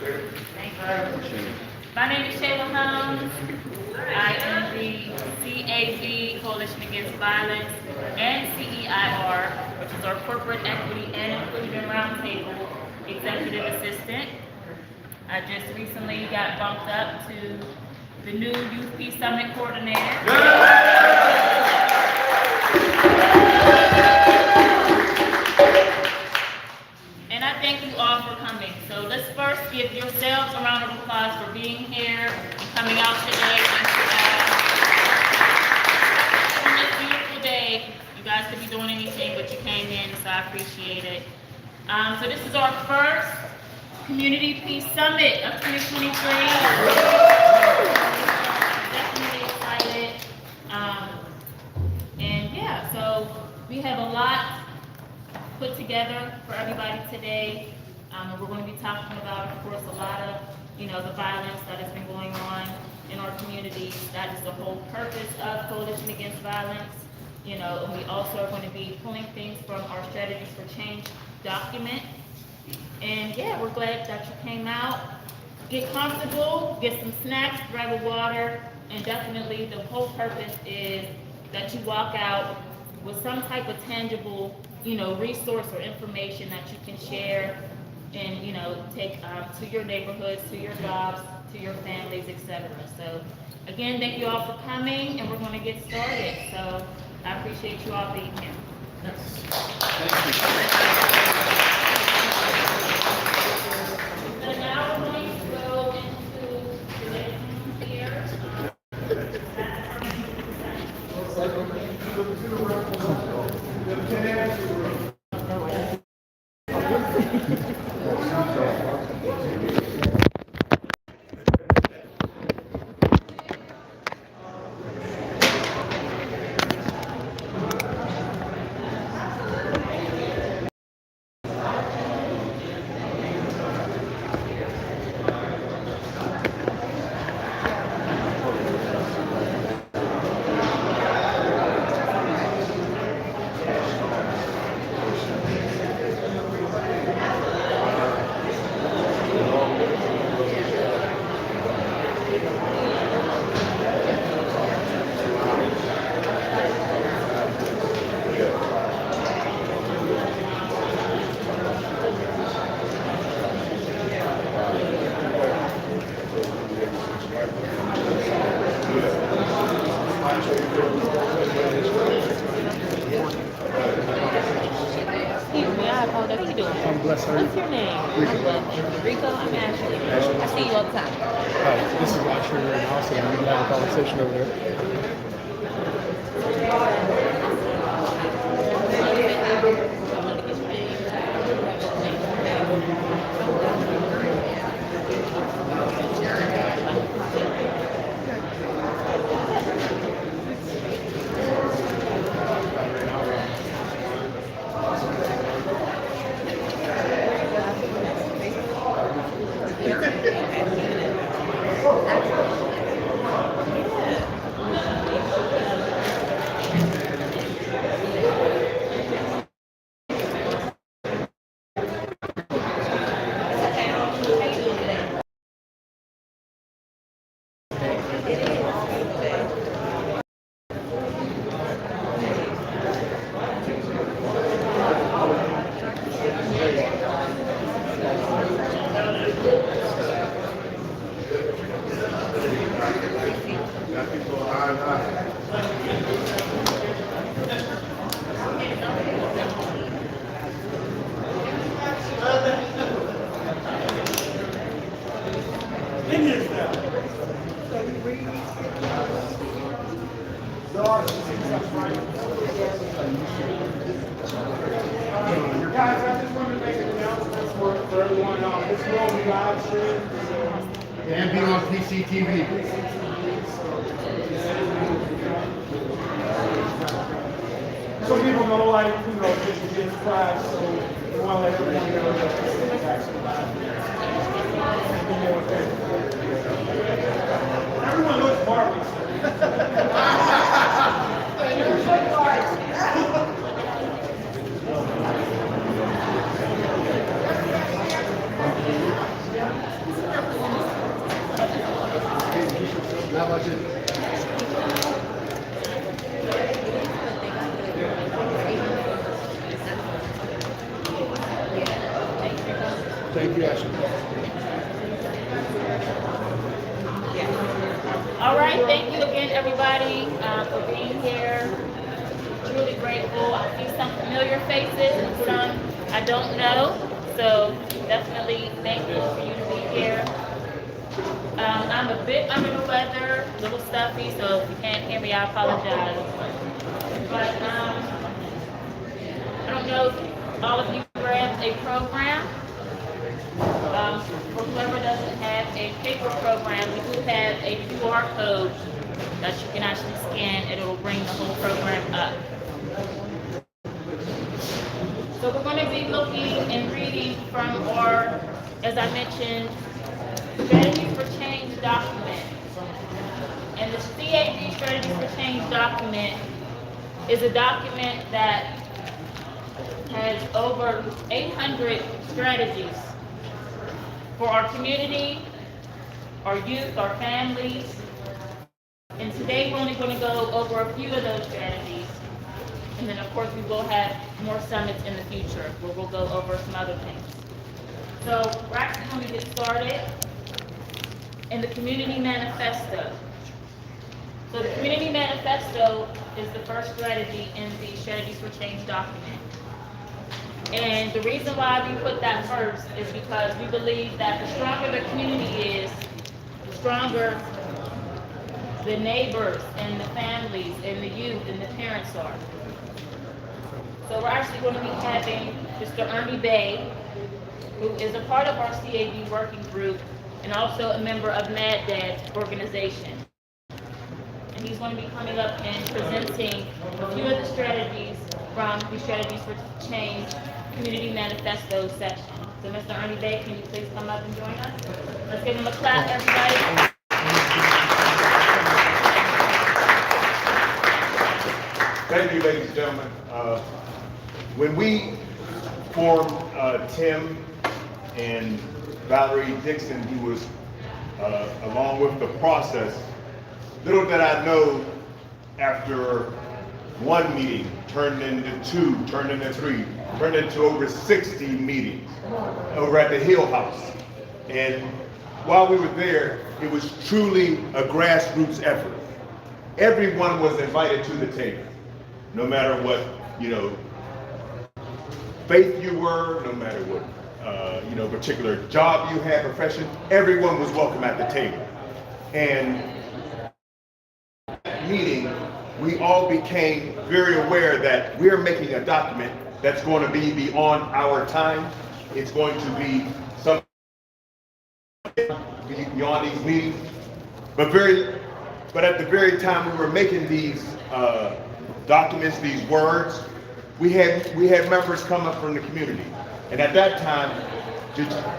Thank you. My name is Shayla Holmes. I am the CAV, Coalition Against Violence, and CEIR, which is our Corporate Equity and Inclusion Roundtable Executive Assistant. I just recently got bumped up to the new Youth Peace Summit Coordinator. And I thank you all for coming. So let's first give yourselves a round of applause for being here and coming out today. On this beautiful day, you guys could be doing anything, but you came in, so I appreciate it. So this is our first Community Peace Summit of 2023. Definitely excited. And yeah, so we have a lot put together for everybody today. And we're going to be talking about, of course, a lot of, the violence that has been going on in our communities. That is the whole purpose of Coalition Against Violence. And we also are going to be pulling things from our Strategies for Change document. And yeah, we're glad that you came out. Get comfortable, get some snacks, grab a water, and definitely the whole purpose is that you walk out with some type of tangible resource or information that you can share and, take to your neighborhoods, to your jobs, to your families, etc. So again, thank you all for coming, and we're going to get started. So I appreciate you all being here. Yes. Thank you. So now we're going to go into the next room here. What's your name? Rico. I'm Ashley. I see you all the time. Hi, this is Ashley right now, so we can have a conversation over there. Guys, I just wanted to make an announcement for everyone. This will be live streamed. And be on PCTV. Some people know, just to get flags, so we want to let everyone know that it's actually live. Everyone looks marvelous. Thank you, Ashley. All right, thank you again, everybody, for being here. Truly grateful. I see some familiar faces and some I don't know, so definitely thankful for you to be here. I'm a bit under the weather, a little stuffy, so if you can't hear me, I apologize. But I don't know if all of you grabbed a program. For whoever doesn't have a paper program, we do have a QR code that you can actually scan and it will bring the whole program up. So we're going to be looking and reading from our, as I mentioned, Strategies for Change document. And the CAV Strategies for Change document is a document that has over 800 strategies for our community, our youth, our families. And today we're only going to go over a few of those strategies. And then of course we will have more summits in the future where we'll go over some other things. So we're actually going to get started in the Community Manifesto. So the Community Manifesto is the first strategy in the Strategies for Change document. And the reason why we put that first is because we believe that the stronger the community is, the stronger the neighbors and the families and the youth and the parents are. So we're actually going to be having Mr. Ernie Bay, who is a part of our CAV working group and also a member of Mad Dad's organization. And he's going to be coming up and presenting a few of the strategies from the Strategies for Change Community Manifesto section. So Mr. Ernie Bay, can you please come up and join us? Let's give him a clap, everybody. Thank you, ladies and gentlemen. When we formed Tim and Valerie Dixon, who was along with the process, little did I know after one meeting turned into two, turned into three, turned into over 60 meetings over at the Hill House. And while we were there, it was truly a grassroots effort. Everyone was invited to the table, no matter what, faith you were, no matter what, particular job you had, profession, everyone was welcome at the table. And meeting, we all became very aware that we're making a document that's going to be beyond our time. It's going to be something beyond these meetings. But at the very time we were making these documents, these words, we had members come up from the community. And at that time,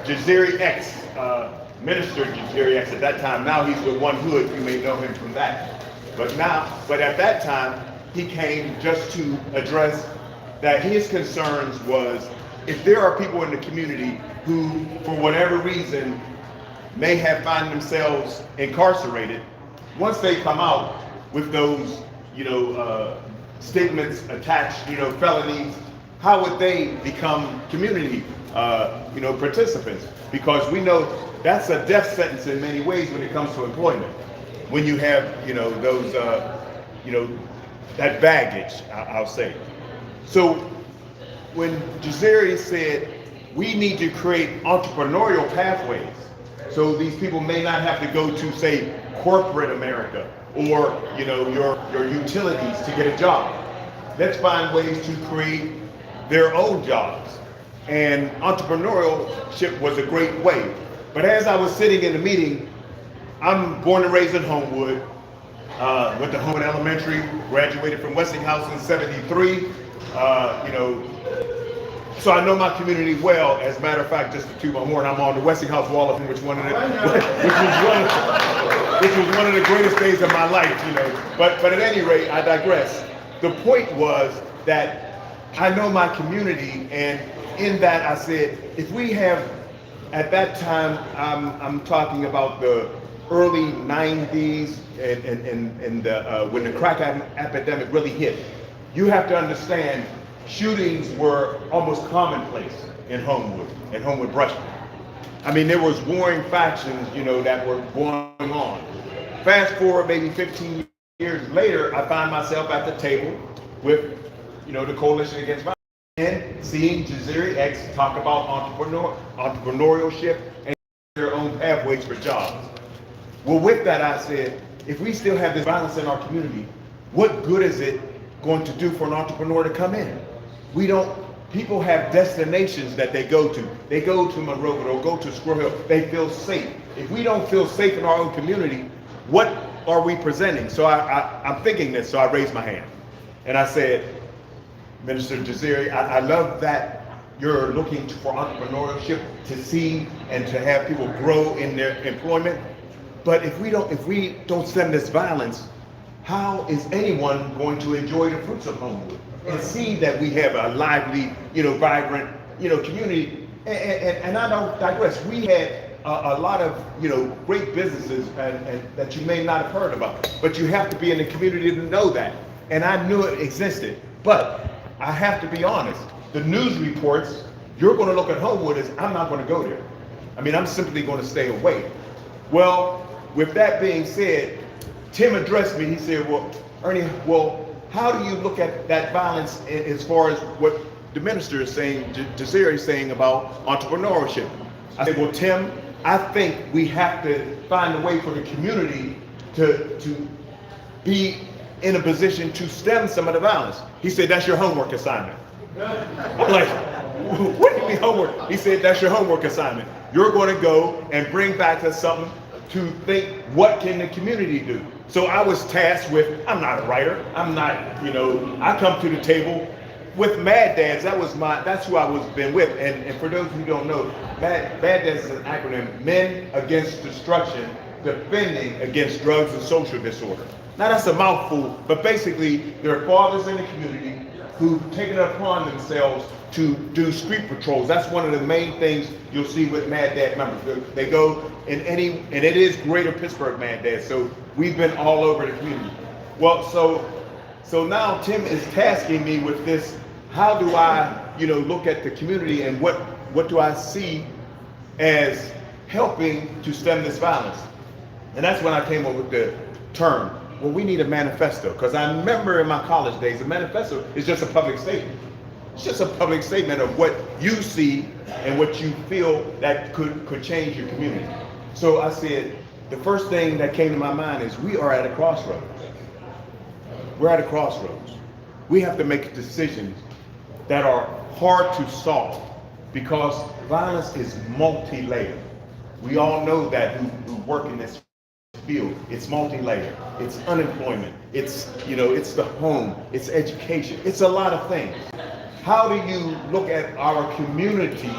Jazeri X, Minister Jazeri X at that time, now he's with One Hood, you may know him from that. But at that time, he came just to address that his concerns was if there are people in the community who, for whatever reason, may have found themselves incarcerated, once they come out with those, statements attached, felonies, how would they become community, participants? Because we know that's a death sentence in many ways when it comes to employment. When you have, those, that baggage, I'll say. So when Jazeri said, we need to create entrepreneurial pathways, so these people may not have to go to, say, corporate America or, your utilities to get a job. Let's find ways to create their own jobs. And entrepreneurship was a great way. But as I was sitting in the meeting, I'm born and raised in Homewood, went to Homewood Elementary, graduated from Westinghouse in '73. So I know my community well. As a matter of fact, just to toot my horn, I'm on the Westinghouse Wall of Fame, which was one of the greatest days of my life, But at any rate, I digress. The point was that I know my community, and in that I said, if we have, at that time, I'm talking about the early '90s and when the crack epidemic really hit, you have to understand shootings were almost commonplace in Homewood, Brushman. I mean, there was warring factions, that were going on. Fast forward maybe 15 years later, I find myself at the table with, the Coalition Against Violence, and seeing Jaziri X talk about entrepreneurship and their own pathways for jobs. Well, with that, I said, if we still have this violence in our community, what good is it going to do for an entrepreneur to come in? People have destinations that they go to. They go to Monroe or go to Squirrel Hill. They feel safe. If we don't feel safe in our own community, what are we presenting? So I'm thinking this, so I raised my hand. And I said, Minister Jaziri, I love that you're looking for entrepreneurship to see and to have people grow in their employment. But if we don't stem this violence, how is anyone going to enjoy the fruits of Homewood and see that we have a lively, vibrant, community? And I don't digress. We had a lot of, great businesses and that you may not have heard about, but you have to be in the community to know that. And I knew it existed, but I have to be honest. The news reports, you're going to look at Homewood as I'm not going to go there. I mean, I'm simply going to stay away. Well, with that being said, Tim addressed me. He said, well, Ernie, how do you look at that violence as far as what the minister is saying, Jaziri is saying about entrepreneurship? I said, well, Tim, I think we have to find a way for the community to be in a position to stem some of the violence. He said, that's your homework assignment. I'm like, what do you mean homework? He said, that's your homework assignment. You're going to go and bring back us something to think, what can the community do? So I was tasked with, I'm not a writer. I'm not, I come to the table with Mad Dads. That's who I was been with. And for those who don't know, Mad Dads is an acronym, Men Against Destruction, Defending Against Drugs and Social Disorder. Now that's a mouthful, but basically there are fathers in the community who've taken it upon themselves to do street patrols. That's one of the main things you'll see with Mad Dad members. They go and it is Greater Pittsburgh Mad Dad, so we've been all over the community. Well, so now Tim is tasking me with this. How do I, look at the community and what do I see as helping to stem this violence? And that's when I came up with the term, well, we need a manifesto. Because I remember in my college days, a manifesto is just a public statement. It's just a public statement of what you see and what you feel that could change your community. So I said, the first thing that came to my mind is we are at a crossroads. We're at a crossroads. We have to make decisions that are hard to solve because violence is multi-layered. We all know that who work in this field. It's multi-layered. It's unemployment. It's, it's the home. It's education. It's a lot of things. How do you look at our community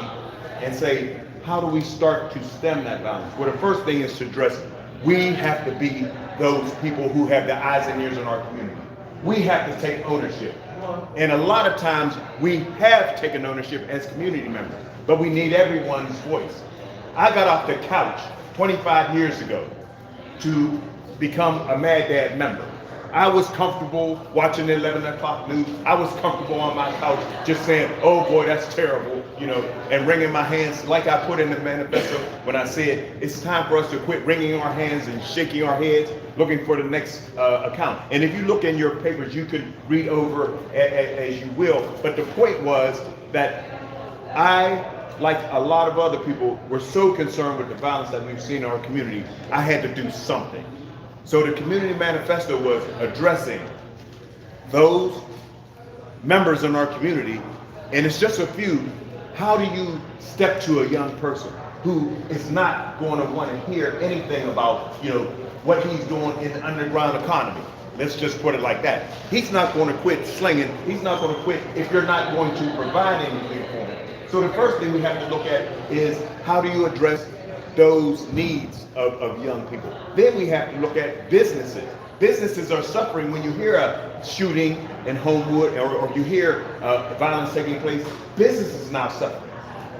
and say, how do we start to stem that violence? Well, the first thing is to address, we have to be those people who have the eyes and ears in our community. We have to take ownership. And a lot of times we have taken ownership as community members, but we need everyone's voice. I got off the couch 25 years ago to become a Mad Dad member. I was comfortable watching the 11 o'clock news. I was comfortable on my couch just saying, oh boy, that's terrible, and wringing my hands like I put in the manifesto when I said it's time for us to quit wringing our hands and shaking our heads, looking for the next account. And if you look in your papers, you can read over as you will. But the point was that I, like a lot of other people, were so concerned with the violence that we've seen in our community, I had to do something. So the community manifesto was addressing those members in our community, and it's just a few. How do you step to a young person who is not going to want to hear anything about, what he's doing in the underground economy? Let's just put it like that. He's not going to quit slinging. He's not going to quit if you're not going to provide anything for him. So the first thing we have to look at is how do you address those needs of young people. Then we have to look at businesses. Businesses are suffering when you hear a shooting in Homewood or you hear violence taking place. Business is now suffering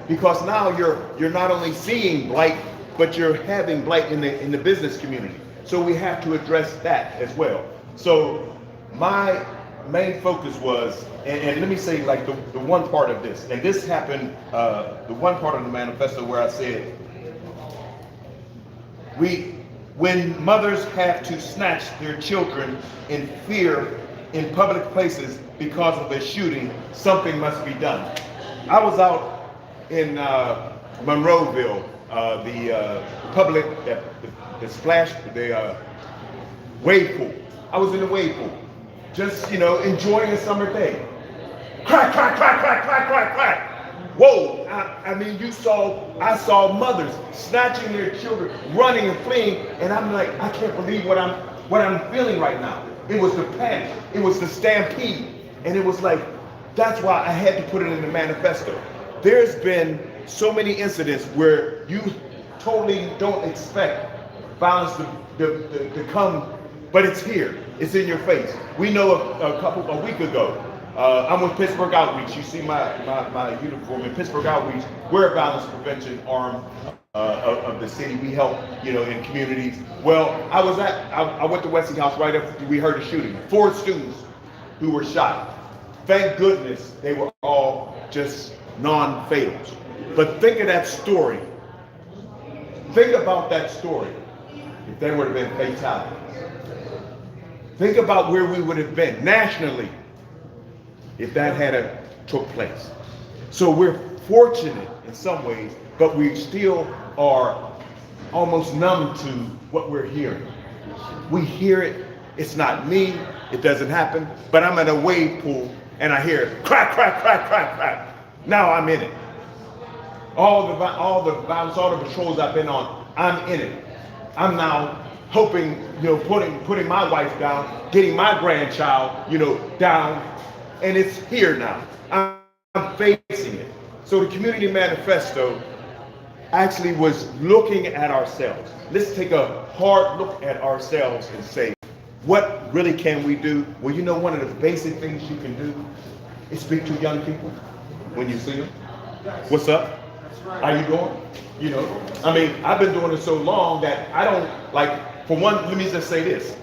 because now you're not only seeing blight, but you're having blight in the business community. So we have to address that as well. So my main focus was, and let me say like the one part of this, and this happened, the one part of the manifesto where I said, when mothers have to snatch their children in fear in public places because of a shooting, something must be done. I was out in Monroeville, the public, the splash, the wave pool. I was in the wave pool, just, enjoying a summer day. Crack, crack, crack, crack, crack, crack, crack. Whoa, I mean, I saw mothers snatching their children, running and fleeing, and I'm like, I can't believe what I'm feeling right now. It was the panic, it was the stampede, and it was like, that's why I had to put it in the manifesto. There's been so many incidents where you totally don't expect violence to come, but it's here, it's in your face. We know a week ago, I'm with Pittsburgh Outreach. You see my uniform in Pittsburgh Outreach. We're a violence prevention arm of the city. We help, in communities. Well, I went to Westinghouse right after we heard a shooting. 4 students who were shot. Thank goodness they were all just non-fatals. But think of that story. Think about that story if there would have been fatalities. Think about where we would have been nationally if that had took place. So we're fortunate in some ways, but we still are almost numb to what we're hearing. We hear it, it's not me, it doesn't happen, but I'm at a wave pool and I hear crack, crack, crack, crack, crack. Now I'm in it. All the violence, all the patrols I've been on, I'm in it. I'm now hoping, putting my wife down, getting my grandchild, down, and it's here now. I'm facing it. So the community manifesto actually was looking at ourselves. Let's take a hard look at ourselves and say, what really can we do? Well, one of the basic things you can do is speak to young people when you see them. What's up? How you doing? I've been doing it so long that I don't, for one, let me just say this.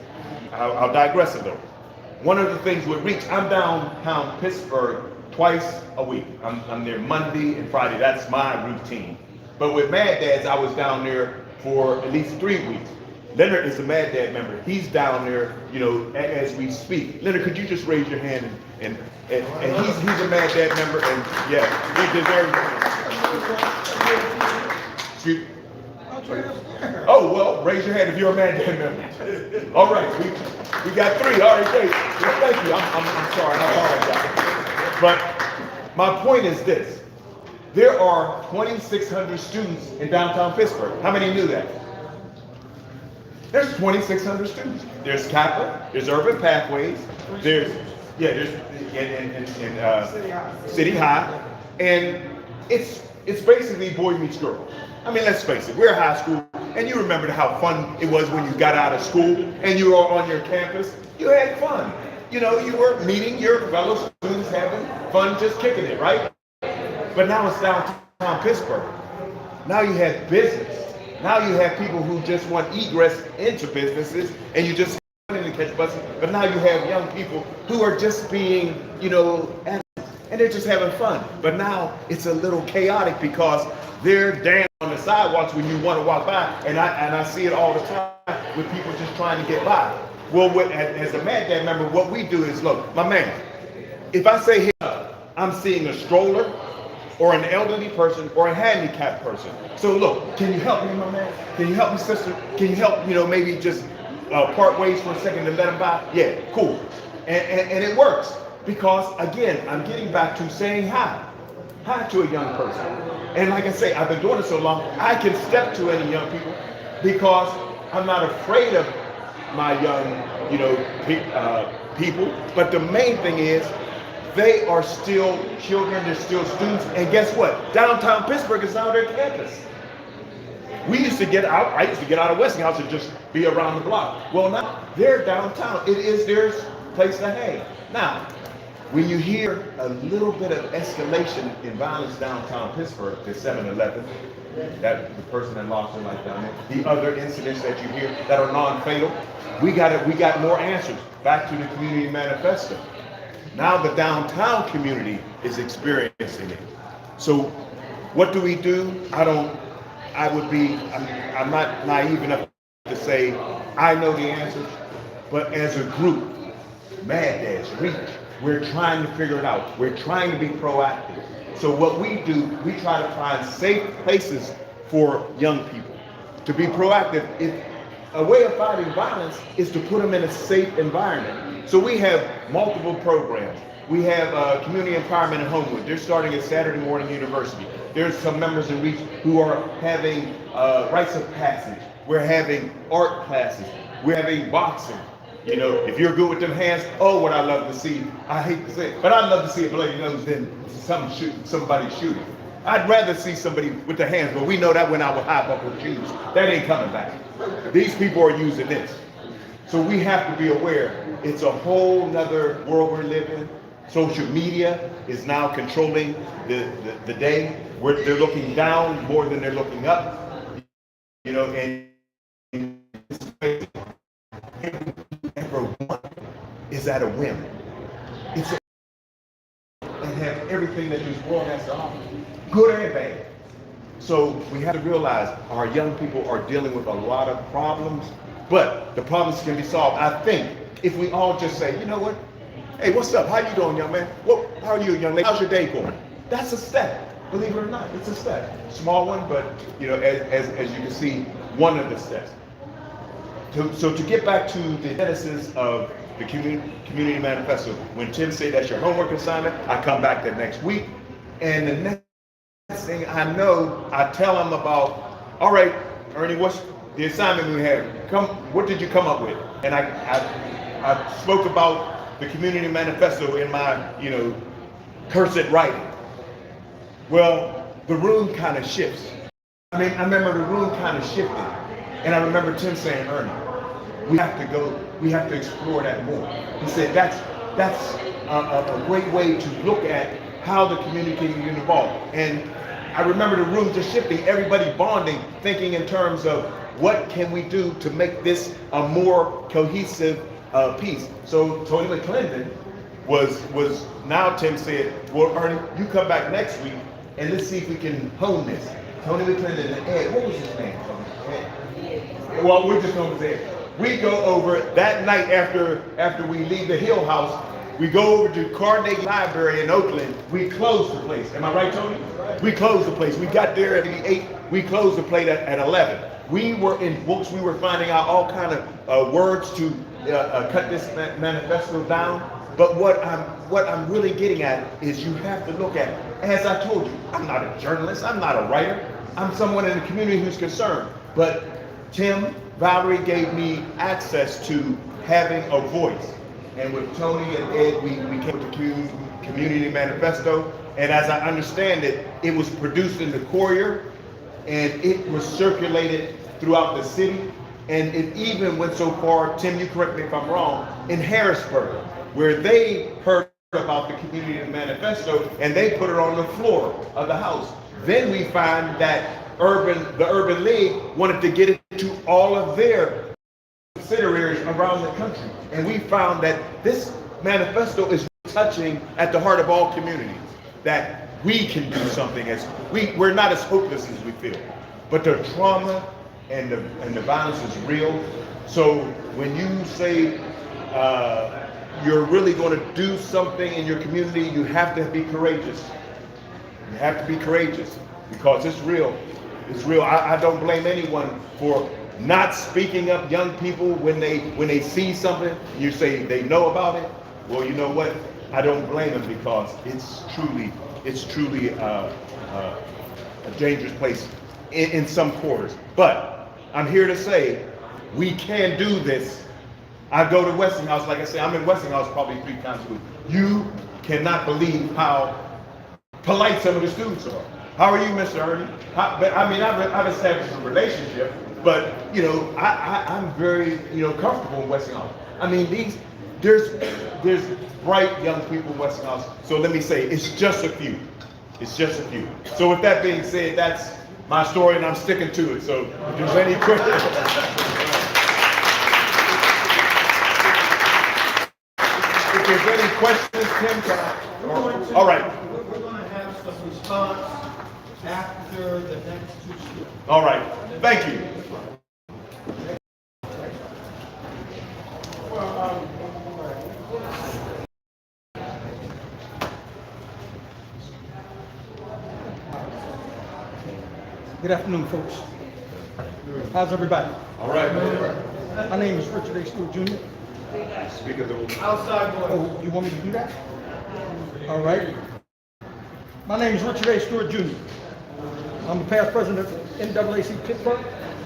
I'll digress a little. One of the things with Reach, I'm downtown Pittsburgh twice a week. I'm there Monday and Friday. That's my routine. But with Mad Dads, I was down there for at least 3 weeks. Leonard is a Mad Dad member. He's down there, as we speak. Leonard, could you just raise your hand and he's a Mad Dad member, and yeah, he deserves. Excuse me. Oh, well, raise your hand if you're a Mad Dad member. All right, we got 3. All right, great. Well, thank you. I'm sorry. I apologize. But my point is this. There are 2,600 students in downtown Pittsburgh. How many knew that? There's 2,600 students. There's Kappa, there's Urban Pathways, there's City High, and it's basically boy meets girl. Let's face it, we're high school, and you remember how fun it was when you got out of school and you were on your campus. You had fun. You were meeting your fellow students, having fun, just kicking it, right? But now it's downtown Pittsburgh. Now you have business. Now you have people who just want egress into businesses, and you just want to catch buses. But now you have young people who are just being, and they're just having fun. But now it's a little chaotic because they're dancing on the sidewalks when you want to walk by, and I see it all the time with people just trying to get by. Well, as a Mad Dad member, what we do is, look, my man, if I say here, I'm seeing a stroller, or an elderly person, or a handicapped person. So look, can you help me, my man? Can you help me, sister? Can you help, maybe just part ways for a second to let them by? Yeah, cool. And it works, because again, I'm getting back to saying hi to a young person. And like I say, I've been doing it so long, I can step to any young people, because I'm not afraid of my young, people. But the main thing is, they are still children, they're still students, and guess what? Downtown Pittsburgh is now their campus. I used to get out of Westinghouse and just be around the block. Well, now they're downtown. It is their place to hang. Now, when you hear a little bit of escalation in violence downtown Pittsburgh, the 7-Eleven, that the person that lost their life down there, the other incidents that you hear that are non-fatal, we got more answers. Back to the community manifesto. Now the downtown community is experiencing it. So what do? I I'm not naive enough to say I know the answers, but as a group, Mad Dash, Reach, we're trying to figure it out. We're trying to be proactive. So what we do, we try to find safe places for young people. To be proactive, a way of fighting violence is to put them in a safe environment. So we have multiple programs. We have community empowerment in Homewood. They're starting at Saturday Morning University. There's some members in Reach who are having rites of passage. We're having art classes. We're having boxing. You know, if you're good with them hands, oh, what I love to see. I hate to say it, but I love to see a bloody nose than somebody shooting. I'd rather see somebody with their hands, but we know that went out with high buckled shoes. That ain't coming back. These people are using this. So we have to be aware. It's a whole nother world we live in. Social media is now controlling the day, where they're looking down more than they're looking up. You know, and ever want is at a whim. It's and have everything that this world has to offer, good and bad. So we have to realize our young people are dealing with a lot of problems, but the problems can be solved. I think if we all just say, you know what? Hey, what's up? How you doing, young man? How are you, young lady? How's your day going? That's a step. Believe it or not, it's a step. Small one, but you know, as you can see, one of the steps. So to get back to the genesis of the community manifesto, when Tim said that's your homework assignment, I come back the next week, and the next thing I know, I tell him about, all right, Ernie, what's the assignment we have? What did you come up with? And I spoke about the community manifesto in my, you know, cursive writing. Well, the room kind of shifts. I remember the room kind of shifted. And I remember Tim saying, Ernie, we have to explore that more. He said, that's a great way to look at how the community can get involved. And I remember the room just shifting, everybody bonding, thinking in terms of what can we do to make this a more cohesive piece. So Tony McClendon was now Tim said, well, Ernie, you come back next week and let's see if we can hone this. Tony McClendon and Ed, what was his name? Ed. Well, we're just going to Ed. We go over that night after we leave the Hill House, we go over to Carnegie Library in Oakland. We close the place. Am I right, Tony? We closed the place. We got there at 8. We closed the place at 11. We were in books. We were finding out all kind of words to cut this manifesto down. But what I'm really getting at is you have to look at, as I told you, I'm not a journalist. I'm not a writer. I'm someone in the community who's concerned. But Tim, Valerie gave me access to having a voice. And with Tony and Ed, we came with the community manifesto. And as I understand it, it was produced in the Courier, and it was circulated throughout the city. And it even went so far, Tim, you correct me if I'm wrong, in Harrisburg, where they heard about the community manifesto and they put it on the floor of the House. Then we find that the Urban League wanted to get it to all of their subsidiaries around the country. And we found that this manifesto is touching at the heart of all communities, that we can do something. We're not as hopeless as we feel, but the trauma and the violence is real. So when you say you're really going to do something in your community, you have to be courageous. You have to be courageous because it's real. It's real. I don't blame anyone for not speaking up. Young people, when they see something, you say they know about it. Well, you know what? I don't blame them because it's truly a dangerous place in some quarters. But I'm here to say we can do this. I go to Westinghouse, like I say, I'm in Westinghouse probably 3 times a week. You cannot believe how polite some of the students are. How are you, Mr. Ernie? I've established a relationship, but you know, I'm very comfortable in Westinghouse. There's bright young people in Westinghouse. So let me say, it's just a few. It's just a few. So with that being said, that's my story, and I'm sticking to it. So if there's any questions. If there's any questions, Tim, all right. We're going to have some response after the next two speakers. All right, thank you. Good afternoon, folks. How's everybody? All right. My name is Richard A. Stewart Jr. Speak of the Outside noise. Oh, you want me to do that? All right. My name is Richard A. Stewart Jr. I'm the past president of NAAC Pittsburgh,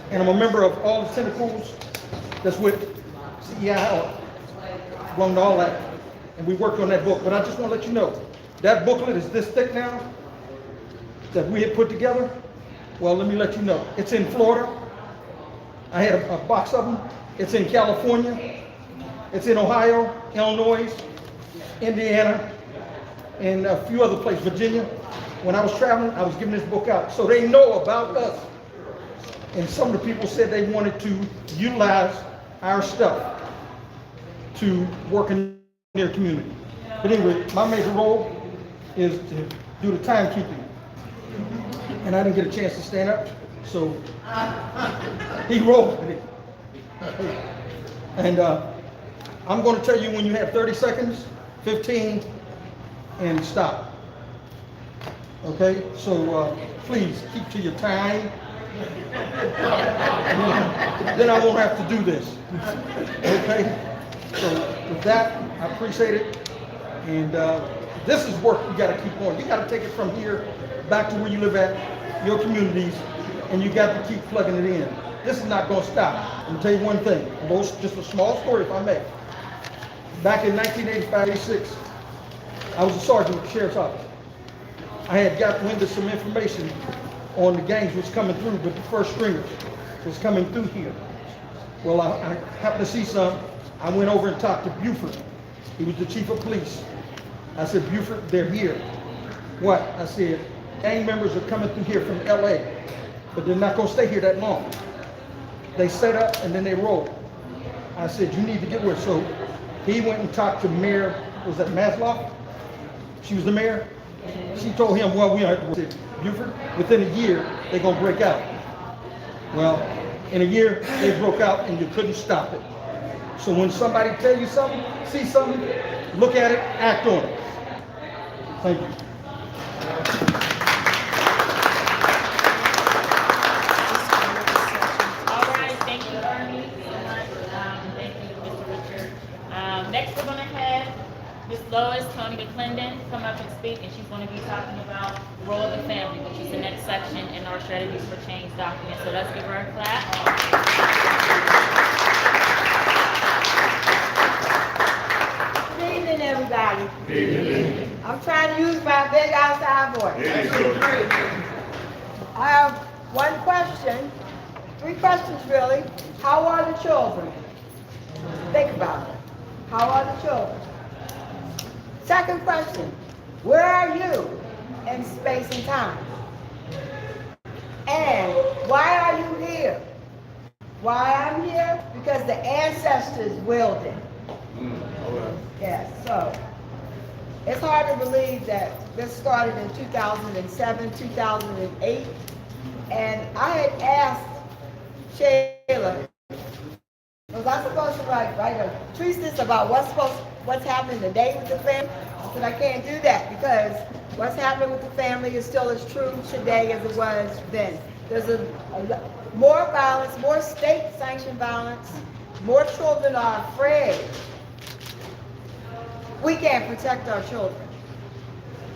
and I'm a member of all the tentacles that's with CEI, belong to all that. And we worked on that book, but I just want to let you know, that booklet is this thick now that we had put together. Well, let me let you know. It's in Florida. I had a box of them. It's in California. It's in Ohio, Illinois, Indiana, and a few other places, Virginia. When I was traveling, I was giving this book out. So they know about us. And some of the people said they wanted to utilize our stuff to work in their community. But anyway, my major role is to do the timekeeping. And I didn't get a chance to stand up, so he rolled with it. And I'm going to tell you when you have 30 seconds, 15, and stop. Okay, so please keep to your time. Then I won't have to do this. Okay, so with that, I appreciate it. And this is work you got to keep going. You got to take it from here back to where you live at, your communities, and you got to keep plugging it in. This is not going to stop. I'm going to tell you one thing, just a small story if I may. Back in 1985-86, I was a sergeant at the sheriff's office. I had got wind of some information on the gangs was coming through, but the first stringers was coming through here. Well, I happened to see some. I went over and talked to Buford. He was the chief of police. I said, Buford, they're here. What? I said, gang members are coming through here from LA, but they're not going to stay here that long. They set up and then they roll. I said, you need to get with. So he went and talked to Mayor, was that Maslow? She was the mayor. She told him, well, we are Buford. Within a year, they're going to break out. Well, in a year, they broke out and you couldn't stop it. So when somebody tell you something, see something, look at it, act on it. Thank you. All right, thank you, Ernie, so much. Thank you, Mr. Richard. Next, we're going to have Ms. Lois Tony McClendon come up and speak, and she's going to be talking about the role of the family, which is the next section in our Strategies for Change document. So let's give her a clap. Good evening, everybody. I'm trying to use my big outside voice. I have one question, 3 questions really. How are the children? Think about it. How are the children? Second question, where are you in space and time? And why are you here? Why I'm here? Because the ancestors willed it. Yes, so it's hard to believe that this started in 2007, 2008, and I had asked Shayla, was I supposed to write a treatise about what's happening today with the family? I said I can't do that because what's happening with the family is still as true today as it was then. There's more violence, more state-sanctioned violence, more children are afraid. We can't protect our children.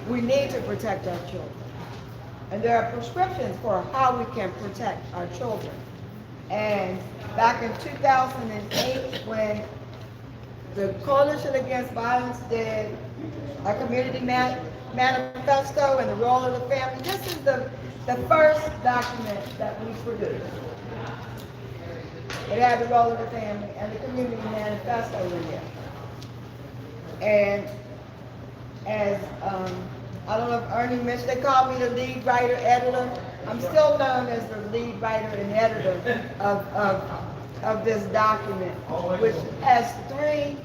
We need to protect our children. And there are prescriptions for how we can protect our children. And back in 2008, when the Coalition Against Violence did a community manifesto and the role of the family, this is the first document that we produced. It had the role of the family and the community manifesto in there. And as, I don't know if Ernie mentioned, they called me the lead writer, editor. I'm still known as the lead writer and editor of this document, which has three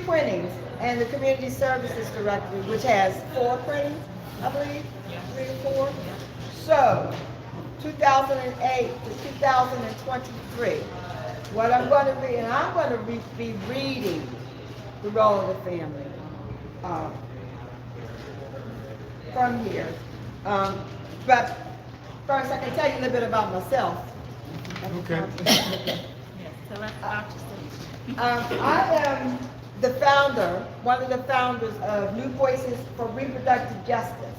printings and the Community Services Directory, which has 4 printings, I believe, 3 or 4. So, 2008 to 2023, what I'm going to read, and I'm going to be reading the role of the family from here. But first, I can tell you a little bit about myself. Okay. Yes, tell us about yourself. I am the founder, one of the founders of New Voices for Reproductive Justice.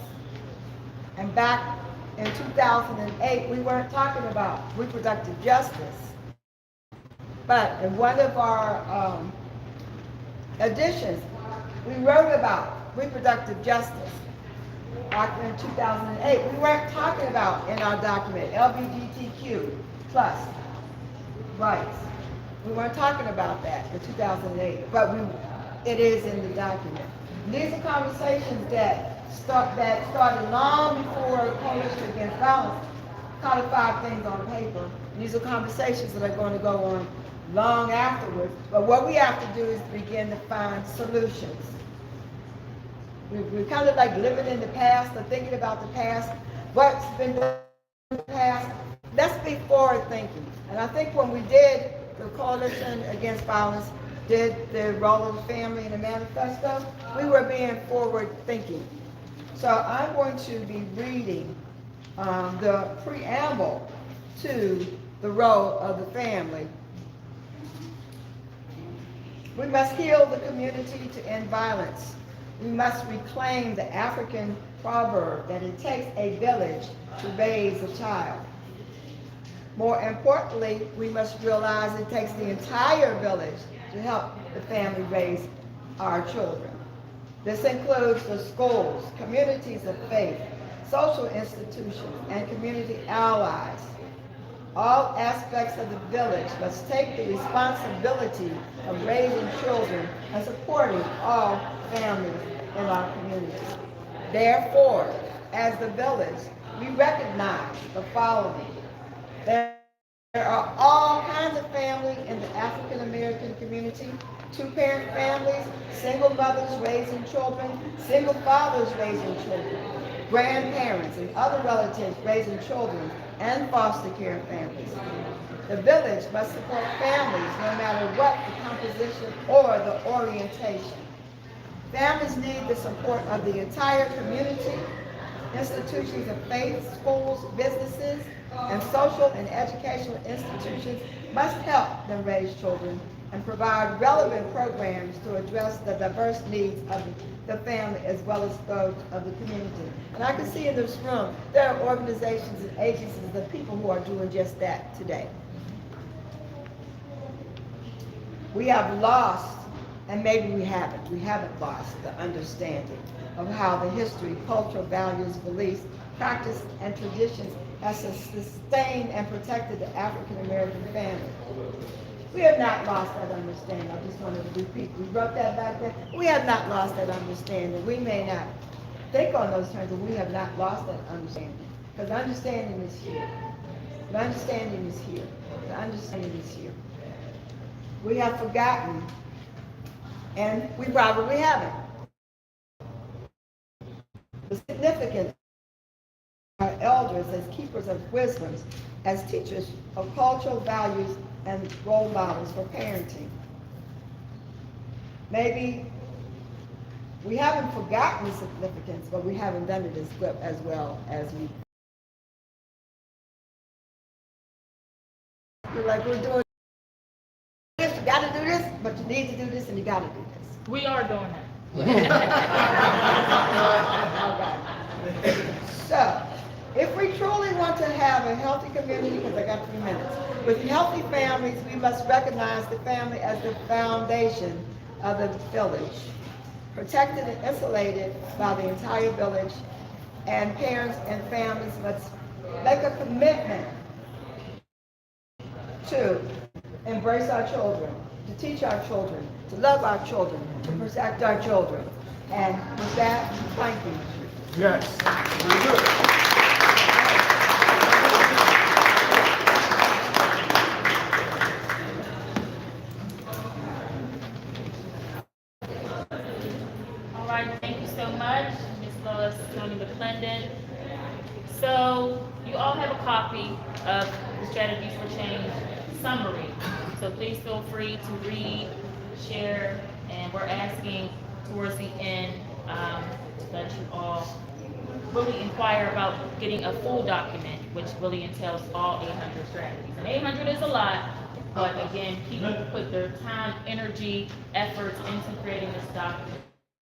And back in 2008, we weren't talking about reproductive justice. But in one of our editions, we wrote about reproductive justice. Back in 2008, we weren't talking about in our document LGBTQ plus rights. We weren't talking about that in 2008, but it is in the document. And these are conversations that started long before Coalition Against Violence codified things on paper. And these are conversations that are going to go on long afterwards. But what we have to do is begin to find solutions. We're kind of like living in the past or thinking about the past, what's been done in the past. Let's be forward thinking. And I think when we did the Coalition Against Violence, did the role of the family in the manifesto, we were being forward thinking. So I'm going to be reading the preamble to the role of the family. We must heal the community to end violence. We must reclaim the African proverb that it takes a village to raise a child. More importantly, we must realize it takes the entire village to help the family raise our children. This includes the schools, communities of faith, social institutions, and community allies. All aspects of the village must take the responsibility of raising children and supporting all families in our communities. Therefore, as the village, we recognize the following. There are all kinds of families in the African American community: two-parent families, single mothers raising children, single fathers raising children, grandparents and other relatives raising children, and foster care families. The village must support families no matter what the composition or the orientation. Families need the support of the entire community. Institutions of faith, schools, businesses, and social and educational institutions must help them raise children and provide relevant programs to address the diverse needs of the family as well as those of the community. And I can see in this room, there are organizations and agencies of people who are doing just that today. We have lost, and maybe we haven't lost the understanding of how the history, cultural values, beliefs, practice, and traditions has sustained and protected the African American family. We have not lost that understanding. I just wanted to repeat. We wrote that back there. We have not lost that understanding. We may not think on those terms, but we have not lost that understanding. Because understanding is here. The understanding is here. The understanding is here. We have forgotten, and we probably haven't, the significance of our elders as keepers of wisdoms, as teachers of cultural values and role models for parenting. Maybe we haven't forgotten the significance, but we haven't done it as well as we. We're like, we're doing this, you gotta do this, but you need to do this and you gotta do this. We are doing that. So, if we truly want to have a healthy community, because I got 3 minutes, with healthy families, we must recognize the family as the foundation of the village, protected and insulated by the entire village, and parents and families must make a commitment to embrace our children, to teach our children, to love our children, to protect our children. And with that, thank you. Yes. Very good. so much, Ms. Lois, Tony McClendon. So you all have a copy of the Strategies for Change summary. So please feel free to read, share, and we're asking towards the end that you all really inquire about getting a full document, which really entails all 800 strategies. And 800 is a lot, but again, people put their time, energy, efforts into creating this document.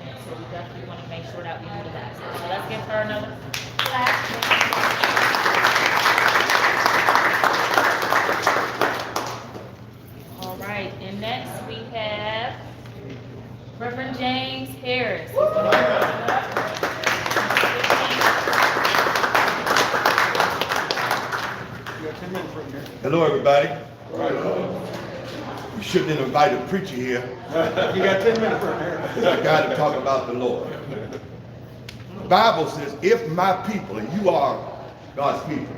So we definitely want to make sure that we utilize it. So let's give her another clap. All right, and next we have Reverend James Harris. Hello, everybody. You shouldn't have invited a preacher here. You got 10 minutes right here. A guy to talk about the Lord. The Bible says, if my people, and you are God's people,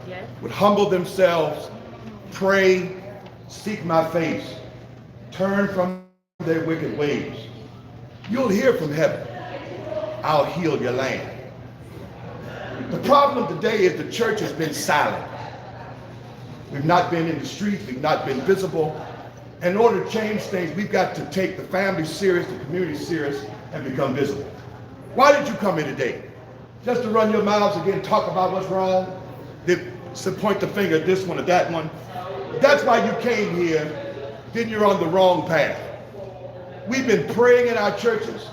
Yes. would humble themselves, pray, seek my face, turn from their wicked ways, you'll hear from heaven. I'll heal your land. The problem today is the church has been silent. We've not been in the streets, we've not been visible. In order to change things, we've got to take the family serious, the community serious, and become visible. Why did you come here today? Just to run your mouths again, talk about what's wrong? To point the finger at this one or that one? That's why you came here, then you're on the wrong path. We've been praying in our churches.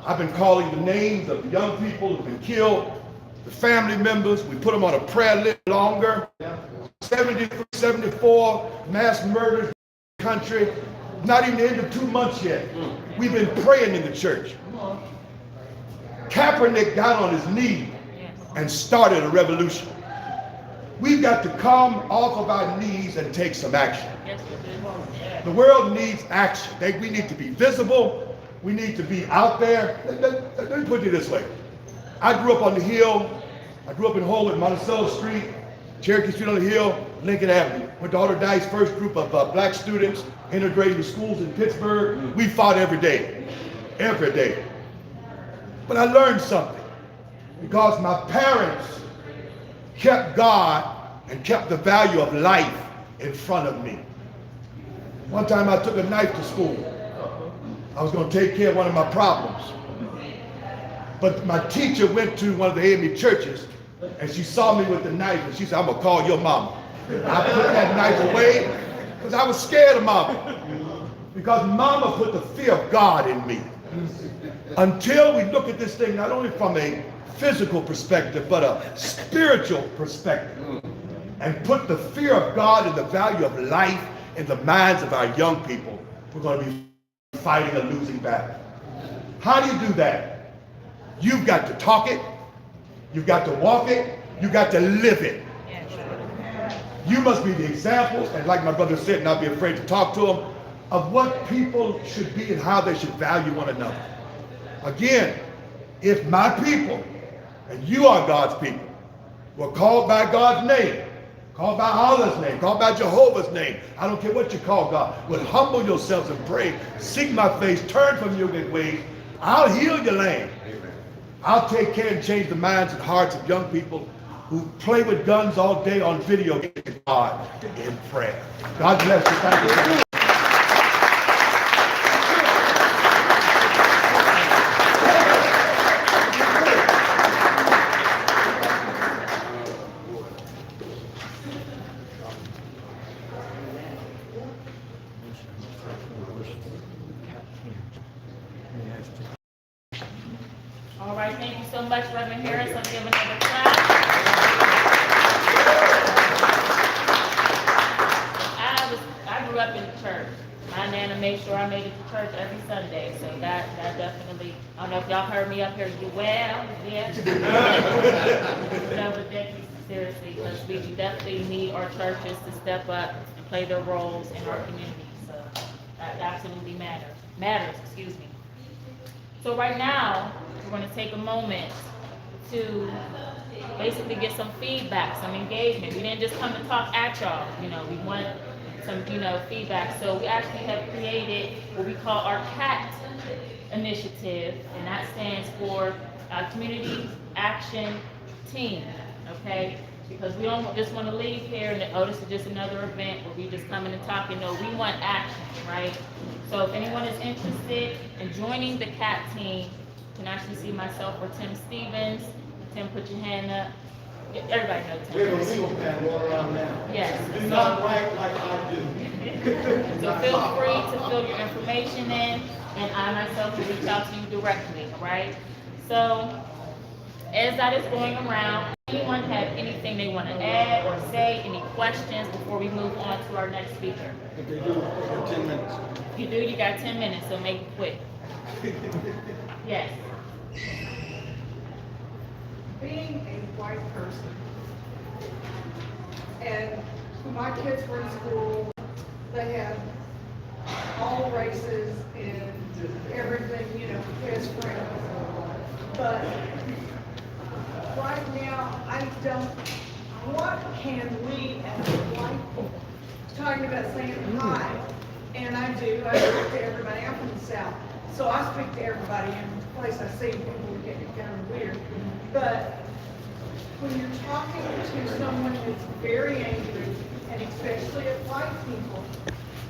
I've been calling the names of the young people who've been killed, the family members. We put them on a prayer list longer. 73, 74 mass murders in the country. Not even the end of 2 months yet. We've been praying in the church. Kaepernick got on his knee and started a revolution. We've got to come off of our knees and take some action. The world needs action. We need to be visible. We need to be out there. Let me put it this way. I grew up on the Hill. I grew up in Holyoke, Monticello Street, Cherokee Street on the Hill, Lincoln Avenue. Went to Arthur Dyke's first group of black students integrated to schools in Pittsburgh. We fought every day. Every day. But I learned something. Because my parents kept God and kept the value of life in front of me. One time I took a knife to school. I was going to take care of one of my problems. But my teacher went to one of the AME churches and she saw me with the knife and she said, I'm going to call your mama. I put that knife away because I was scared of mama. Because mama put the fear of God in me. Until we look at this thing not only from a physical perspective, but a spiritual perspective, and put the fear of God and the value of life in the minds of our young people, we're going to be fighting a losing battle. How do you do that? You've got to talk it, you've got to walk it, you've got to live it. You must be the examples, and like my brother said, not be afraid to talk to them, of what people should be and how they should value one another. Again, if my people, and you are God's people, were called by God's name, called by Allah's name, called by Jehovah's name, I don't care what you call God, would humble yourselves and pray, seek my face, turn from your wicked ways, I'll heal your land. I'll take care and change the minds and hearts of young people who play with guns all day on video games, God in prayer. God bless you. Thank you. All right, thank you so much, Reverend Harris. I'll give another clap. I grew up in the church. My Nana made sure I made it to church every Sunday, so that definitely, I don't know if y'all heard me up here, you well, yeah. No, but thank you seriously, because we definitely need our churches to step up and play their roles in our communities, so that absolutely matters, excuse me. So right now, we're going to take a moment to basically get some feedback, some engagement. We didn't just come to talk at y'all, we want some, feedback. So we actually have created what we call our CAT initiative, and that stands for Community Action Team, okay? Because we don't just want to leave here and, oh, this is just another event where we just come in and talk, and no, we want action, right? So if anyone is interested in joining the CAT team, you can actually see myself or Tim Stevens. Tim, put your hand up. Everybody knows Tim. We have a legal pad going around now. Yes. Do not write like I do. So feel free to fill your information in, and I myself will reach out to you directly, all right? So, as that is going around, anyone have anything they want to add or say, any questions before we move on to our next speaker? If they do, for 10 minutes. If you do, you got 10 minutes, so make it quick. Yes. Being a white person, and when my kids were in school, they had all races and everything, you know, as friends. But right now, I don't, what can we as white people, talking about saying hi, and I do, I speak to everybody, I'm from the South, so I speak to everybody in the place I see people get kind of weird. But when you're talking to someone that's very angry, and especially at white people,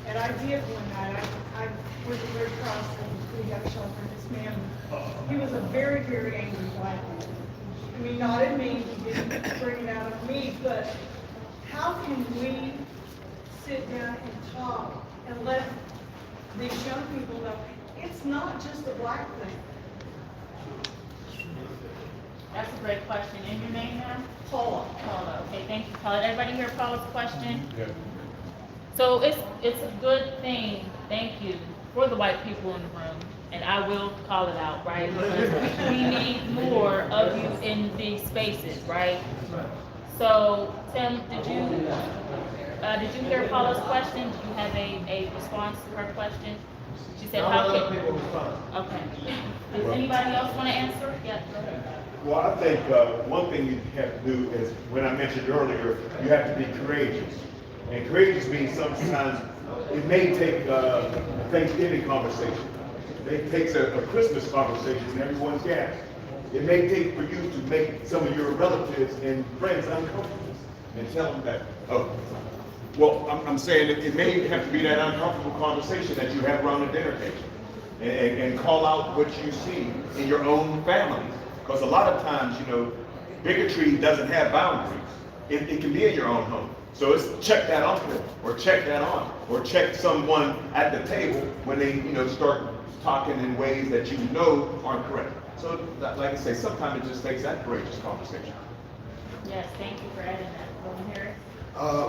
and I did one night, I was at Red Cross and we got shelter, this man, he was a very, very angry white man. I mean, not at me, he didn't bring it out on me, but how can we sit down and talk and let these young people know it's not just a black thing? That's a great question. And your name now? Paula. Paula. Okay, thank you, Paula. Everybody hear Paula's question? Yeah. So it's a good thing, thank you, for the white people in the room, and I will call it out, right? Because we need more of you in these spaces, right? So, Tim, did you hear Paula's question? Did you have a response to her question? She said, how can... Okay. Does anybody else want to answer? Yeah, go ahead. Well, I think one thing you have to do is, when I mentioned earlier, you have to be courageous. And courageous means sometimes it may take a Thanksgiving conversation. It takes a Christmas conversation and everyone's gathered. It may take for you to make some of your relatives and friends uncomfortable and tell them that, oh, well, I'm saying it may have to be that uncomfortable conversation that you have around the dinner table and call out what you see in your own family. Because a lot of times, you know, bigotry doesn't have boundaries. It can be in your own home. So it's check that uncle, or check that aunt, or check someone at the table when they, you know, start talking in ways that you know aren't correct. So, like I say, sometimes it just takes that courageous conversation. Yes, thank you for adding that. Golden Harris?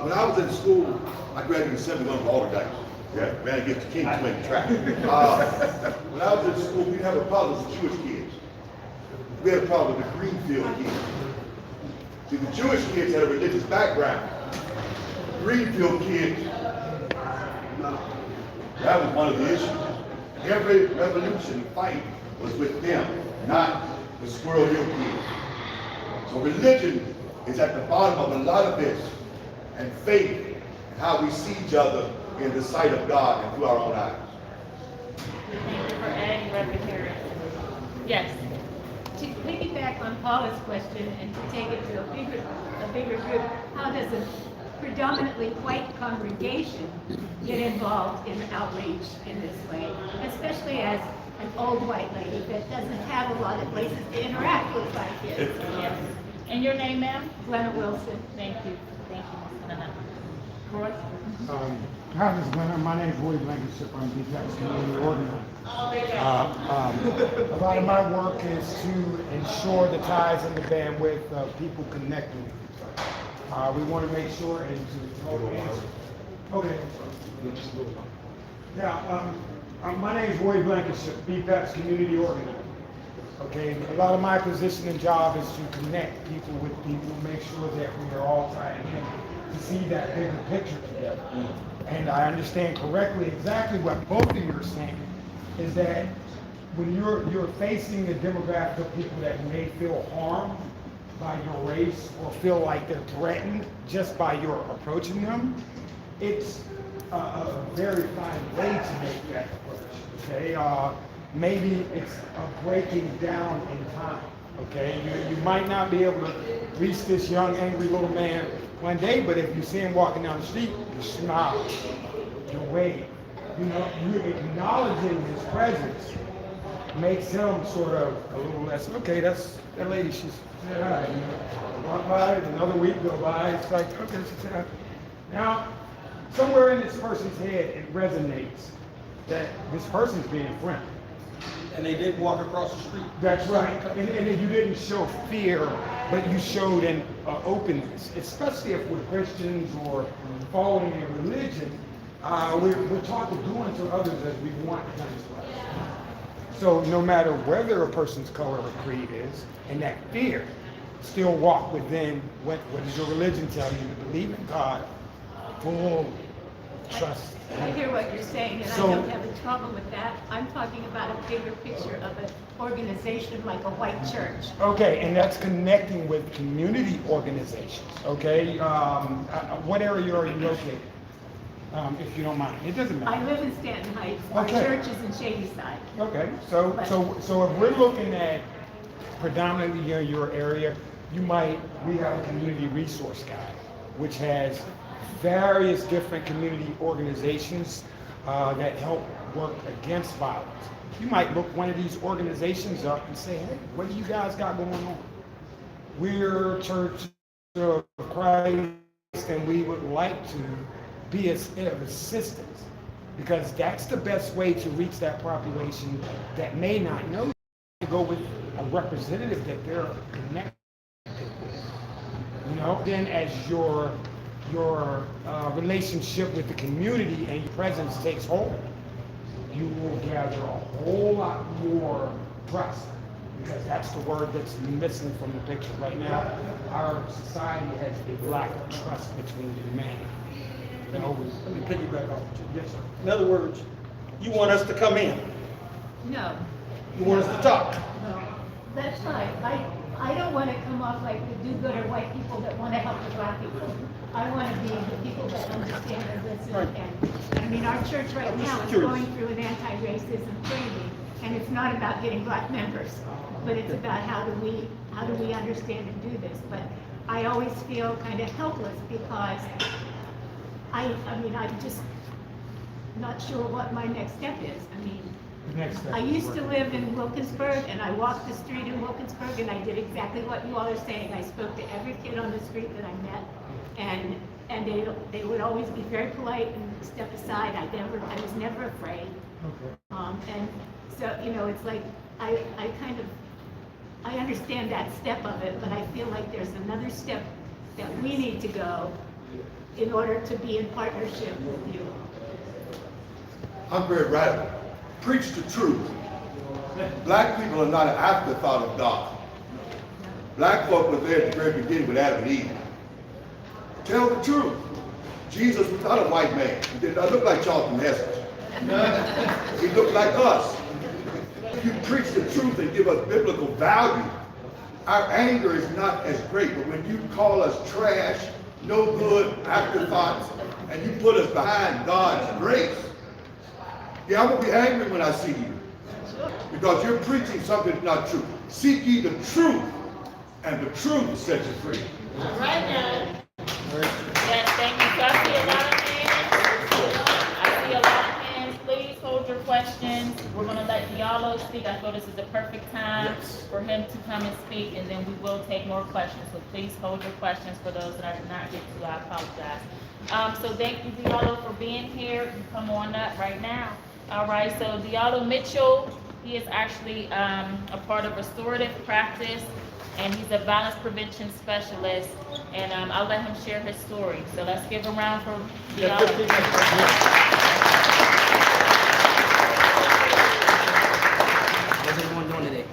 When I was in school, I graduated in 71 from Alderdyke. Yeah, ran against the King twin track. When I was in school, we didn't have a problem with Jewish kids. We had a problem with the Greenfield kids. See, the Jewish kids had a religious background. Greenfield kids, no. That was one of the issues. Every revolution fight was with them, not the Squirrel Hill kids. So religion is at the bottom of a lot of this, and faith, and how we see each other in the sight of God and through our own eyes. Thank you for adding, Reverend Harris. Yes. To piggyback on Paula's question and to take it to a bigger group, how does a predominantly white congregation get involved in outreach in this way, especially as an old white lady that doesn't have a lot of places to interact with white kids? Yes. And your name, ma'am? Glenna Wilson. Thank you. Thank you, Ms. Glenna. Roy? Hi, Ms. Glenna. My name is Roy Blankenship. I'm B-PEP community organizer. A lot of my work is to ensure the ties and the bandwidth of people connecting with each other. We want to make sure and to answer. Okay. Yeah, my name is Roy Blankenship, B-PEP's community organizer. Okay, a lot of my position and job is to connect people with people, make sure that we are all trying to see that bigger picture together. And I understand correctly exactly what both of you are saying, is that when you're facing a demographic of people that may feel harmed by your race or feel like they're threatened just by your approaching them, it's a very fine way to make that approach. Okay, maybe it's a breaking down in time, okay? You might not be able to reach this young, angry little man one day, but if you see him walking down the street, you smile, you wave. You know, you acknowledging his presence makes him sort of a little less, okay, that's, that lady, she's, yeah, you know, walk by, another week go by, it's like, okay, she's, now, somewhere in this person's head, it resonates that this person's being friendly. And they didn't walk across the street. That's right. And you didn't show fear, but you showed an openness, especially if we're Christians or following a religion. We're taught to do unto others as we want them to. So no matter whether a person's color or creed is, and that fear, still walk within what does your religion tell you to believe in God, full trust. I hear what you're saying, and So- I don't have a trouble with that. I'm talking about a bigger picture of an organization like a white church. Okay, and that's connecting with community organizations, okay? What area are you located? If you don't mind, it doesn't matter. I live in Stanton Heights. Our Okay. church is in Shadyside. Okay, so if we're looking at predominantly your area, we have a community resource guide, which has various different community organizations that help work against violence. You might look one of these organizations up and say, hey, what do you guys got going on? We're Church of Christ, and we would like to be of assistance, because that's the best way to reach that population that may not know. To go with a representative that they're connected with. You know, then as your relationship with the community and your presence takes hold, you will gather a whole lot more trust, because that's the word that's missing from the picture right now. Our society has a lack of trust between humanity. Let me piggyback off of you. Yes, sir. In other words, you want us to come in. No. You want us to talk. No. That's fine. I don't want to come off like the do-gooder white people that want to help the black people. I want to be the people that understand and listen. Right. And I mean, our church right I'm just now is curious. going through an anti-racism training, and it's not about getting black members, but it's about how do we understand and do this. But I always feel kind of helpless, because I'm just not sure what my next step is. I mean, Next step. I used to live in Wilkinsburg, and I walked the street in Wilkinsburg, and I did exactly what you all are saying. I spoke to every kid on the street that I met, and they would always be very polite and step aside. I was never afraid. Okay. And so, you know, it's like, I understand that step of it, but I feel like there's another step that we need to go in order to be in partnership with you. I'm very radical. Preach the truth. Black people are not an afterthought of God. Black folk were there at the very beginning with Adam and Eve. Tell the truth. Jesus was not a white man. He did not look like Charlton Heston. He looked like us. If you preach the truth and give us biblical value, our anger is not as great. But when you call us trash, no good, afterthoughts, and you put us behind God's grace, yeah, I'm going to be angry when I see you, because you're preaching something that's not true. Seek ye the truth, and the truth will set you free. All right now. Yes, thank you. So I see a lot of hands. I see a lot of hands. Please hold your questions. We're going to let Diallo speak. I feel this is the perfect time for him to come and speak, and then we will take more questions. So please hold your questions for those that I did not get to. I apologize. So thank you, Diallo, for being here. You come on up right now. All right, so Diallo Mitchell, he is actually a part of restorative practice, and he's a violence prevention specialist, and I'll let him share his story. So let's give a round for Diallo. How's everyone doing today?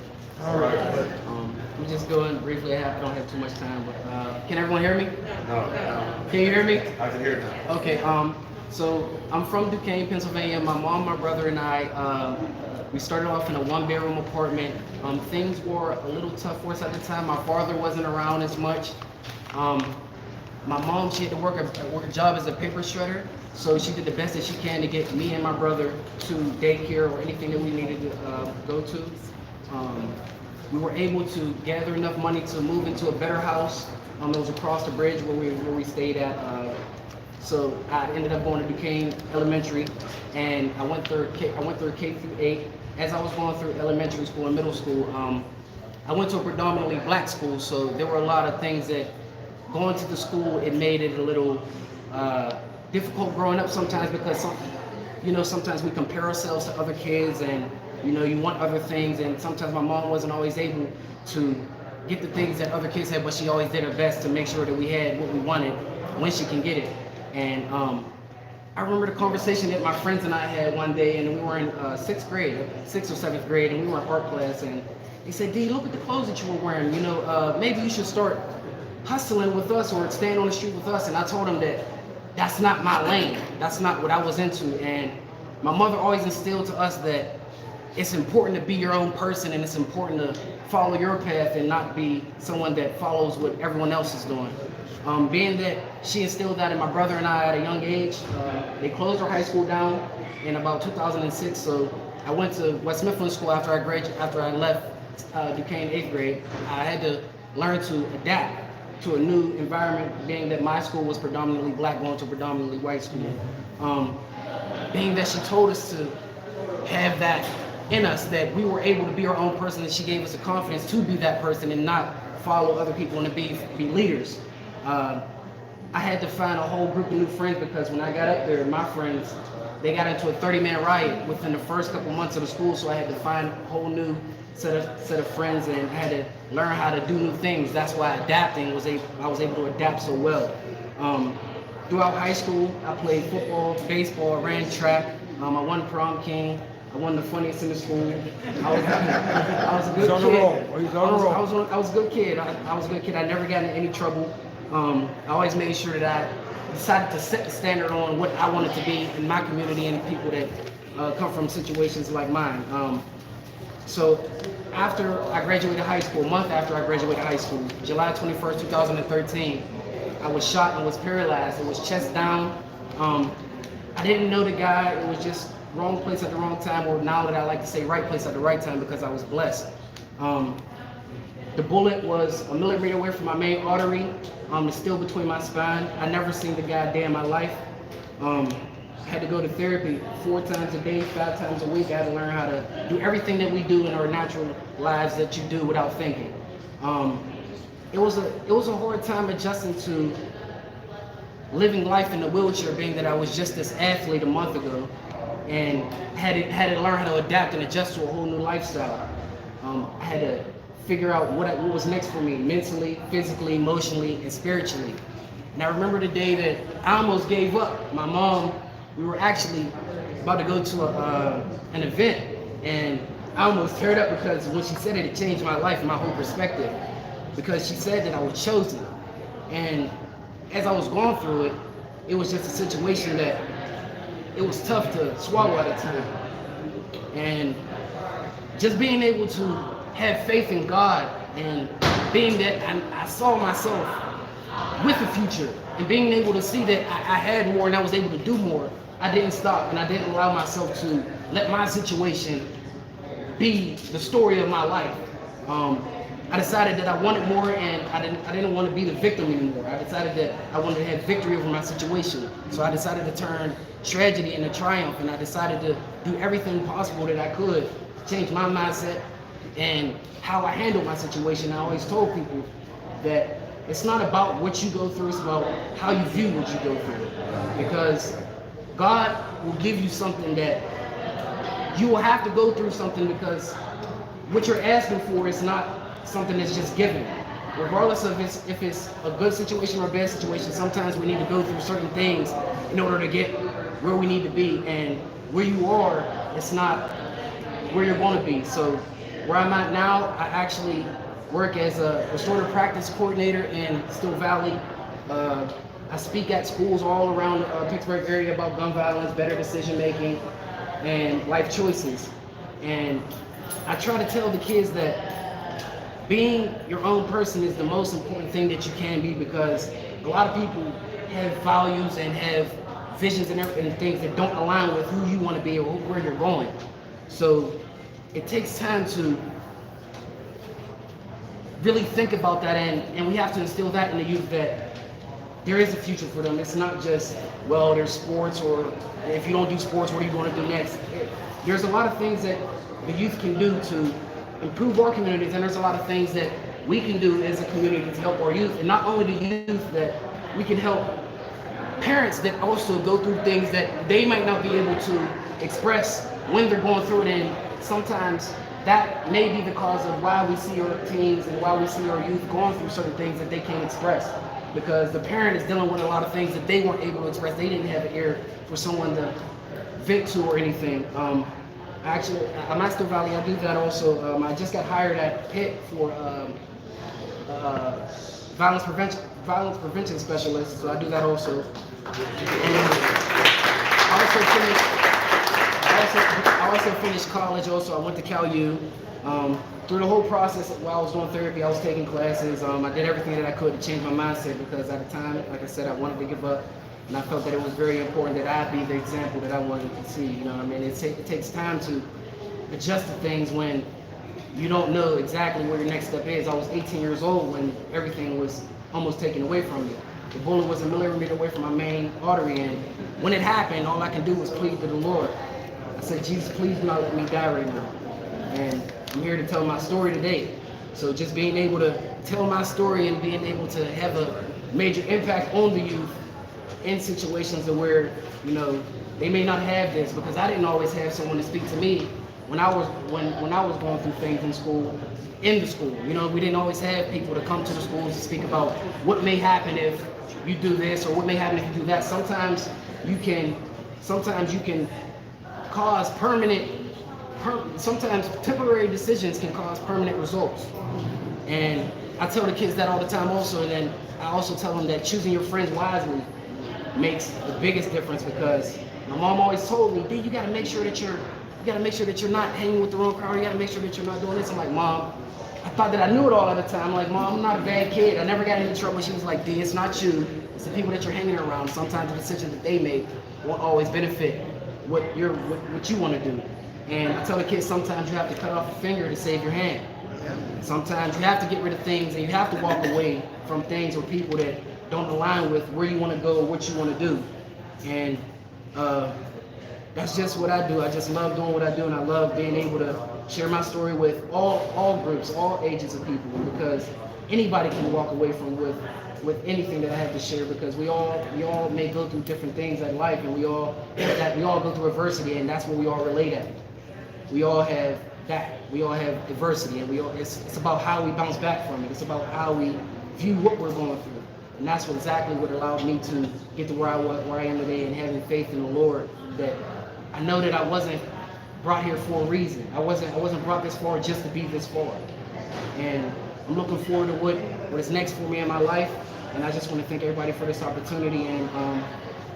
All right. Let me just go in briefly. I don't have too much time, but can everyone hear me? No. Can you hear me? I can hear it now. Okay. So I'm from Duquesne, Pennsylvania. My mom, my brother, and I, we started off in a one-bedroom apartment. Things were a little tough for us at the time. My father wasn't around as much. My mom, she had to work a job as a paper shredder. So she did the best that she can to get me and my brother to daycare or anything that we needed to go to. We were able to gather enough money to move into a better house. It was across the bridge where we stayed at. So I ended up going to Duquesne Elementary, and I went through K through 8. As I was going through elementary school and middle school, I went to a predominantly black school, so there were a lot of things that going to the school, it made it a little difficult growing up sometimes because sometimes we compare ourselves to other kids and you want other things, and sometimes my mom wasn't always able to get the things that other kids had, but she always did her best to make sure that we had what we wanted when she can get it. And I remember the conversation that my friends and I had one day, and we were in 6th or 7th grade, and we were in art class, and they said, "D, look at the clothes that you were wearing. Maybe you should start hustling with us or staying on the street with us." And I told them that that's not my lane. That's not what I was into. And my mother always instilled to us that it's important to be your own person, and it's important to follow your path and not be someone that follows what everyone else is doing. Being that she instilled that in my brother and I at a young age, they closed our high school down in about 2006. So I went to West Mifflin School after I left Duquesne 8th grade. I had to learn to adapt to a new environment, being that my school was predominantly black, going to a predominantly white school. Being that she told us to have that in us, that we were able to be our own person, and she gave us the confidence to be that person and not follow other people and to be leaders. I had to find a whole group of new friends because when I got up there, my friends, they got into a 30-man riot within the first couple months of the school, so I had to find a whole new set of friends, and I had to learn how to do new things. That's why I was able to adapt so well. Throughout high school, I played football, baseball, ran track. I won prom king. I won the funniest in the school. I was a good kid. I was a good kid. I was a good kid. I never got in any trouble. I always made sure that I decided to set the standard on what I wanted to be in my community and people that come from situations like mine. So after I graduated high school, a month after I graduated high school, July 21st, 2013, I was shot and was paralyzed. It was chest down. I didn't know the guy. It was just wrong place at the wrong time, or now that I like to say right place at the right time because I was blessed. The bullet was 1 millimeter away from my main artery. It's still between my spine. I never seen the guy a day in my life. Had to go to therapy 4 times a day, 5 times a week. I had to learn how to do everything that we do in our natural lives that you do without thinking. It was a hard time adjusting to living life in a wheelchair, being that I was just this athlete a month ago, and had to learn how to adapt and adjust to a whole new lifestyle. I had to figure out what was next for me, mentally, physically, emotionally, and spiritually. And I remember the day that I almost gave up. My mom, we were actually about to go to an event, and I almost teared up because when she said it, it changed my life and my whole perspective. Because she said that I was chosen. And as I was going through it, it was just a situation that it was tough to swallow at a time. And just being able to have faith in God, and being that I saw myself with a future, and being able to see that I had more and I was able to do more, I didn't stop, and I didn't allow myself to let my situation be the story of my life. I decided that I wanted more, and I didn't want to be the victim anymore. I decided that I wanted to have victory over my situation. So I decided to turn tragedy into triumph, and I decided to do everything possible that I could to change my mindset and how I handle my situation. I always told people that it's not about what you go through, it's about how you view what you go through. Because God will give you something that you will have to go through something, because what you're asking for is not something that's just given. Regardless of if it's a good situation or a bad situation, sometimes we need to go through certain things in order to get where we need to be. And where you are, it's not where you're going to be. So where I'm at now, I actually work as a restorative practice coordinator in Still Valley. I speak at schools all around the Pittsburgh area about gun violence, better decision making, and life choices. And I try to tell the kids that being your own person is the most important thing that you can be, because a lot of people have values and have visions and things that don't align with who you want to be or where you're going. So it takes time to really think about that, and we have to instill that in the youth, that there is a future for them. It's not just, well, there's sports, or if you don't do sports, what are you going to do next? There's a lot of things that the youth can do to improve our communities, and there's a lot of things that we can do as a community to help our youth. And not only the youth, that we can help parents that also go through things that they might not be able to express when they're going through it. And sometimes that may be the cause of why we see our teens and why we see our youth going through certain things that they can't express, because the parent is dealing with a lot of things that they weren't able to express. They didn't have an ear for someone to vent to or anything. Actually, I'm at Still Valley. I do that also. I just got hired at PEP for violence prevention specialist, so I do that also. And I also finished college. Also, I went to Cal U. Through the whole process, while I was doing therapy, I was taking classes. I did everything that I could to change my mindset, because at the time, like I said, I wanted to give up, and I felt that it was very important that I be the example that I wanted to see. You know what I mean? It takes time to adjust to things when you don't know exactly where your next step is. I was 18 years old when everything was almost taken away from me. The bullet was a millimeter away from my main artery, and when it happened, all I can do was plead to the Lord. I said, Jesus, please do not let me die right now. And I'm here to tell my story today. So just being able to tell my story and being able to have a major impact on the youth in situations where, you know, they may not have this, because I didn't always have someone to speak to me when I was going through things in school. In the school, you know, we didn't always have people to come to the schools to speak about what may happen if you do this, or what may happen if you do that. Sometimes you can cause sometimes temporary decisions can cause permanent results. And I tell the kids that all the time also, and then I also tell them that choosing your friends wisely makes the biggest difference, because my mom always told me, D, you gotta make sure that you're not hanging with the wrong crowd, you gotta make sure that you're not doing this. I'm like, Mom, I thought that I knew it all at the time. I'm like, Mom, I'm not a bad kid. I never got into trouble. She was like, D, it's not you. It's the people that you're hanging around. Sometimes the decisions that they make won't always benefit what you want to do. And I tell the kids, sometimes you have to cut off a finger to save your hand. Sometimes you have to get rid of things, and you have to walk away from things or people that don't align with where you want to go or what you want to do. And that's just what I do. I just love doing what I do, and I love being able to share my story with all groups, all ages of people, because anybody can walk away from with anything that I have to share, because we all may go through different things in life, and we all go through adversity, and that's what we all relate at. We all have that. We all have adversity, and it's about how we bounce back from it. It's about how we view what we're going through. And that's exactly what allowed me to get to where I am today, and having faith in the Lord, that I know that I wasn't brought here for a reason. I wasn't brought this far just to be this far. And I'm looking forward to what is next for me in my life. And I just want to thank everybody for this opportunity, and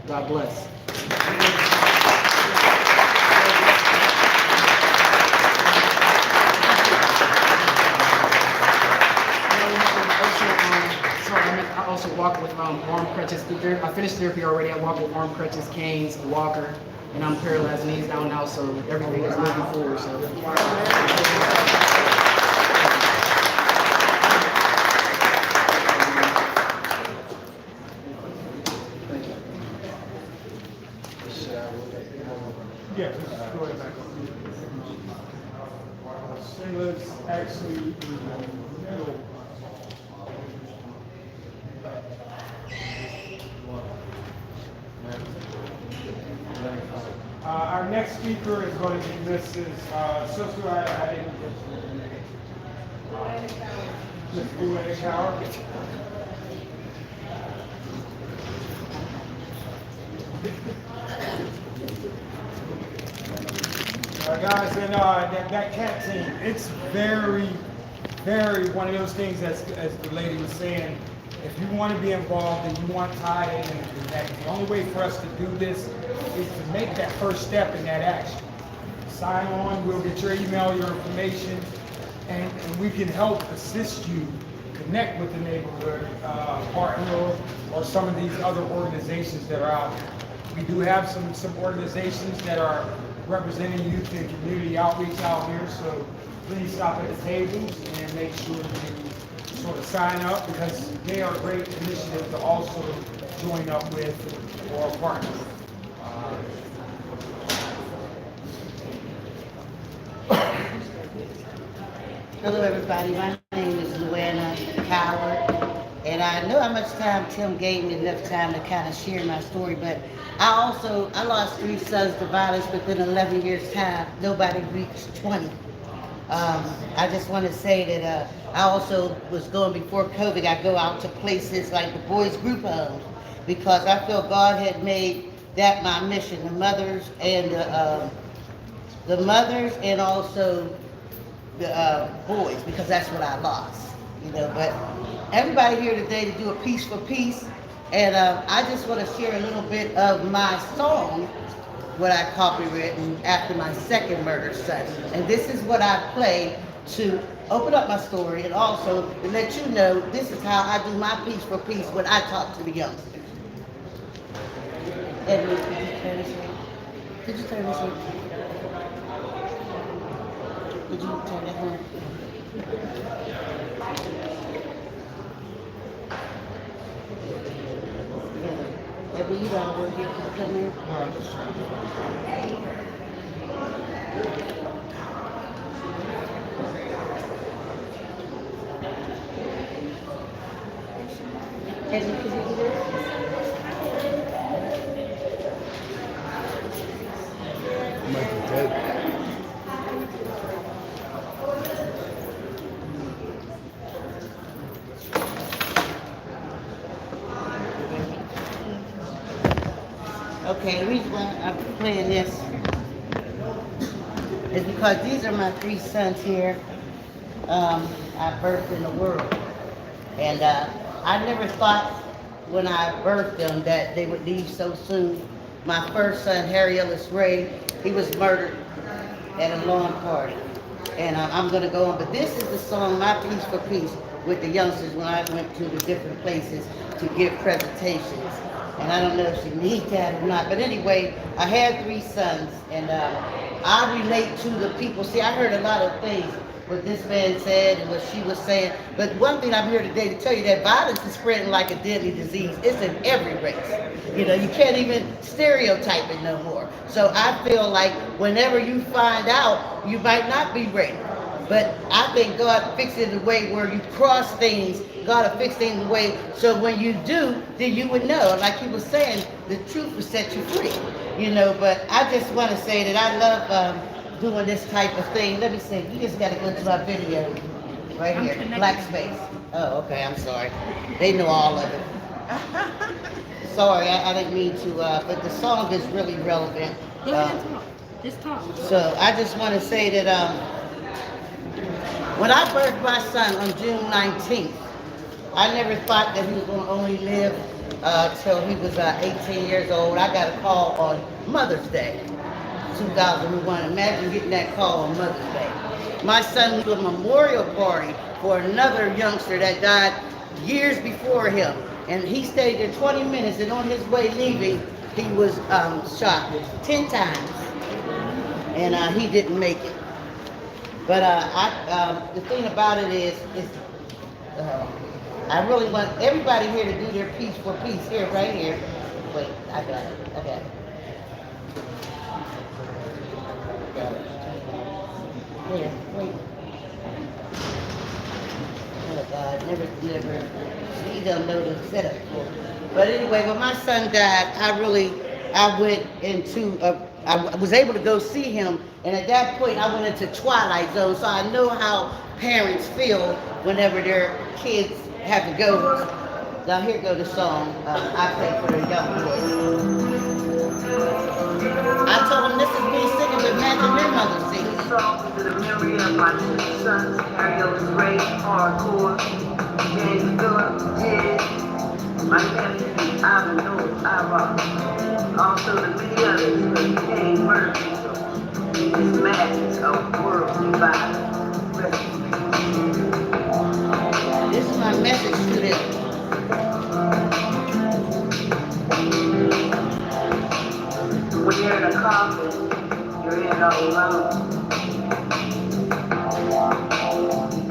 God bless. I also walk with arm crutches. I finished therapy already. I walk with arm crutches, canes, a walker, and I'm paralyzed, knees down now, so everything is moving forward. So. Yeah, just go ahead back up. Shayla's actually in the middle. Our next speaker is going to be Mrs. Sister, I didn't get your name. Ms. Luann Cower. Guys, and that cat team, it's very, very one of those things, as the lady was saying, if you want to be involved and you want tie in and connect, the only way for us to do this is to make that first step in that action. Sign on, we'll get your email, your information, and we can help assist you connect with the neighborhood partner or some of these other organizations that are out there. We do have some organizations that are representing youth and community outreach out here, so please stop at the tables and make sure you sort of sign up, because they are a great initiative to also join up with or partner. Hello, everybody. My name is Luana Coward, and I know how much time Tim gave me, enough time to kind of share my story, but I lost 3 sons to violence within 11 years' time. Nobody reached 20. I just want to say that I also was going before COVID. I go out to places like the boys' group homes because I feel God had made that my mission. The mothers and also the boys, because that's what I lost, you know. But everybody here today to do a piece for peace, and I just want to share a little bit of my song, what I copywritten after my second murder son. And this is what I play to open up my story, and also to let you know this is how I do my piece for peace when I talk to the youngsters. Edward, could you turn this on? Could you turn this on? Could you turn that on? Edward, you gotta work here. Could you come here? Edward, could you do this? Michael dead. Okay, the reason why I'm playing this is because these are my 3 sons here. I birthed in the world. And I never thought when I birthed them that they would leave so soon. My first son, Harry Ellis Ray, he was murdered at a lawn party. And I'm going to go on, but this is the song, My Piece for Peace, with the youngsters when I went to the different places to give presentations. And I don't know if she needs that or not, but anyway, I had 3 sons, and I relate to the people. See, I heard a lot of things, what this man said and what she was saying, but one thing I'm here today to tell you that violence is spreading like a deadly disease. It's in every race. You know, you can't even stereotype it no more. So I feel like whenever you find out, you might not be ready. But I think God fixed it in a way where you cross things, God will fix things in a way so when you do, then you would know. Like he was saying, the truth will set you free. You know, but I just want to say that I love doing this type of thing. Let me see, you just got to go to my video right here, Black Space. Oh, okay, I'm sorry. They know all of it. Sorry, I didn't mean to, but the song is really relevant. Go ahead and talk. Just talk. So I just want to say that when I birthed my son on June 19th, I never thought that he was going to only live till he was 18 years old. I got a call on Mother's Day, 2001. Imagine getting that call on Mother's Day. My son went to a memorial party for another youngster that died years before him. And he stayed there 20 minutes, and on his way leaving, he was shot 10 times. And he didn't make it. But the thing about it is I really want everybody here to do their piece for peace here, right here. Wait, I got it. Here, wait. Oh God, never. He don't know the setup for it. But anyway, when my son died, I went into I was able to go see him, and at that point I went into Twilight Zone, so I know how parents feel whenever their kids have to go. Now here go the song I play for the young boys. I told them this is me singing, but imagine their mother singing. This song is in the memory of my 2 sons, Harry Ellis Ray, hardcore, James Phillip, Ted, my nephew, Ivan North, Iraq. Also the many others who became murder victims in this madness of world violence. This is my message to them. you're in a coffin, you're in all alone.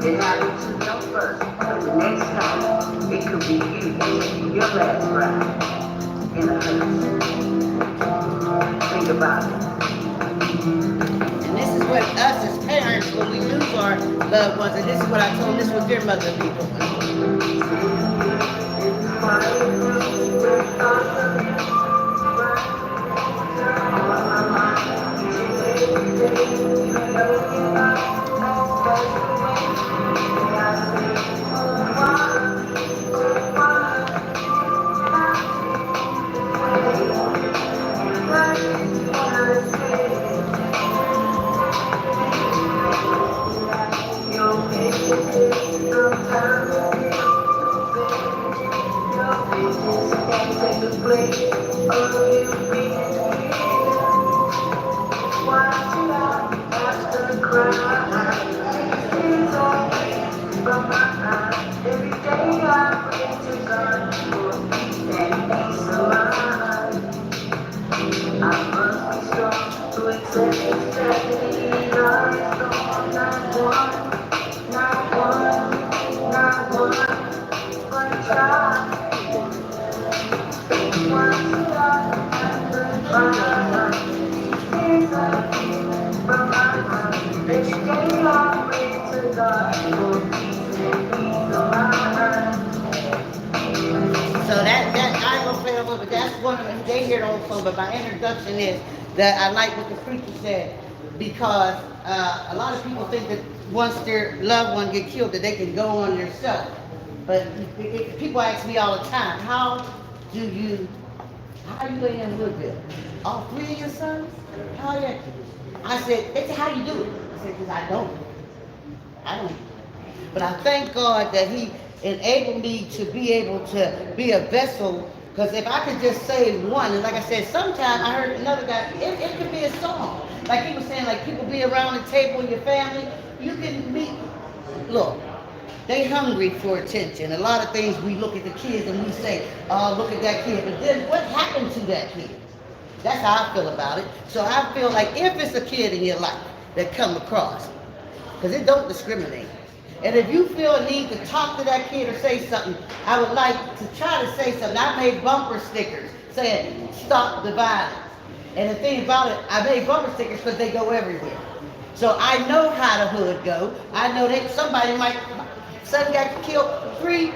It happened to them first, but the next time, it could be you taking your last ride in a hearse. Think about it. And this is what us as parents, when we lose our loved ones, and this is what I told them, this is what their mother be doing. So that I ain't gonna play over, but that's one of them. They hear the whole song. But my introduction is that I like what the preacher said, because a lot of people think that once their loved one get killed, that they can go on themselves. But people ask me all the time, how you lay in Woodville? All three of your sons? How you? I said, they said, how you do it? I said, because I don't. But I thank God that He enabled me to be able to be a vessel, because if I could just save one, and like I said, sometimes I heard another guy, it could be a song. Like he was saying, like people be around the table in your family, you can meet, look, they hungry for attention. A lot of things we look at the kids and we say, oh, look at that kid, but then what happened to that kid? That's how I feel about it. So I feel like if it's a kid in your life that come across, because it don't discriminate. And if you feel a need to talk to that kid or say something, I would like to try to say something. I made bumper stickers saying, stop the violence. And the thing about it, I made bumper stickers because they go everywhere. So I know how the hood go. I know that somebody might, son got killed three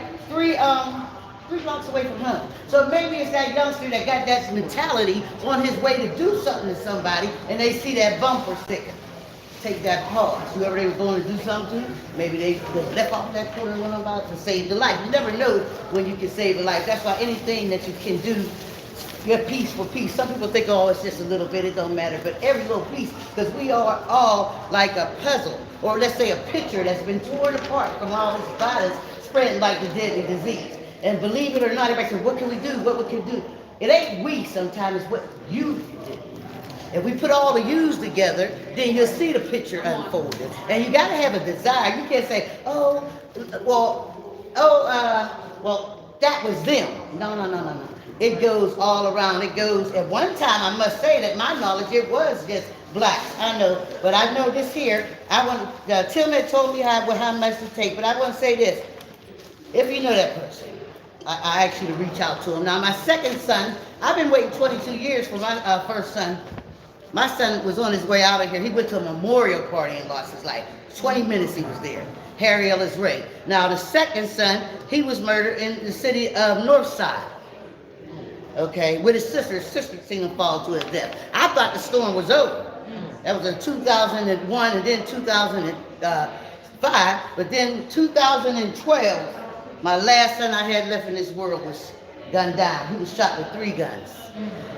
blocks away from home. So maybe it's that youngster that got that mentality on his way to do something to somebody, and they see that bumper sticker. Take that pause. Whoever they were going to do something to, maybe they left off that corner and went about to save the life. You never know when you can save a life. That's why anything that you can do, your piece for piece. Some people think, oh, it's just a little bit, it don't matter. But every little piece, because we are all like a puzzle, or let's say a picture that's been torn apart from all this violence spreading like the deadly disease. And believe it or not, everybody says, what can we do? What we can do? It ain't we sometimes, it's what you do. If we put all the yous together, then you'll see the picture unfolded. And you gotta have a desire. You can't say, well, that was them. No. It goes all around. It goes, at one time, I must say that my knowledge, it was just blacks. I know, but I know this here. Tim had told me how much to take, but I want to say this. If you know that person, I ask you to reach out to him. Now, my second son, I've been waiting 22 years for my first son. My son was on his way out of here. He went to a memorial party and lost his life. 20 minutes he was there. Harry Ellis Ray. Now, the second son, he was murdered in the city of Northside. Okay, with his sister. His sister seen him fall to his death. I thought the storm was over. That was in 2001 and then 2005. But then 2012, my last son I had left in this world was gunned down. He was shot with 3 guns.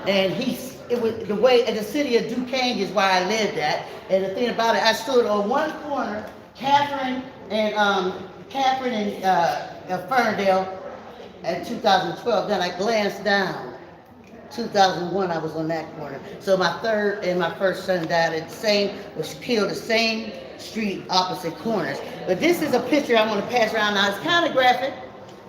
And it was the way, in the city of Duquesne is where I lived at. And the thing about it, I stood on one corner, Catherine and Ferndale in 2012. Then I glanced down. 2001, I was on that corner. So my third and my first son died was killed the same street, opposite corners. But this is a picture I want to pass around now. It's kind of graphic,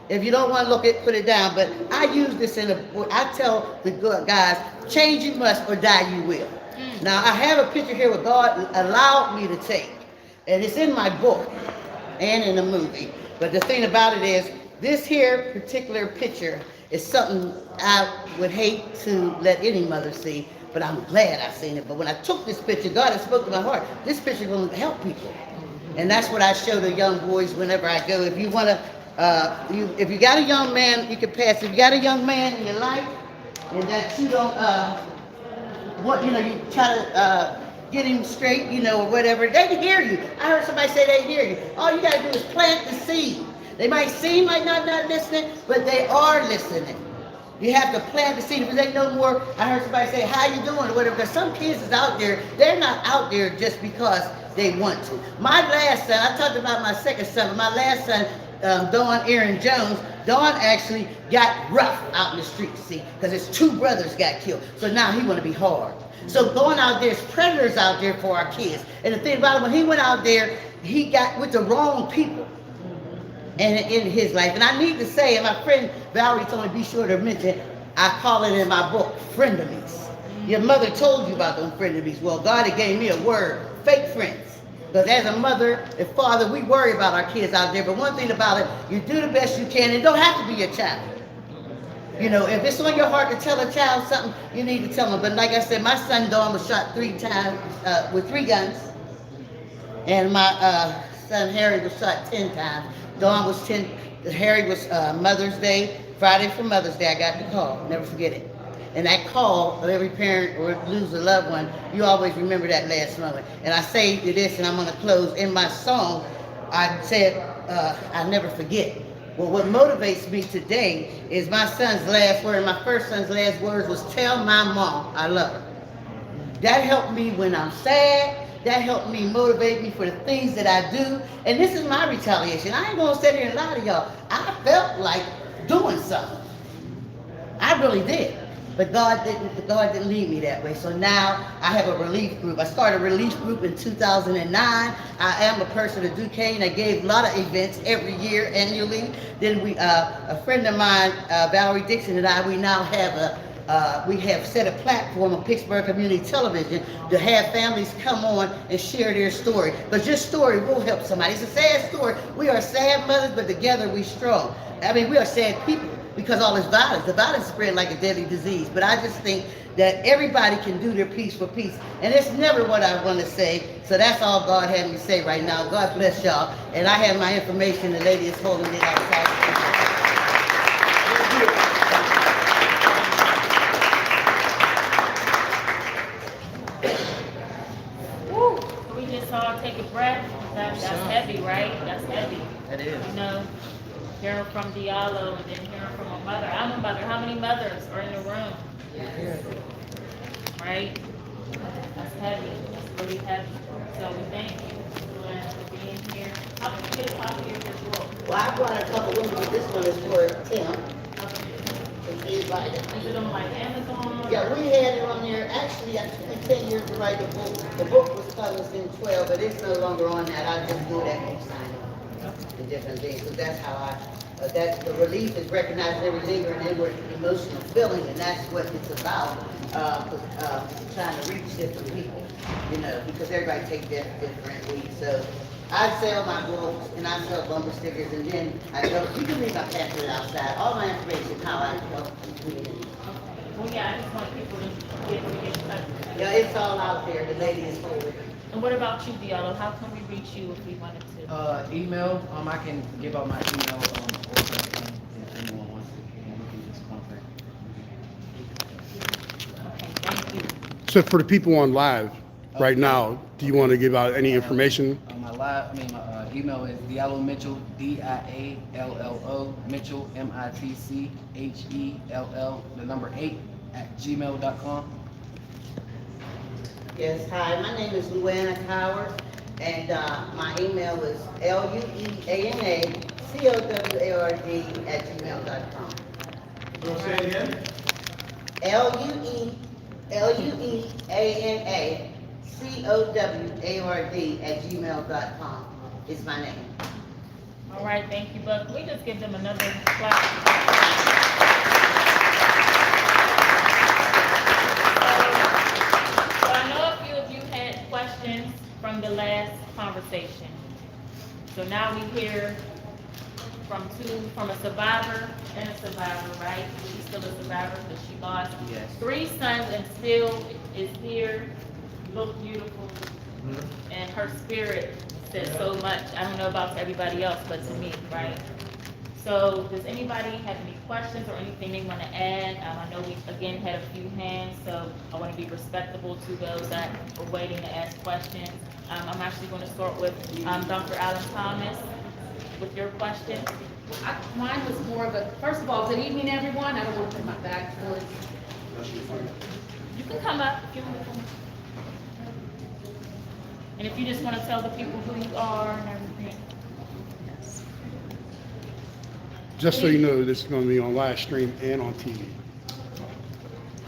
If you don't want to look at, put it down. But I use this I tell the good guys, change you must or die you will. Now I have a picture here what God allowed me to take, and it's in my book and in the movie. But the thing about it is, this here particular picture is something I would hate to let any mother see, but I'm glad I seen it. But when I took this picture, God has spoke to my heart. This picture is going to help people. And that's what I show the young boys whenever I go. If you want to, if you got a young man, you can pass. If you got a young man in your life, and that you don't, you try to get him straight, or whatever, they can hear you. I heard somebody say they hear you. All you got to do is plant the seed. They might seem like not listening, but they are listening. You have to plant the seed. If they know more, I heard somebody say, how you doing, or whatever. Because some kids is out there, they're not out there just because they want to. My last son, I talked about my second son, but my last son, Dawn Aaron Jones, Dawn actually got rough out in the streets, see, because his two brothers got killed. So now he want to be hard. So going out there's predators out there for our kids. And the thing about it, when he went out there, he got with the wrong people. And in his life. And I need to say, and my friend Valerie told me be sure to mention, I call it in my book, frenemies. Your mother told you about them frenemies. Well, God had gave me a word, fake friends. Because as a mother and father, we worry about our kids out there. But one thing about it, you do the best you can. It don't have to be your child. If it's on your heart to tell a child something, you need to tell them. But like I said, my son Dawn was shot 3 times with 3 guns. And my son Harry was shot 10 times. Dawn was 10, Harry was Mother's Day, Friday for Mother's Day, I got the call, never forget it. And that call of every parent or lose a loved one, you always remember that last moment. And I say to this, and I'm gonna close, in my song, I said, I never forget. Well, what motivates me today is my son's last word, my first son's last words was, tell my mom I love her. That helped me when I'm sad. That helped me motivate me for the things that I do. And this is my retaliation. I ain't gonna sit here and lie to y'all. I felt like doing something. I really did. But God didn't lead me that way. So now I have a relief group. I started a relief group in 2009. I am a person of Duquesne. I gave a lot of events every year, annually. Then a friend of mine, Valerie Dixon, and I, we now have we have set a platform on Pittsburgh Community Television to have families come on and share their story. Because your story will help somebody. It's a sad story. We are sad mothers, but together we strong. I mean, we are sad people because all this violence. The violence spread like a deadly disease. But I just think that everybody can do their piece for peace. And it's never what I want to say. So that's all God had me say right now. God bless y'all. And I have my information. The lady is holding it outside. All take a breath. That's heavy, right? That's heavy. That is. Hearing from Diallo and then hearing from a mother. I'm a mother. How many mothers are in the room? Right? That's heavy. That's really heavy. So we thank you for being here. How did you get a copy of this book? Well, I brought a couple of them, but this one is for Tim. Is it on like Amazon? Yeah, we had it on there. Actually, I took me 10 years to write the book. The book was published in 12, but it's no longer on that. I just do that next time and different things. So that's how the relief is recognizing every lingering inward emotional feeling, and that's what it's about. Trying to reach different people, because everybody takes that differently. So I sell my books and I sell bumper stickers, and then I go, you can leave my pamphlet outside. All my information, how I help the community. Well, yeah, I just want people to get in touch. Yeah, it's all out there. The lady is holding. And what about you, Diallo? How can we reach you if we wanted to? Email. I can give out my email. If anyone wants to, we can just contact. Okay, thank you. So for the people on live right now, do you want to give out any information? My email is Diallo Mitchell, Diallo Mitchell, Mitchell, the number 8 @gmail.com. Yes, hi, my name is Luana Coward, and my email is lueanacoward@gmail.com. You want to say it again? lueanacoward@gmail.com is my name. All right, thank you, but can we just give them another clap? So I know a few of you had questions from the last conversation. So now we hear from a survivor and a survivor, right? She's still a survivor because she lost Yes. 3 sons and still is here, look beautiful, and her spirit says so much. I don't know about to everybody else, but to me, right? So does anybody have any questions or anything they want to add? I know we again had a few hands, so I want to be respectable to those that were waiting to ask questions. I'm actually going to start with Dr. Alan Thomas with your question. Mine was more of a, first of all, good evening, everyone. I don't want to put my back towards. You can come up if you want to come up. And if you just want to tell the people who you are and everything. Just so you know, this is going to be on live stream and on TV.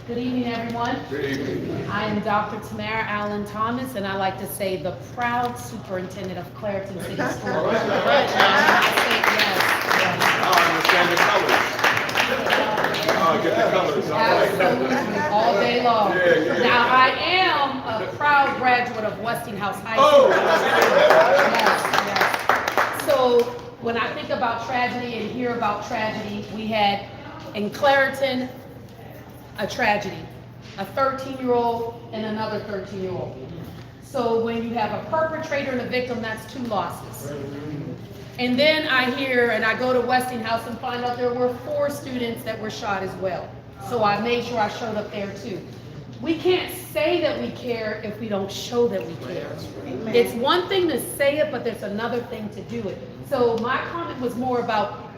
Good evening, everyone. Good evening. I am Dr. Tamara Allen Thomas, and I like to say the proud superintendent of Clairton City Schools. I say yes. Now I understand the colors. Oh, get the colors. All right. Absolutely, all day long. Yeah, yeah. Now, I am a proud graduate of Westinghouse High School. Oh! Yes. So, when I think about tragedy and hear about tragedy, we had in Clairton a tragedy, a 13-year-old and another 13-year-old. So when you have a perpetrator and a victim, that's 2 losses. And then I hear, and I go to Westinghouse and find out there were 4 students that were shot as well. So I made sure I showed up there too. We can't say that we care if we don't show that we care. It's one thing to say it, but there's another thing to do it. So my comment was more about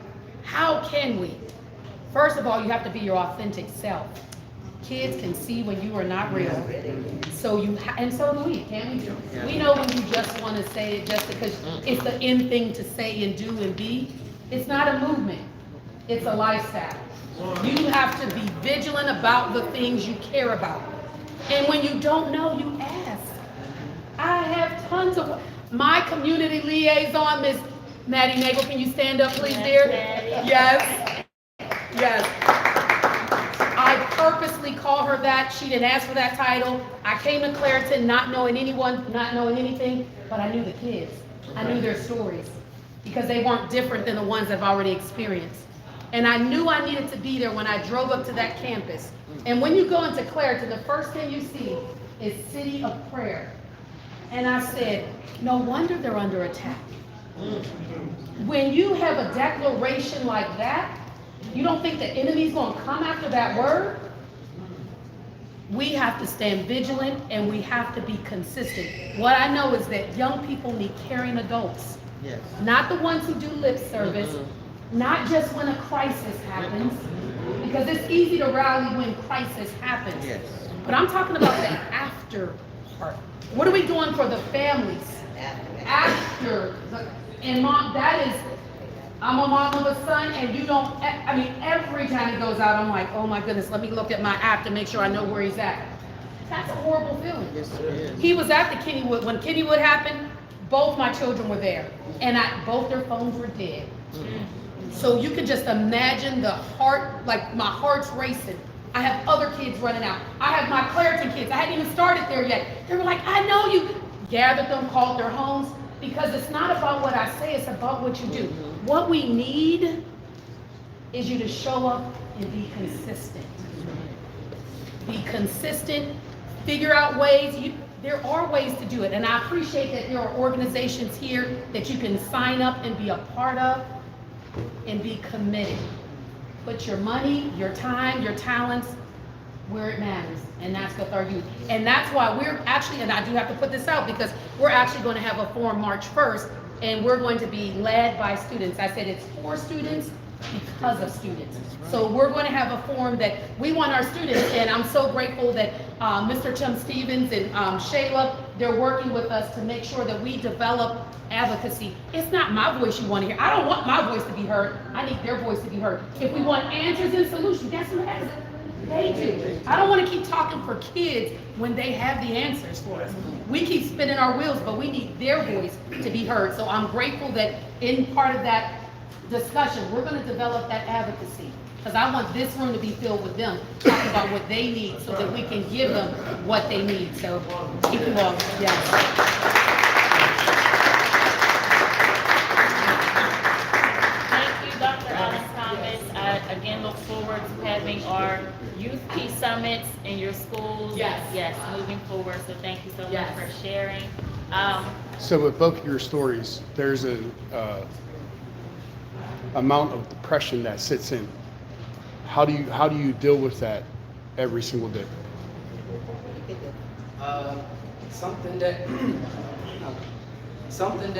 how can we? First of all, you have to be your authentic self. Kids can see when you are not real. So and so do we, can't we? We know when you just want to say it just because it's the in thing to say and do and be. It's not a movement. It's a lifestyle. You have to be vigilant about the things you care about. And when you don't know, you ask. I have tons of, my community liaison, Miss Maddie Nagel, can you stand up please, dear? Yes. Yes. I purposely call her that. She didn't ask for that title. I came to Clairton not knowing anyone, not knowing anything, but I knew the kids. I knew their stories because they weren't different than the ones I've already experienced. And I knew I needed to be there when I drove up to that campus. And when you go into Clairton, the first thing you see is City of Prayer. And I said, no wonder they're under attack. When you have a declaration like that, you don't think the enemy's going to come after that word? We have to stand vigilant and we have to be consistent. What I know is that young people need caring adults. Yes. Not the ones who do lip service, not just when a crisis happens, because it's easy to rally when crisis happens. Yes. But I'm talking about the after part. What are we doing for the families? After. And mom, that is, I'm a mom of a son, and you don't, I mean, every time he goes out, I'm like, oh my goodness, let me look at my app to make sure I know where he's at. That's a horrible feeling. Yes, it is. He was at the Kennywood. When Kennywood happened, both my children were there, and both their phones were dead. So you can just imagine the heart, like my heart's racing. I have other kids running out. I have my Clairton kids. I hadn't even started there yet. They were like, I know you. Gathered them, called their homes, because it's not about what I say, it's about what you do. What we need is you to show up and be consistent. Be consistent, figure out ways. There are ways to do it, and I appreciate that there are organizations here that you can sign up and be a part of and be committed. Put your money, your time, your talents where it matters, and that's with our youth. And that's why we're actually, and I do have to put this out because we're actually going to have a forum March 1st, and we're going to be led by students. I said it's for students because of students. So we're going to have a forum that we want our students, and I'm so grateful that Mr. Tim Stevens and Shayla, they're working with us to make sure that we develop advocacy. It's not my voice you want to hear. I don't want my voice to be heard. I need their voice to be heard. If we want answers and solutions, guess who has it? They do. I don't want to keep talking for kids when they have the answers for us. We keep spinning our wheels, but we need their voice to be heard. So I'm grateful that in part of that discussion, we're going to develop that advocacy. Because I want this room to be filled with them, talking about what they need so that we can give them what they need. So keep you all, yes. Dr. Alice Thomas. I again look forward to having our youth peace summits in your schools. Yes, moving forward. So thank you so much for sharing. So with both of your stories, there's a amount of depression that sits in. How do you deal with that every single day? Something that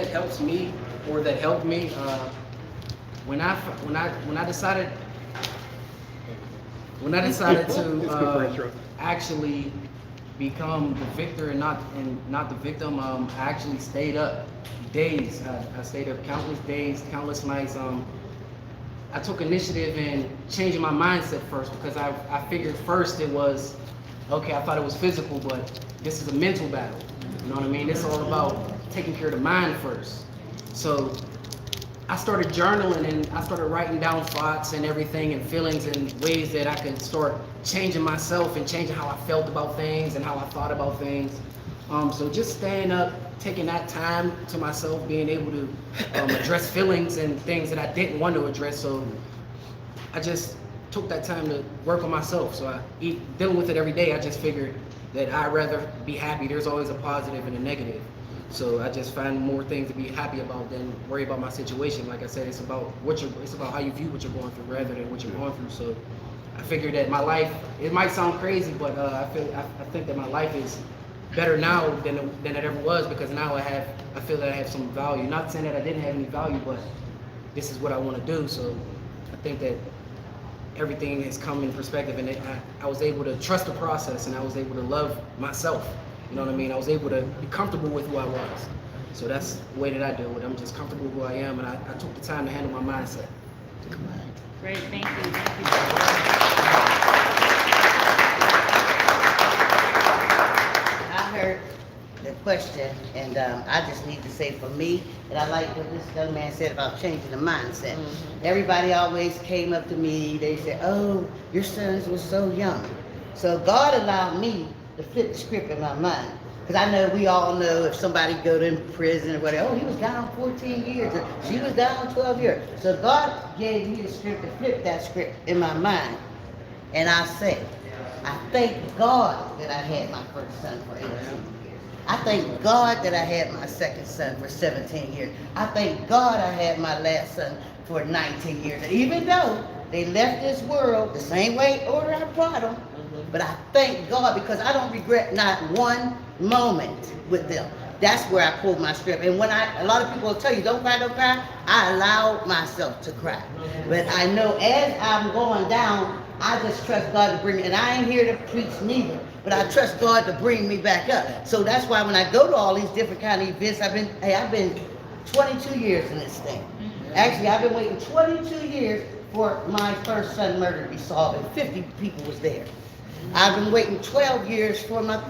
helps me, or that helped me, when I decided to actually become the victor and not the victim, I actually stayed up days. I stayed up countless days, countless nights. I took initiative in changing my mindset first, because I figured first it was, okay, I thought it was physical, but this is a mental battle. You know what I mean? It's all about taking care of the mind first. So I started journaling and I started writing down thoughts and everything and feelings and ways that I could start changing myself and changing how I felt about things and how I thought about things. So just staying up, taking that time to myself, being able to address feelings and things that I didn't want to address. So I just took that time to work on myself. So dealing with it every day, I just figured that I'd rather be happy. There's always a positive and a negative. So I just find more things to be happy about than worry about my situation. Like I said, it's about how you view what you're going through rather than what you're going through. So I figured that my life, it might sound crazy, but I think that my life is better now than it ever was, because now I feel that I have some value. Not saying that I didn't have any value, but this is what I want to do. So I think that everything has come in perspective, and I was able to trust the process, and I was able to love myself. You know what I mean? I was able to be comfortable with who I was. So that's the way that I deal with it. I'm just comfortable with who I am, and I took the time to handle my mindset. Great, thank you. I heard the question, and I just need to say for me, and I like what this young man said about changing the mindset. Everybody always came up to me, they said, oh, your sons were so young. So God allowed me to flip the script in my mind. Because I know, we all know, if somebody go to prison or whatever, oh, he was down 14 years, or she was down 12 years. So God gave me the script to flip that script in my mind. And I say, I thank God that I had my first son for 18 years. I thank God that I had my second son for 17 years. I thank God I had my last son for 19 years. And even though they left this world the same way order I brought them, but I thank God, because I don't regret not one moment with them. That's where I pulled my strip. And when a lot of people will tell you, don't cry, I allow myself to cry. But I know as I'm going down, I just trust God to bring me, and I ain't here to preach neither, but I trust God to bring me back up. So that's why when I go to all these different kind of events, I've been 22 years in this thing. Actually, I've been waiting 22 years for my first son murder to be solved, and 50 people was there. I've been waiting 12 years for my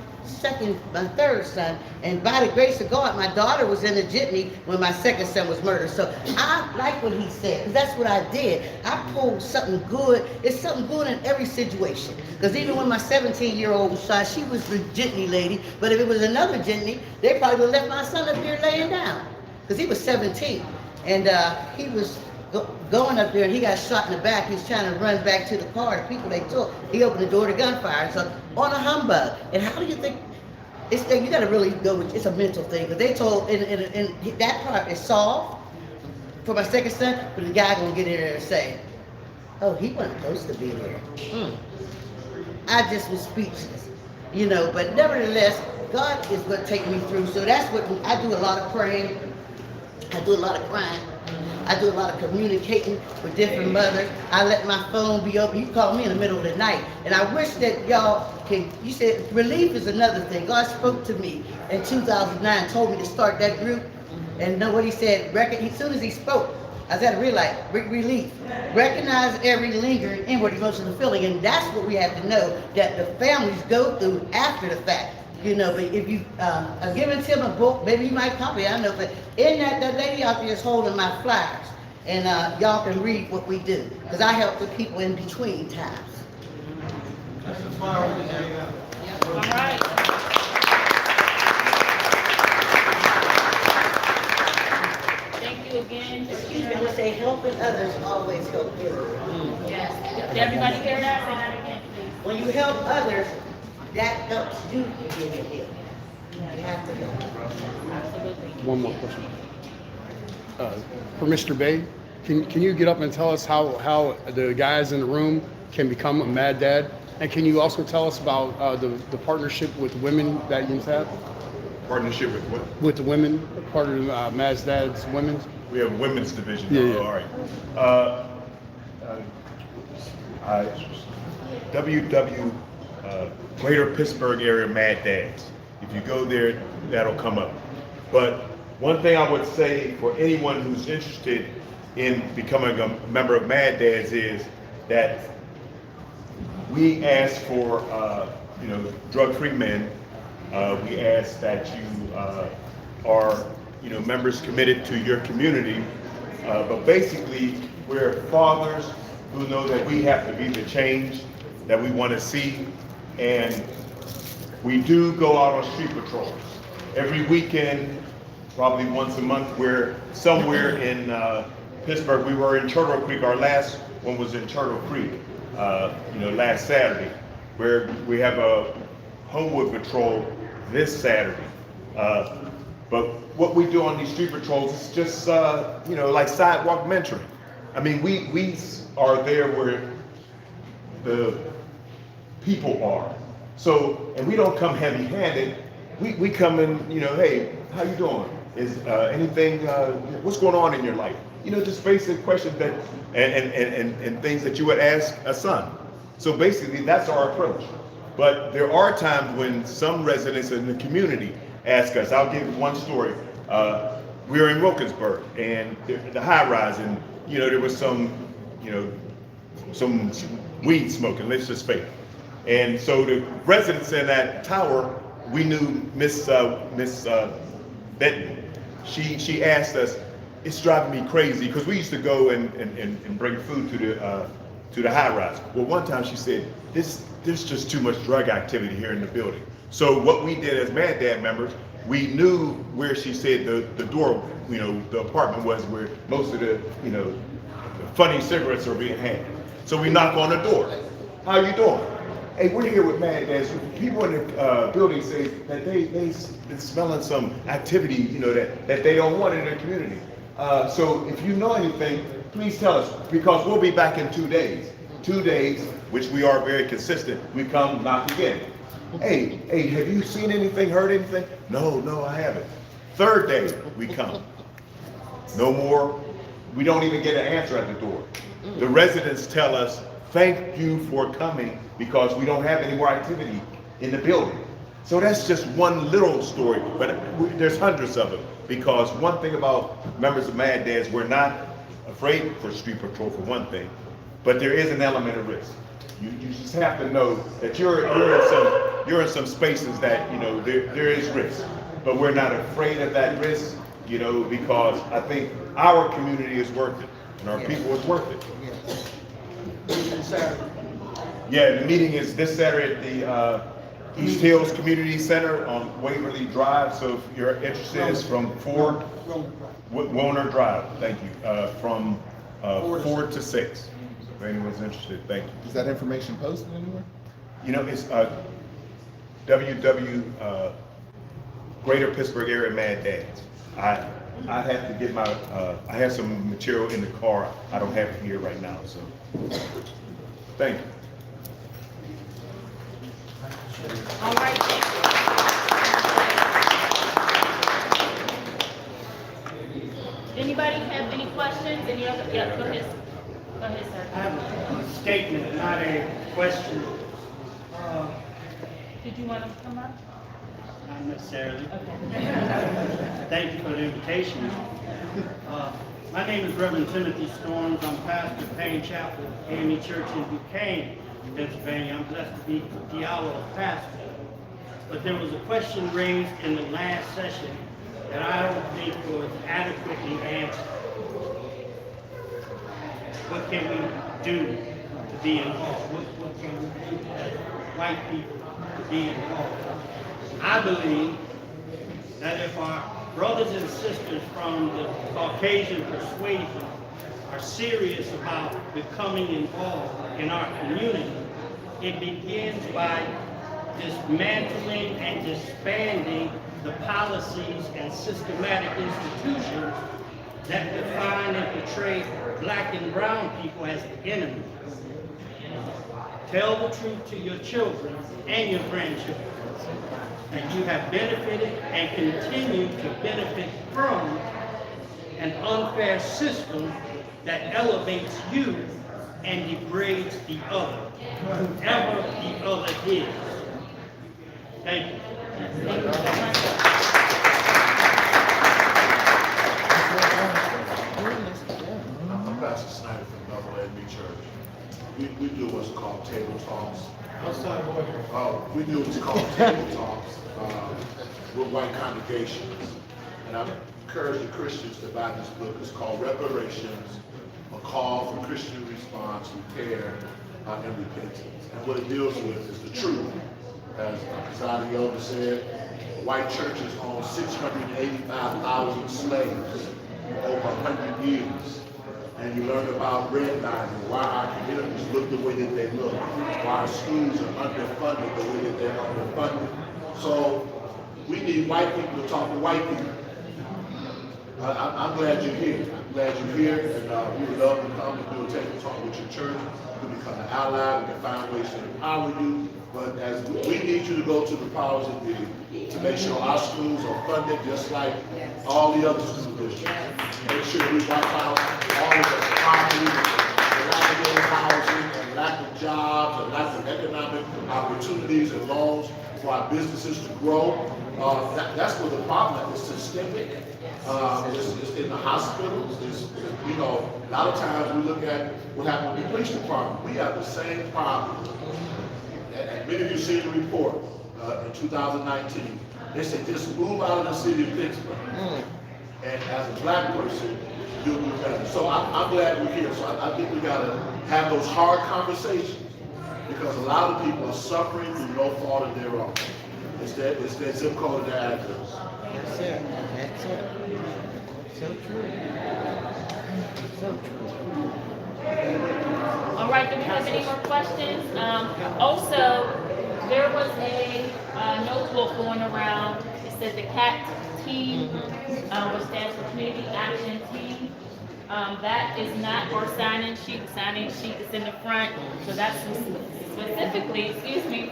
third son, and by the grace of God, my daughter was in a jitney when my second son was murdered. So I like what he said, because that's what I did. I pulled something good. It's something good in every situation. Because even when my 17-year-old was shot, she was the jitney lady, but if it was another jitney, they probably would have left my son up there laying down, because he was 17, and he was going up there, and he got shot in the back. He was trying to run back to the car. The people they took, he opened the door to gunfire. So on a humbug. And how do you think? You got to really go with. It's a mental thing, because they told, and that part is solved for my second son, but the guy gonna get in there and say, "Oh, he wasn't supposed to be there." I just was speechless, you know. But nevertheless, God is gonna take me through. So that's what I do. A lot of praying. I do a lot of crying. I do a lot of communicating with different mothers. I let my phone be open. You call me in the middle of the night. And I wish that y'all can, you said relief is another thing. God spoke to me in 2009, told me to start that group. And know what he said, as soon as he spoke, I said relief. Recognize every lingering inward emotional feeling, and that's what we have to know that the families go through after the fact. You know, but if you are giving Tim a book, maybe he might copy it, I know, but in that lady out there is holding my flyers, and y'all can read what we do, because I help the people in between times. All right. Thank you again. Excuse me, I'm gonna say helping others always help you. Yes. Did everybody hear that? Say that again, please. When you help others, that helps you to get your healed. You have to help. Absolutely. One more question. For Mr. Bay, can you get up and tell us how the guys in the room can become a Mad Dad? And can you also tell us about the partnership with women that you have? Partnership with what? With the women, part of Mad Dad's Women's? We have a women's division. Yeah. All right. WW Greater Pittsburgh Area Mad Dads. If you go there, that'll come up. But one thing I would say for anyone who's interested in becoming a member of Mad Dads is that we ask for drug-free men. We ask that you are members committed to your community. But basically, we're fathers who know that we have to be the change that we want to see. And we do go out on street patrols. Every weekend, probably once a month, we're somewhere in Pittsburgh. We were in Turtle Creek. Our last one was in Turtle Creek, last Saturday, where we have a Homewood patrol this Saturday. But what we do on these street patrols is just, like sidewalk mentoring. I mean, we are there where the people are. So, and we don't come heavy-handed. We come in, hey, how you doing? Is anything, what's going on in your life? Just basic questions that, and things that you would ask a son. So basically, that's our approach. But there are times when some residents in the community ask us. I'll give one story. We were in Wilkinsburg, and the high rise, and there was some weed smoking, let's just say. And so the residents in that tower, we knew Miss Benton. She asked us, it's driving me crazy, because we used to go and bring food to the high rise. Well, one time she said, there's just too much drug activity here in the building. So what we did as Mad Dad members, we knew where she said the door, the apartment was, where most of the funny cigarettes are being had. So we knock on the door. How you doing? Hey, we're here with Mad Dads. People in the building say that they've been smelling some activity, that they don't want in their community. So if you know anything, please tell us, because we'll be back in 2 days. 2 days, which we are very consistent. We come, knock again. Hey, have you seen anything, heard anything? No, I haven't. Third day, we come. No more. We don't even get an answer at the door. The residents tell us, thank you for coming, because we don't have any more activity in the building. So that's just one little story, but there's hundreds of them. Because one thing about members of Mad Dads, we're not afraid for street patrol, for one thing, but there is an element of risk. You just have to know that you're in some spaces that there is risk, but we're not afraid of that risk, because I think our community is worth it, and our people is worth it. Yeah, the meeting is this Saturday at the East Hills Community Center on Waverly Drive. So if you're interested, it's from 4 Woner Drive. Thank you. From 4 to 6. If anyone's interested, thank you. Is that information posted anywhere? It's WW Greater Pittsburgh Area Mad Dads. I have to get my, I have some material in the car. I don't have it here right now, so thank you. All right, thank you. Anybody have any questions? Any other? Yeah, go ahead. Go ahead, sir. I have a statement, not a question. Did you want to come up? Not necessarily. Okay. Thank you for the invitation. My name is Reverend Timothy Storms. I'm pastor of Payne Chapel, AME Church in Duquesne, Pennsylvania. I'm blessed to be Diallo's pastor. But there was a question raised in the last session that I don't think was adequately answered. What can we do to be involved? What can we do as white people to be involved? I believe that if our brothers and sisters from the Caucasian persuasion are serious about becoming involved in our community, it begins by dismantling and disbanding the policies and systematic institutions that define and portray black and brown people as the enemy. Tell the truth to your children and your grandchildren that you have benefited and continue to benefit from an unfair system that elevates you and degrades the other, whoever the other is. Thank you. I'm Pastor Snyder from Double A Church. We do what's called table talks. We do what's called table talks with white congregations. And I encourage the Christians to buy this book. It's called Reparations, a call for Christian response, repair, and repentance. And what it deals with is the truth. As Presiding Elder said, white churches own 685,000 slaves over 100 years. And you learn about redlining, why our communities look the way that they look, why our schools are underfunded the way that they're underfunded. So we need white people to talk to white people. I'm glad you're here. I'm glad you're here, and we would love to come and do a table talk with your church. We can become an ally. We can find ways to empower you. But as we need you to go to the powers that be to make sure our schools are funded just like all the other school districts. Make sure we wipe out all of the poverty, the lack of housing, the lack of jobs, the lack of economic opportunities and loans for our businesses to grow. That's what the problem is. It's systemic. It's in the hospitals. A lot of times we look at what happened with the police department. We have the same problem. And many of you see the report in 2019. They said just move out of the city of Pittsburgh. And as a black person, you'll do better. So I'm glad we're here. So I think we got to have those hard conversations because a lot of people are suffering through no fault of their own. It's their zip code and their address. That's it. That's it. So true. So true. All right, do we have any more questions? Also, there was a notebook going around. It said the CAT team, which stands for Community Action Team. That is not our sign-in sheet. The sign-in sheet is in the front, so that's specifically,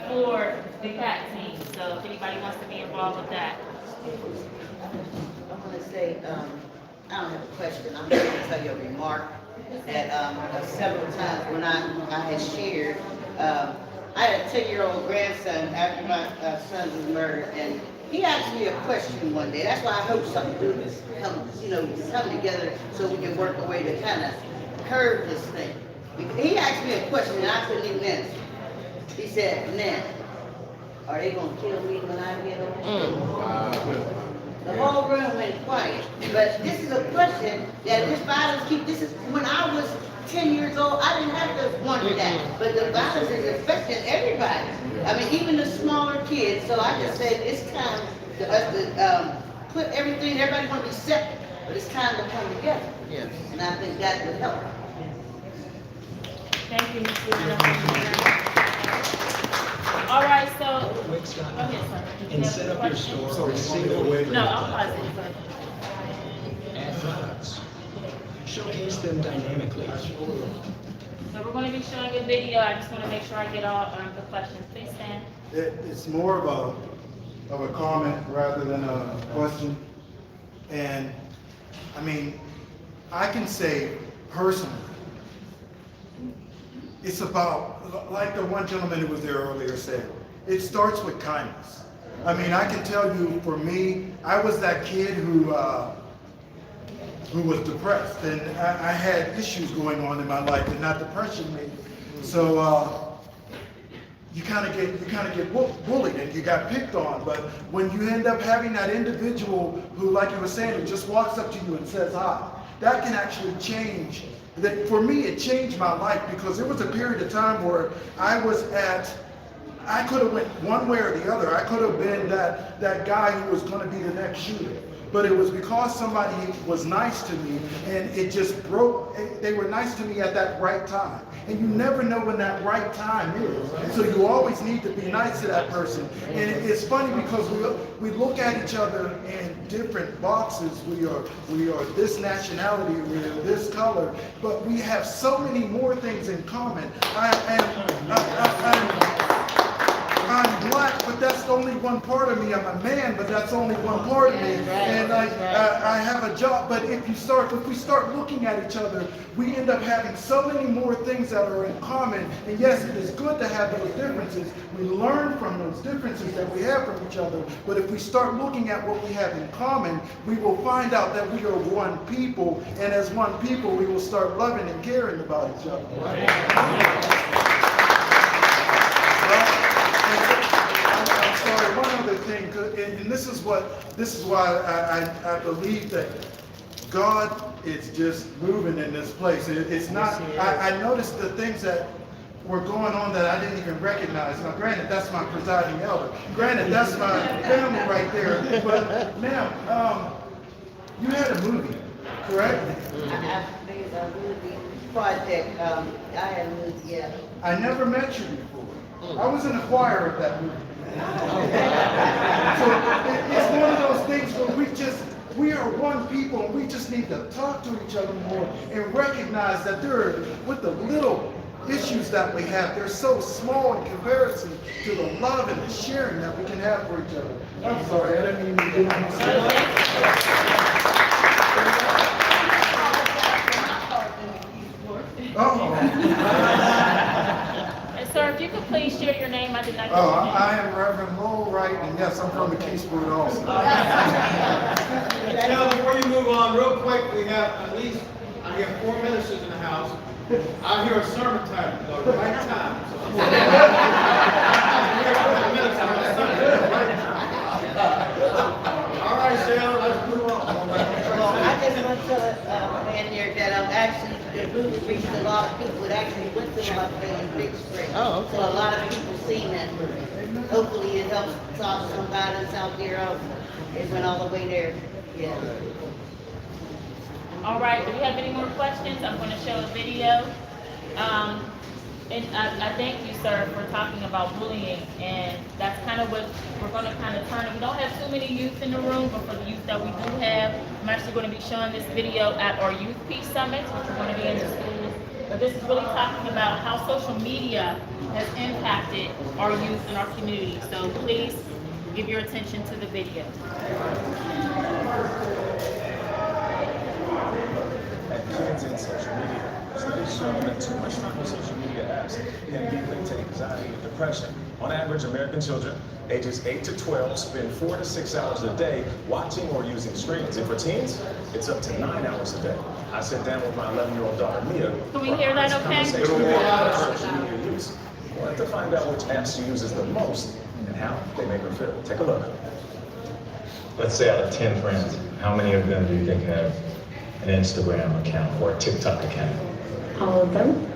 for the CAT team. So if anybody wants to be involved with that. I'm going to say, I don't have a question. I'm going to tell you a remark that several times when I had shared, I had a 10-year-old grandson after my son was murdered, and he asked me a question one day. That's why I hope something good is come together so we can work a way to kind of curb this thing. He asked me a question and I couldn't even answer. He said, "Nan, are they going to kill me when I get old?" The whole room went quiet. But this is a question that this violence when I was 10 years old, I didn't have to wonder that. But the violence is affecting everybody. I mean, even the smaller kids. So I just said it's time for us to put everything, everybody want to be separate, but it's time to come together. Yes. And I think that would help. Thank you, Ms. All right, so, Quick, Scott. go ahead, sir. And set up your store with single No, I'll pause it. ad products. Showcase them dynamically. So we're going to be showing a video. I just want to make sure I get all the questions. Please stand. It's more of a comment rather than a question. And I mean, I can say personally, it's about, like the one gentleman who was there earlier said, it starts with kindness. I mean, I can tell you, for me, I was that kid who who was depressed, and I had issues going on in my life, and not depression me. So you kind of get bullied and you got picked on. But when you end up having that individual who, like you were saying, who just walks up to you and says hi, that can actually change. That for me, it changed my life, because there was a period of time where I could have went one way or the other. I could have been that guy who was going to be the next shooter. But it was because somebody was nice to me, and it just broke. They were nice to me at that right time. And you never know when that right time is. And so you always need to be nice to that person. And it's funny because we look at each other in different boxes. We are this nationality, we are this color, but we have so many more things in common. I'm black, but that's only one part of me. I'm a man, but that's only one part of me. And I have a job. But if we start looking at each other, we end up having so many more things that are in common. And yes, it is good to have those differences. We learn from those differences that we have from each other. But if we start looking at what we have in common, we will find out that we are one people. And as one people, we will start loving and caring about each other. I'm sorry, one other thing, and this is why I believe that God is just moving in this place. It's not, I noticed the things that were going on that I didn't even recognize. Now granted, that's my presiding elder. Granted, that's my family right there. But now, you had a movie, correct? I made a movie project, I had a movie, yeah. I never met you before. I was in the choir of that movie. So it's one of those things where we are one people, and we just need to talk to each other more and recognize that with the little issues that we have, they're so small in comparison to the love and the sharing that we can have for each other. I'm sorry, I didn't mean to do that. Sir, if you could please share your name, I did not get Oh, your name. I am Reverend Lowell Wright, and yes, I'm from the Keysburg also. Now, before you move on, real quick, we have at least, I have 4 ministers in the house. I hear a sermon time, the right time. All right, Shayla, let's move on. Well, I just want to man here that actually the movie reached a lot of people. It actually went to Las Vegas big screen. Oh, okay. So a lot of people seen that movie. Hopefully it helps solve some violence out there. It went all the way there. Yeah. All right, do we have any more questions? I'm going to show a video. And I thank you, sir, for talking about bullying, and that's kind of what we're going to kind of turn it. We don't have too many youth in the room, but for the youth that we do have, I'm actually going to be showing this video at our Youth Peace Summit, which are going to be in the schools. But this is really talking about how social media has impacted our youth and our community. So please give your attention to the video. Kids in social media. Studies show that too much time on social media apps can be linked to anxiety and depression. On average, American children ages 8 to 12 spend 4 to 6 hours a day watching or using screens. And for teens, it's up to 9 hours a day. I sat down with my 11-year-old daughter, Mia. Can we hear that okay? Social media use. I wanted to find out which apps she uses the most and how they make her feel. Take a look. Let's say out of 10 friends, how many of them do you think have an Instagram account or a TikTok account? All of them?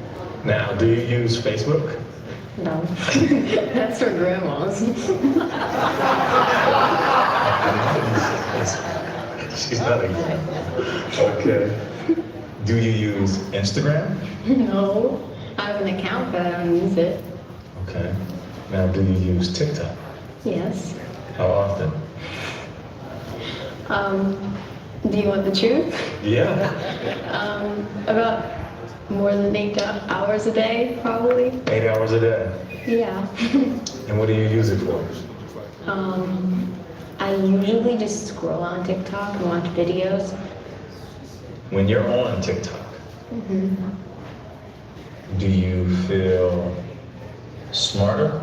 Now, do you use Facebook? No. That's for grandmas. She's not a... Okay. Do you use Instagram? No. I have an account, but I don't use it. Okay. Now, do you use TikTok? Yes. How often? Do you want the truth? Yeah. About more than 8 hours a day, probably. 8 hours a day? Yeah. And what do you use it for? I usually just scroll on TikTok and watch videos. When you're on TikTok, do you feel smarter?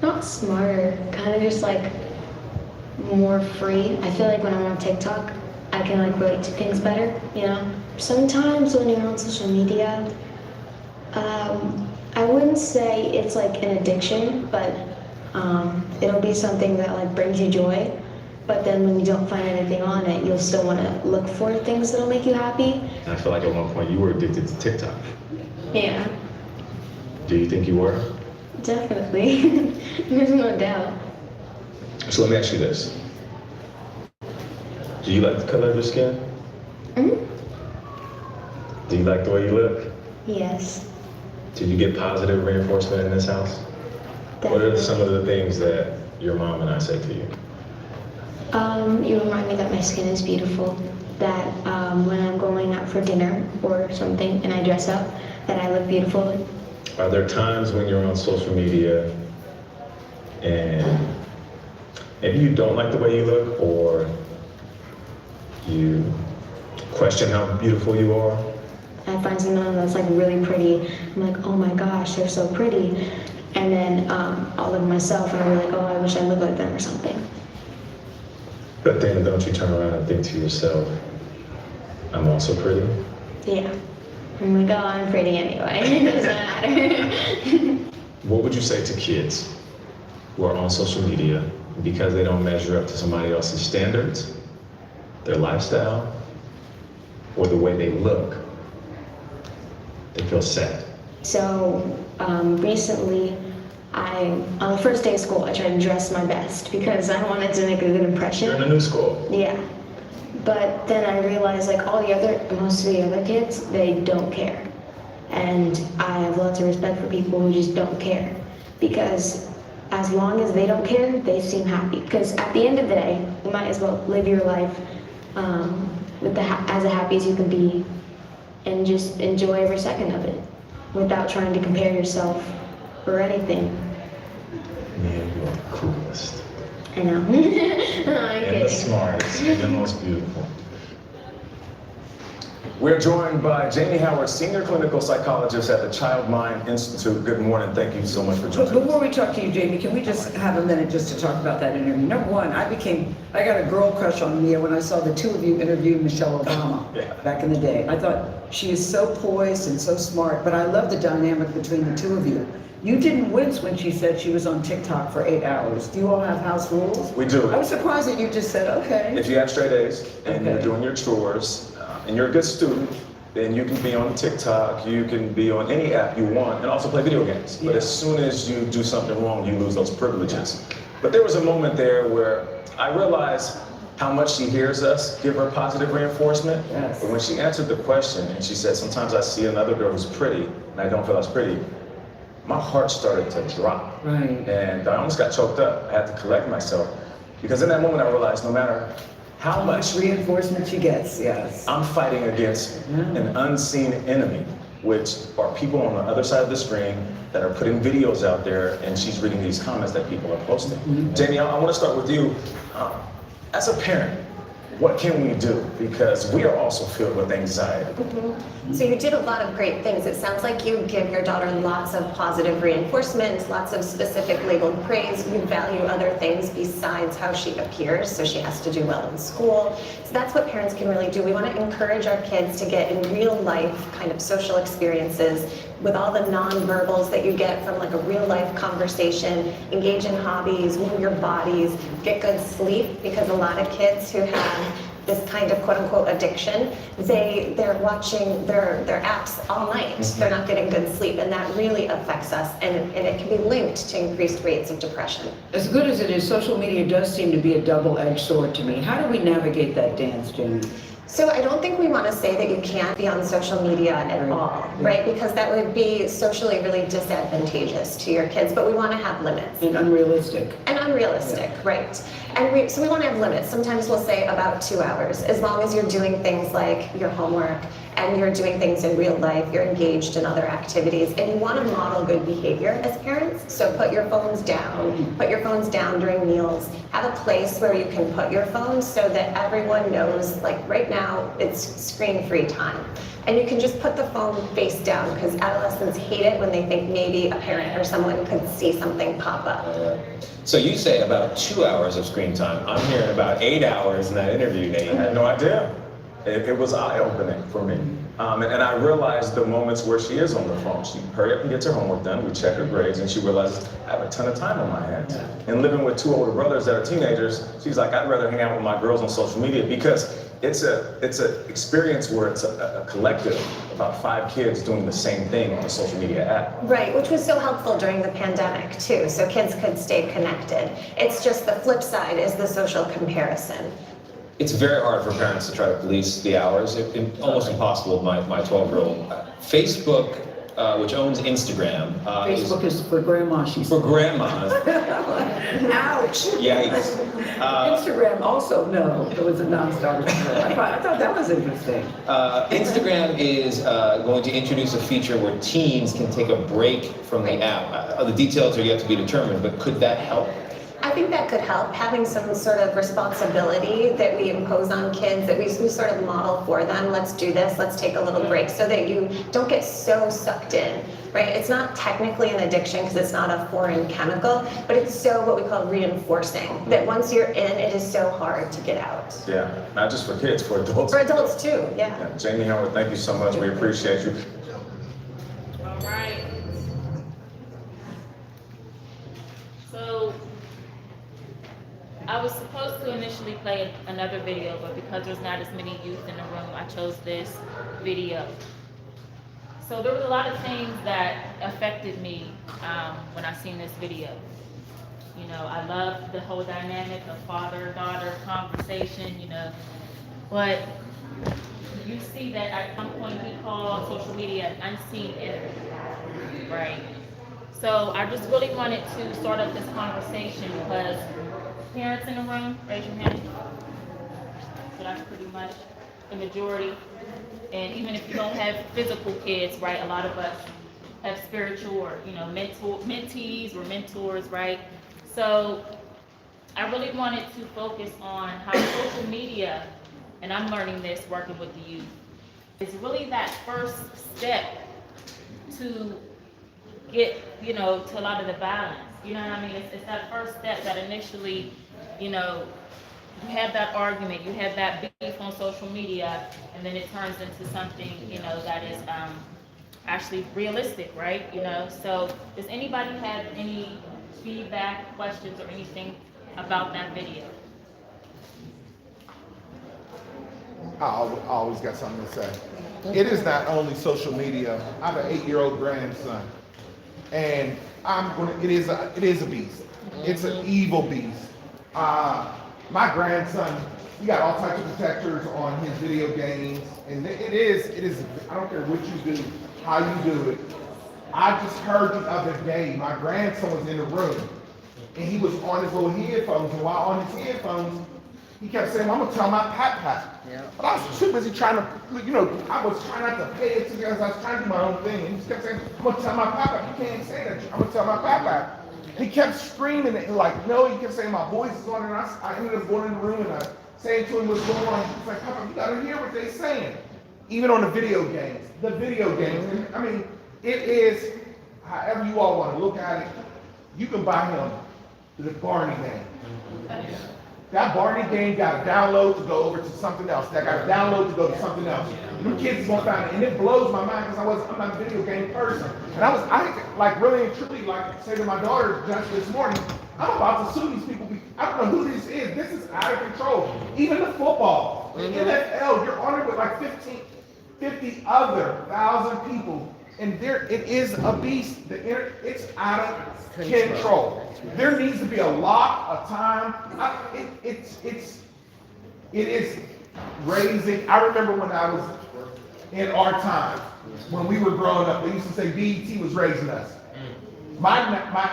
Not smarter, kind of just like more free. I feel like when I'm on TikTok, I can like relate to things better, you know? Sometimes when you're on social media, I wouldn't say it's like an addiction, but it'll be something that like brings you joy. But then when you don't find anything on it, you'll still want to look for things that'll make you happy. I feel like at one point you were addicted to TikTok. Yeah, Do you think you were? definitely. There's no doubt. So let me ask you this. Do you like the color of your skin? Mm-hmm. Do you like the way you look? Yes. Did you get positive reinforcement in this house? What are some of the things that your mom and I say to you? You remind me that my skin is beautiful, that when I'm going out for dinner or something and I dress up, that I look beautiful. Are there times when you're on social media and maybe you don't like the way you look or you question how beautiful you are? I find someone that's like really pretty. I'm like, oh my gosh, they're so pretty. And then I'll look at myself and I'll be like, oh, I wish I looked like them or something. But then don't you turn around and think to yourself, I'm also pretty? Yeah. I'm like, oh, I'm pretty anyway. It doesn't matter. What would you say to kids who are on social media because they don't measure up to somebody else's standards, their lifestyle, or the way they look? They feel sad. So recently, on the first day of school, I tried to dress my best because I wanted to make a good impression. You're in a new school. Yeah. But then I realized like most of the other kids, they don't care. And I have lots of respect for people who just don't care. Because as long as they don't care, they seem happy. Because at the end of the day, you might as well live your life as happy as you can be and just enjoy every second of it without trying to compare yourself or anything. Man, you are the coolest. I know. I'm And kidding. the smartest, and the most beautiful. We're joined by Jamie Howard, Senior Clinical Psychologist at the Child Mind Institute. Good morning. Thank you so much for joining us. Before we talk to you, Jamie, can we just have a minute just to talk about that interview? Number one, I got a girl crush on Mia when I saw the two of you interview Michelle Obama back in the day. I thought she is so poised and so smart, but I love the dynamic between the two of you. You didn't wince when she said she was on TikTok for 8 hours. Do you all have house rules? We do. I was surprised that you just said, okay. If you have straight A's and you're doing your chores and you're a good student, then you can be on TikTok, you can be on any app you want, and also play video games. But as soon as you do something wrong, you lose those privileges. But there was a moment there where I realized how much she hears us give her positive reinforcement. Yes. But when she answered the question and she said, sometimes I see another girl who's pretty and I don't feel as pretty, my heart started to drop. Right. And I almost got choked up. I had to collect myself. Because in that moment I realized no matter how much reinforcement she gets, yes. I'm fighting against an unseen enemy, which are people on the other side of the screen that are putting videos out there, and she's reading these comments that people are posting. Jamie, I want to start with you. As a parent, what can we do? Because we are also filled with anxiety. So you did a lot of great things. It sounds like you give your daughter lots of positive reinforcement, lots of specific labeled praise. You value other things besides how she appears, so she has to do well in school. So that's what parents can really do. We want to encourage our kids to get in real life kind of social experiences with all the nonverbals that you get from like a real life conversation, engage in hobbies, move your bodies, get good sleep, because a lot of kids who have this kind of quote unquote addiction, they're watching their apps all night. They're not getting good sleep, and that really affects us, and it can be linked to increased rates of depression. As good as it is, social media does seem to be a double-edged sword to me. How do we navigate that dance, Jamie? So I don't think we want to say that you can't be on social media at all, right? Because that would be socially really disadvantageous to your kids, but we want to have limits. And unrealistic. And unrealistic, right. And so we want to have limits. Sometimes we'll say about 2 hours, as long as you're doing things like your homework and you're doing things in real life, you're engaged in other activities, and you want to model good behavior as parents. So put your phones down during meals, have a place where you can put your phones so that everyone knows, like right now, it's screen-free time. And you can just put the phone face down, because adolescents hate it when they think maybe a parent or someone could see something pop up. So you say about 2 hours of screen time. I'm hearing about 8 hours in that interview, Nate. I had no idea. It was eye-opening for me. And I realized the moments where she is on the phone. She hurry up and gets her homework done, we check her grades, and she realizes, I have a ton of time on my hands. And living with 2 older brothers that are teenagers, she's like, I'd rather hang out with my girls on social media, because it's a experience where it's a collective, about 5 kids doing the same thing on a social media app. Right, which was so helpful during the pandemic too, so kids could stay connected. It's just the flip side is the social comparison. It's very hard for parents to try to police the hours. Almost impossible with my 12-year-old. Facebook, which owns Instagram. Facebook is for grandma, she said. For grandmas. Ouch. Yikes. Instagram also, no, it was a non-starter. I thought that was interesting. Instagram is going to introduce a feature where teens can take a break from the app. The details are yet to be determined, but could that help? I think that could help, having some sort of responsibility that we impose on kids, that we sort of model for them. Let's do this, let's take a little break, so that you don't get so sucked in, right? It's not technically an addiction because it's not a foreign chemical, but it's so what we call reinforcing, that once you're in, it is so hard to get out. Yeah, not just for kids, for adults. For adults too, yeah. Jamie Howard, thank you so much. We appreciate you. All right. So, I was supposed to initially play another video, but because there's not as many youth in the room, I chose this video. So there was a lot of things that affected me when I seen this video. You know, I love the whole dynamic of father-daughter conversation, you know, but you see that at some point he called social media an unseen enemy, right? So I just really wanted to start up this conversation because parents in the room, raise your hand. So that's pretty much the majority. And even if you don't have physical kids, right, a lot of us have spiritual or, you know, mentees or mentors, right? So I really wanted to focus on how social media, and I'm learning this working with the youth, is really that first step to get, you know, to a lot of the balance. You know what I mean? It's that first step that initially, you know, you have that argument, you have that beef on social media, and then it turns into something, you know, that is actually realistic, right? You know, so does anybody have any feedback, questions, or anything about that video? I always got something to say. It is not only social media. I have an 8-year-old grandson, and it is a beast. It's an evil beast. My grandson, he got all types of protectors on his video games, and it is, I don't care what you do, how you do it. I just heard the other day, my grandson was in the room, and he was on his little headphones, and while on his headphones, he kept saying, I'm gonna tell my pap. But I was too busy trying to, you know, I was trying not to pay attention because I was trying to do my own thing. And he just kept saying, I'm gonna tell my pap. You can't say that. I'm gonna tell my pap. He kept screaming and like, no, he kept saying my voice is on, and I ended up going in the room and I saying to him what's going on. He's like, Papa, you gotta hear what they're saying. Even on the video games. And, I mean, it is, however you all want to look at it, you can buy him the Barney game. That Barney game got a download to go over to something else. That got a download to go to something else. Them kids is gonna find it, and it blows my mind because I'm not a video game person. And I like really and truly like say to my daughter just this morning, I'm about to sue these people. I don't know who this is. This is out of control. Even the football, the NFL, you're on it with like 50 other 1,000 people, and it is a beast. It's out of control. There needs to be a lot of time. It is raising. I remember when I was in our time, when we were growing up, they used to say BET was raising us. My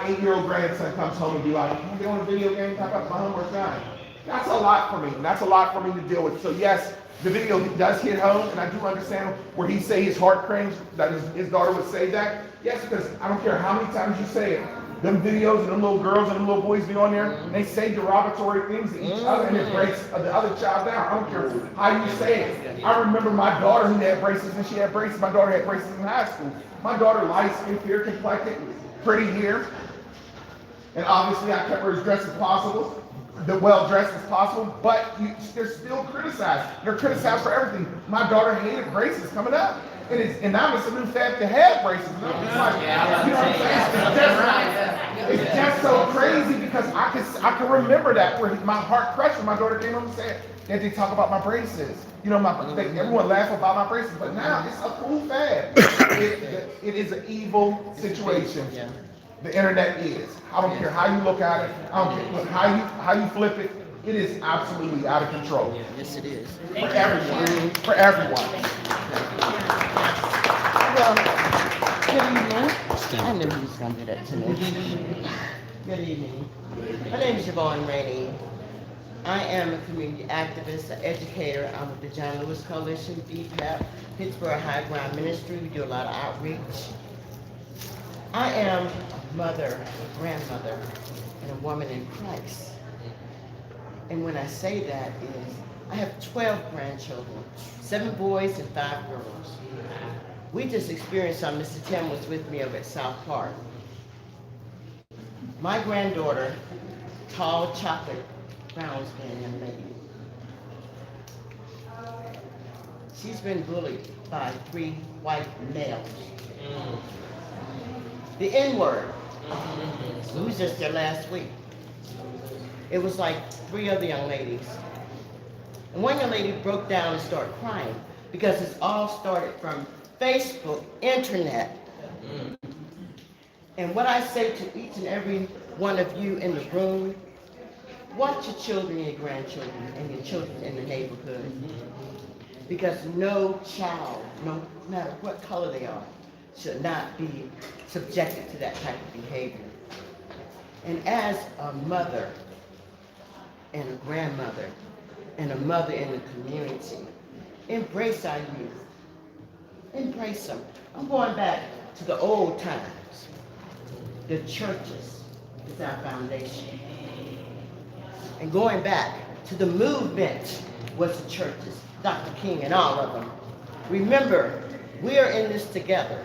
8-year-old grandson comes home and be like, "You on a video game? Talk about my homework done." That's a lot for me. And that's a lot for me to deal with. So yes, The video does hit home, and I do understand where he say his heart cringed, that his daughter would say that. Yes, because I don't care how many times you say it. Them videos and them little girls and them little boys be on there, and they say derogatory things to each other, and it breaks the other child down. I don't care how you say it. I remember my daughter who had braces, and she had braces. My daughter had braces in high school. My daughter, light skin, fair complected, pretty hair. And obviously I kept her as dressed as possible, well dressed as possible, but they're still criticized. They're criticized for everything. My daughter hated braces coming up. And now it's a new fad to have braces. It's like, you know what I'm saying? It's just so crazy because I can remember that where my heart crushed when my daughter came home and said that they talk about my braces. You know, everyone laughed about my braces, but now it's a cool fad. It is an evil situation. The internet is. I don't care how you look at it. I don't care how you flip it. It is absolutely out of control. Yes, it is. For everyone. For everyone. Well, good evening. I knew he was going to do that to me. Good evening. My name is Yvonne Rainey. I am a community activist, an educator. I'm with the John Lewis Coalition, B-PEP, Pittsburgh High Ground Ministry. We do a lot of outreach. I am a mother, a grandmother, and a woman in Christ. And when I say that is, I have 12 grandchildren, 7 boys and 5 girls. We just experienced something. Mr. Tim was with me over at South Park. My granddaughter, tall, chocolate, brown skin young lady. She's been bullied by 3 white males. The N-word. We was just there last week. It was like 3 other young ladies. And one young lady broke down and started crying because it's all started from Facebook, internet. And what I say to each and every one of you in the room, watch your children and your grandchildren and your children in the neighborhood. Because no child, no matter what color they are, should not be subjected to that type of behavior. And as a mother and a grandmother and a mother in the community, embrace our youth. Embrace them. I'm going back to the old times. The churches is our foundation. And going back to the movement was the churches, Dr. King and all of them. Remember, we are in this together.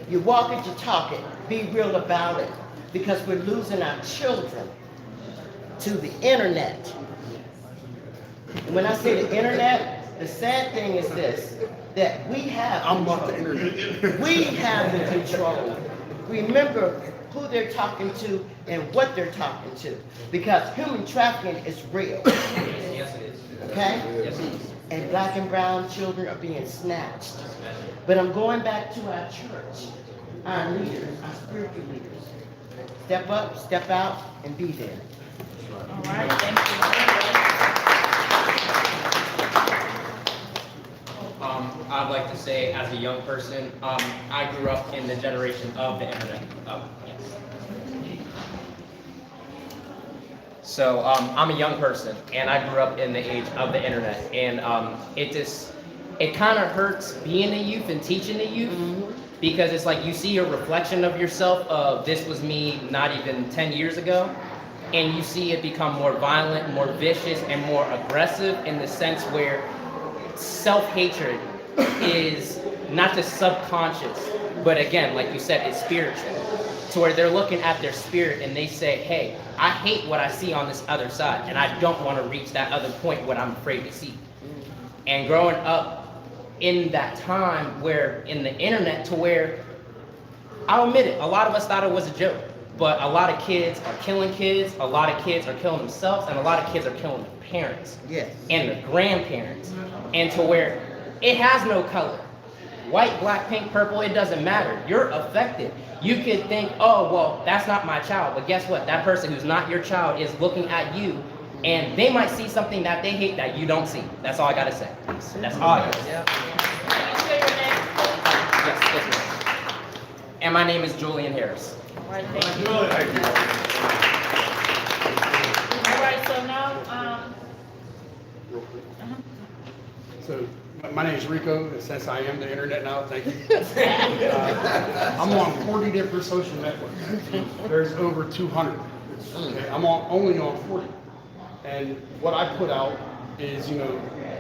You walk it, you talk it, be real about it, because we're losing our children to the internet. And when I say the internet, the sad thing is this, that we have control. We have the control. Remember who they're talking to and what they're talking to, because human trafficking is real. Yes, it is. Okay? Yes, it is. And black and brown children are being snatched. But I'm going back to our church, our leaders, our spiritual leaders. Step up, step out, and be there. All right, thank you. I'd like to say, as a young person, I grew up in the generation of the internet. Yes. So I'm a young person, and I grew up in the age of the internet, and it kind of hurts being a youth and teaching the youth, because it's like you see a reflection of yourself of this was me not even 10 years ago, and you see it become more violent, more vicious, and more aggressive in the sense where self-hatred is not just subconscious, but again, like you said, it's spiritual. To where they're looking at their spirit and they say, hey, I hate what I see on this other side, and I don't want to reach that other point what I'm afraid to see. And growing up in that time where, in the internet, to where, I'll admit it, a lot of us thought it was a joke, but a lot of kids are killing kids, a lot of kids are killing themselves, and a lot of kids are killing their parents and their grandparents. And to where it has no color. White, black, pink, purple, it doesn't matter. You're affected. You could think, oh, well, that's not my child. But guess what? That person who's not your child is looking at you, and they might see something that they hate that you don't see. That's all I got to say. That's all I got to say. Yes. And my name is Julian Harris. All right, thank you. All right, so now, So my name is Rico, and since I am the internet now, thank you. I'm on 40 different social networks. There's over 200. Okay? I'm only on 40. And what I put out is,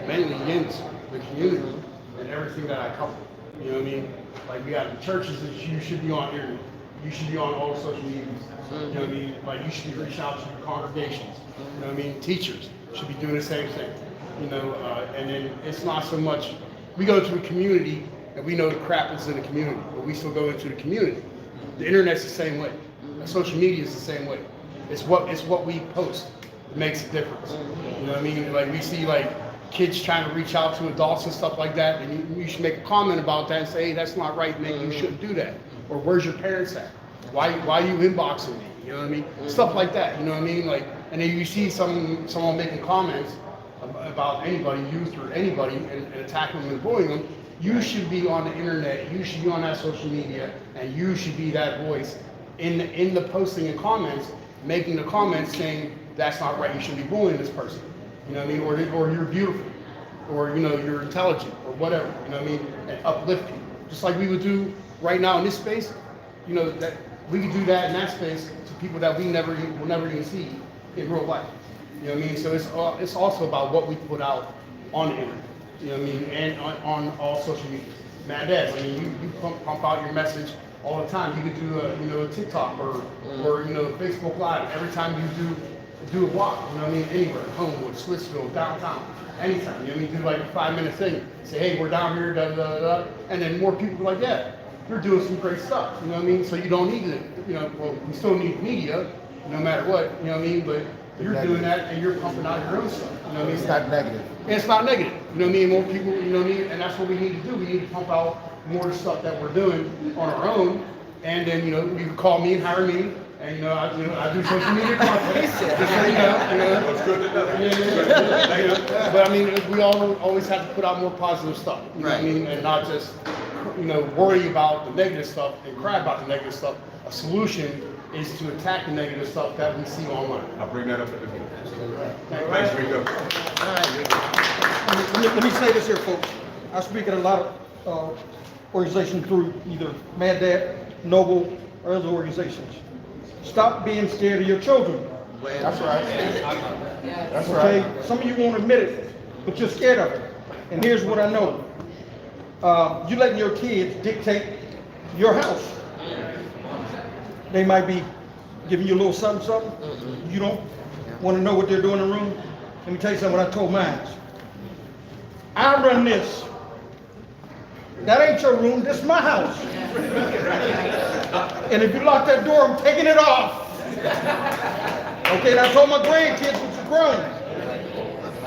mainly against the community and everything that I cover. You know what I mean? Like we got the churches that you should be on internet. You should be on all the social medias. You know what I mean? Like you should be reaching out to your congregations. You know what I mean? Teachers should be doing the same thing. And then it's not so much, we go to a community and we know the crap is in the community, but we still go into the community. The internet's the same way. Social media is the same way. It's what we post that makes a difference. You know what I mean? Like we see like kids trying to reach out to adults and stuff like that, and you should make a comment about that and say, hey, that's not right, man, you shouldn't do that. Or where's your parents at? Why are you inboxing me? You know what I mean? Stuff like that, you know what I mean? Like, and then you see someone making comments about anybody, youth or anybody, and attacking them and bullying them. You should be on the internet, you should be on that social media, and you should be that voice in the posting and comments, making the comments saying, that's not right, you shouldn't be bullying this person. You know what I mean? Or you're beautiful, or you're intelligent, or whatever. You know what I mean? And uplift people, just like we would do right now in this space. That we could do that in that space to people that will never even see in real life. You know what I mean? So it's also about what we put out on the internet. You know what I mean? And on all social media. Mad Dads, I mean, you pump out your message all the time. You could do a TikTok or Facebook Live every time you do a walk. You know what I mean? Anywhere, Homewood, Swissville, downtown, anytime. You know what I mean? Do like a 5-minute thing. Say, hey, we're down here, da da da, and then more people are like, yeah, you're doing some great stuff. You know what I mean? So you don't need it. Well, we still need media, no matter what. You know what I mean? But you're doing that and you're pumping out your own stuff. You know what I mean? It's not negative. And it's not negative. You know what I mean? More people, you know what I mean? And that's what we need to do. We need to pump out more of the stuff that we're doing on our own. And then, you can call me and hire me. And, I do social media content. Just so you know. That's good to know. But I mean, we always have to put out more positive stuff. You know what I mean? And not just, worry about the negative stuff and cry about the negative stuff. A solution is to attack the negative stuff that we see online. I'll bring that up at the meeting. Thanks, Rico. Let me say this here, folks. I speak at a lot of organizations through either Mad Dad, Noble, or other organizations. Stop being scared of your children. That's right. That's Okay? right. Some of you won't admit it, but you're scared of it. And here's what I know. You letting your kids dictate your house. They might be giving you a little something. You don't want to know what they're doing in the room. Let me tell you something, what I told mine. I run this. That ain't your room, this is my house. And if you lock that door, I'm taking it off. Okay, I told my grandkids, which are grown.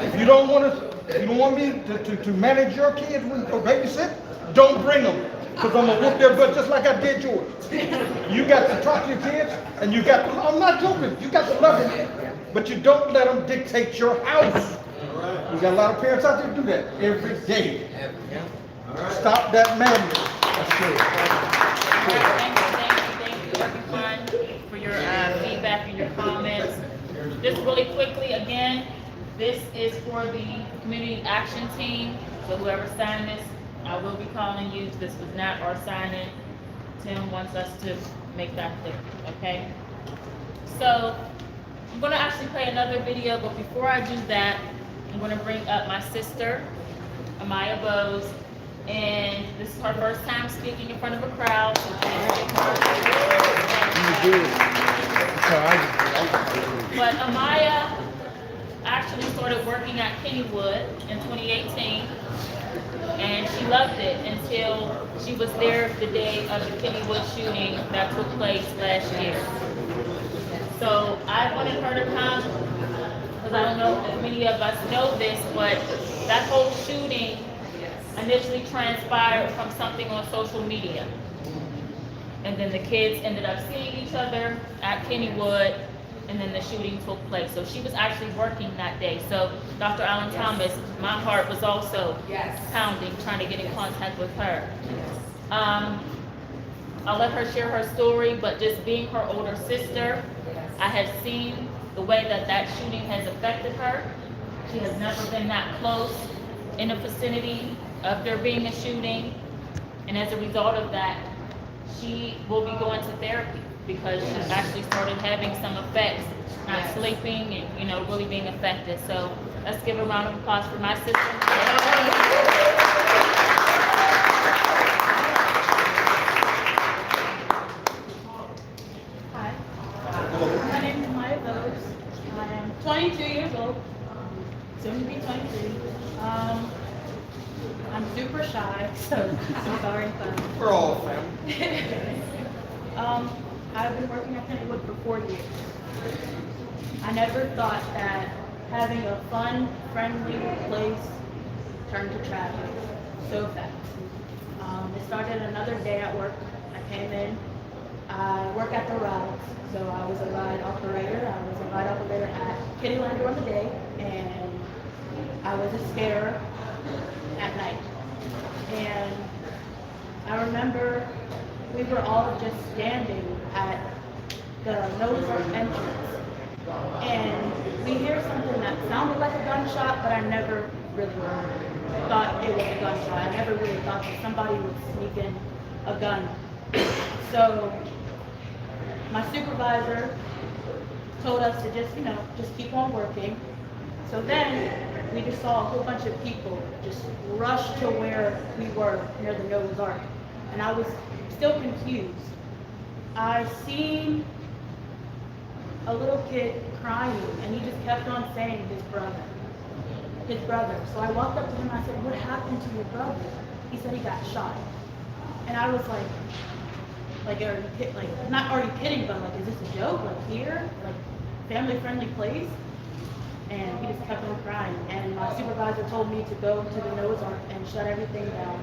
If you don't want me to manage your kids or babysit, don't bring them. Because I'm going to whoop their butt just like I did yours. You got to talk to your kids, and I'm not joking, you got to love them. But you don't let them dictate your house. We got a lot of parents out there who do that every day. Stop that madness. Thank you, everyone, for your feedback and your comments. Just really quickly, again, this is for the community action team. So whoever signed this, I will be calling you. This was not our signing. Tim wants us to make that clear, okay? So I'm gonna actually play another video, but before I do that, I'm gonna bring up my sister, Amaya Bose, and this is her first time speaking in front of a crowd. So but Amaya actually started working at Kennywood in 2018, and she loved it until she was there the day of the Kennywood shooting that took place last year. So I wanted her to come, because I don't know if many of us know this, but that whole shooting initially transpired from something on social media. And then the kids ended up seeing each other at Kennywood, and then the shooting took place. So she was actually working that day. So Dr. Allen Thomas, my heart was also pounding, trying to get in contact with her. I'll let her share her story, but just being her older sister, I have seen the way that that shooting has affected her. She has never been that close in the vicinity of there being a shooting. And as a result of that, she will be going to therapy because she actually started having some effects, not sleeping and, you know, really being affected. So let's give a round of applause for my sister. Hi, my name is Maya Phillips. I am 22 years old, soon to be 23. I'm super shy, so I'm sorry if I'm... We're all family. I've been working at Kennywood for 4 years. I never thought that having a fun, friendly place turned to tragedy so fast. It started another day at work. I came in. I work at the rides, so I was a ride operator. I was a ride operator at Kittyland during the day, and I was a scarer at night. And I remember we were all just standing at the nose entrance, and we hear something that sounded like a gunshot, but I never really thought it was a gunshot. I never really thought that somebody would sneak in a gun. So my supervisor told us to just, you know, just keep on working. So then we just saw a whole bunch of people just rush to where we were near the Noah's Ark. And I was still confused. I seen a little kid crying, and he just kept on saying his brother. His brother. So I walked up to him and I said, "What happened to your brother?" He said he got shot. And I was like, are you kidding? Like, not already kidding, but like, is this a joke? Like here? Like, family-friendly place? And he just kept on crying. And my supervisor told me to go to the Noah's Ark and shut everything down.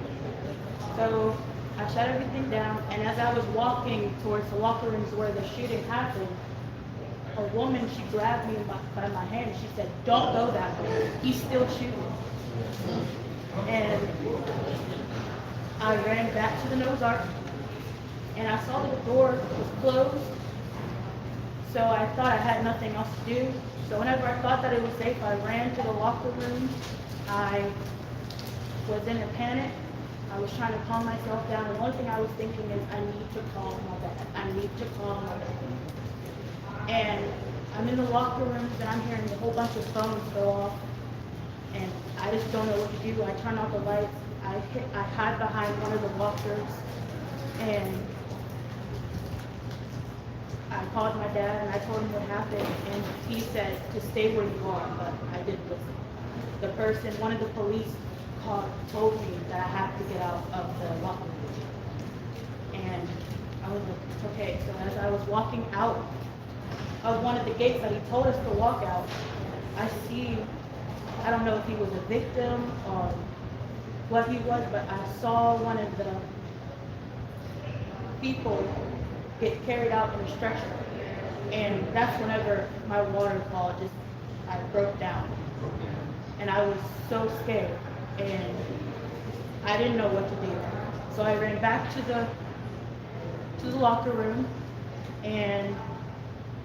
So I shut everything down, and as I was walking towards the locker rooms where the shooting happened, a woman, she grabbed me by my hand and she said, "Don't go that way. He's still shooting." And I ran back to the Noah's Ark, and I saw that the door was closed. So I thought I had nothing else to do. So whenever I thought that it was safe, I ran to the locker room. I was in a panic. I was trying to calm myself down. The only thing I was thinking is, I need to call my dad. I need to call my dad. And I'm in the locker rooms and I'm hearing a whole bunch of phones go off. And I just don't know what to do. I turn off the lights. I hide behind one of the lockers. And I called my dad and I told him what happened. And he said to stay where you are, but I didn't listen. The person, one of the police told me that I have to get out of the locker room. And I was like, okay. So as I was walking out of one of the gates that he told us to walk out, I see, I don't know if he was a victim or what he was, but I saw one of the people get carried out in a stretcher. And that's whenever my water call I broke down. And I was so scared. And I didn't know what to do. So I ran back to the locker room, and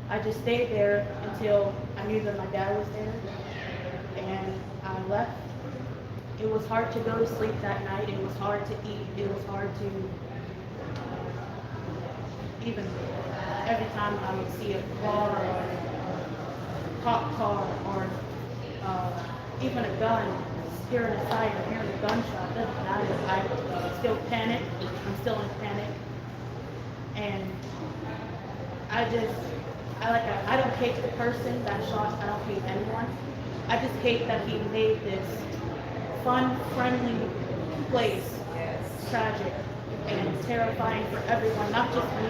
I just stayed there until I knew that my dad was there, and I left. It was hard to go to sleep that night. It was hard to eat. It was hard to, even every time I would see a car or a cop car or even a gun, hearing a siren, hearing a gunshot, doesn't matter. I still panic. I'm still in panic. And I don't hate the person that shot. I don't hate anyone. I just hate that he made this fun, friendly place tragic and terrifying for everyone, not just me,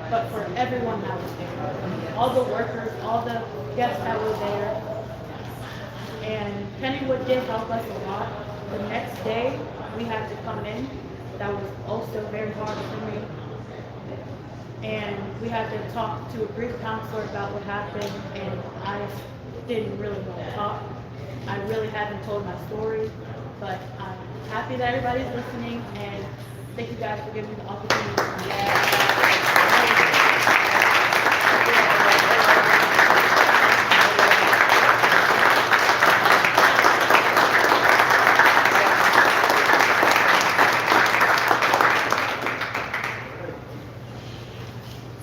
but for everyone that was there. All the workers, all the guests that were there. And Kennywood did help us a lot. The next day, we had to come in. That was also very hard for me. And we had to talk to a grief counselor about what happened, and I didn't really want to talk. I really haven't told my story, but I'm happy that everybody's listening, and thank you guys for giving me the opportunity.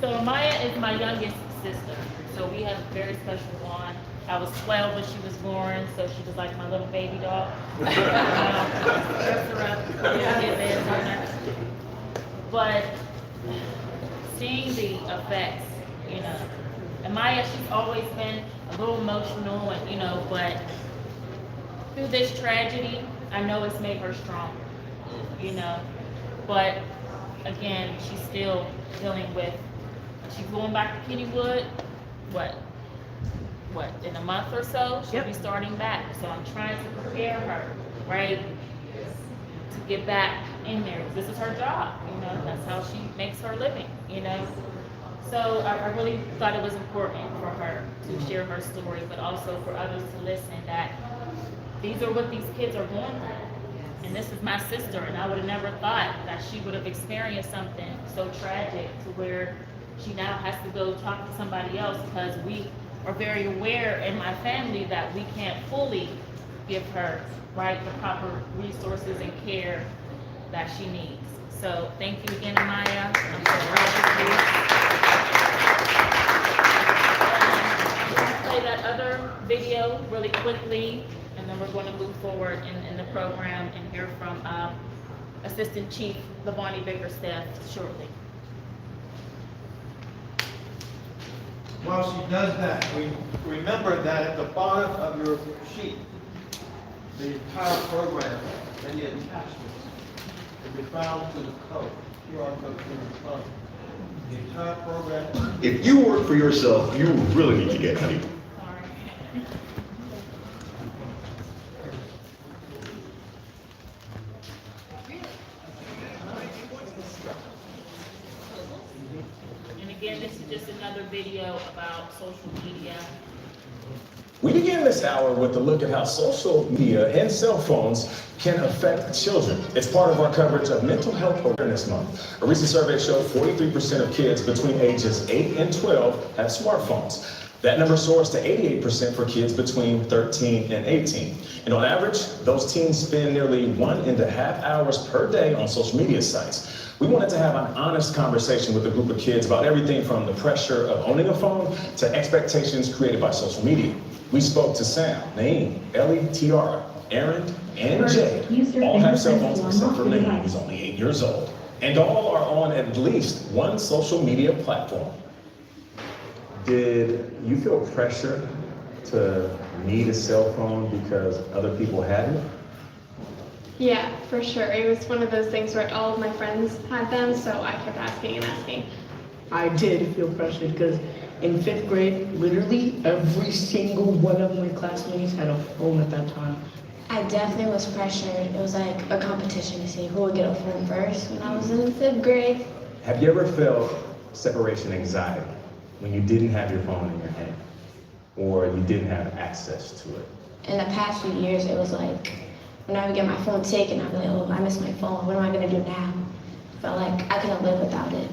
So Maya is my youngest sister. So we have a very special bond. I was 12 when she was born, so she was like my little baby doll. Dressed her up, put little headbands on her. But seeing the effects, you know, and Maya, she's always been a little emotional, and you know, but through this tragedy, I know it's made her stronger, you know. But again, she's still dealing with. She's going back to Kennywood. What, in a month or so, she'll be starting back. So I'm trying to prepare her, right, to get back in there. This is her job, you know, that's how she makes her living, you know. So I really thought it was important for her to share her story, but also for others to listen that these are what these kids are going through. And this is my sister, and I would have never thought that she would have experienced something so tragic to where she now has to go talk to somebody else, because we are very aware in my family that we can't fully give her, right, the proper resources and care that she needs. So thank you again, Amaya. I'm so proud of you. I'm going to play that other video really quickly, and then we're going to move forward in the program and hear from Assistant Chief Lavani Bickerstaff shortly. While she does that, we remember that at the bottom of your sheet, the entire program and the attachments can be found to the code, QR code to the phone. The entire program. If you work for yourself, you really need to get honey. Again, this is just another video about social media. We begin this hour with a look at how social media and cell phones can affect children. It's part of our coverage of Mental Health Awareness Month. A recent survey showed 43% of kids between ages 8 and 12 have smartphones. That number soars to 88% for kids between 13 and 18. And on average, those teens spend nearly 1.5 hours per day on social media sites. We wanted to have an honest conversation with a group of kids about everything from the pressure of owning a phone to expectations created by social media. We spoke to Sam, Naeem, Ellie, Tiara, Aaron, and Jay. All have cell phones except for Naeem, who's only 8 years old. And all are on at least one social media platform. Did you feel pressure to need a cell phone because other people had it? Yeah, for sure. It was one of those things where all of my friends had them, so I kept asking and asking. I did feel pressured because in 5th grade, literally every single one of my classmates had a phone at that time. I definitely was pressured. It was like a competition to see who would get a phone first when I was in 5th grade. Have you ever felt separation anxiety when you didn't have your phone in your hand or you didn't have access to it? In the past few years, it was like, when I would get my phone taken, I'd be like, oh, I miss my phone. What am I gonna do now? I felt like I couldn't live without it.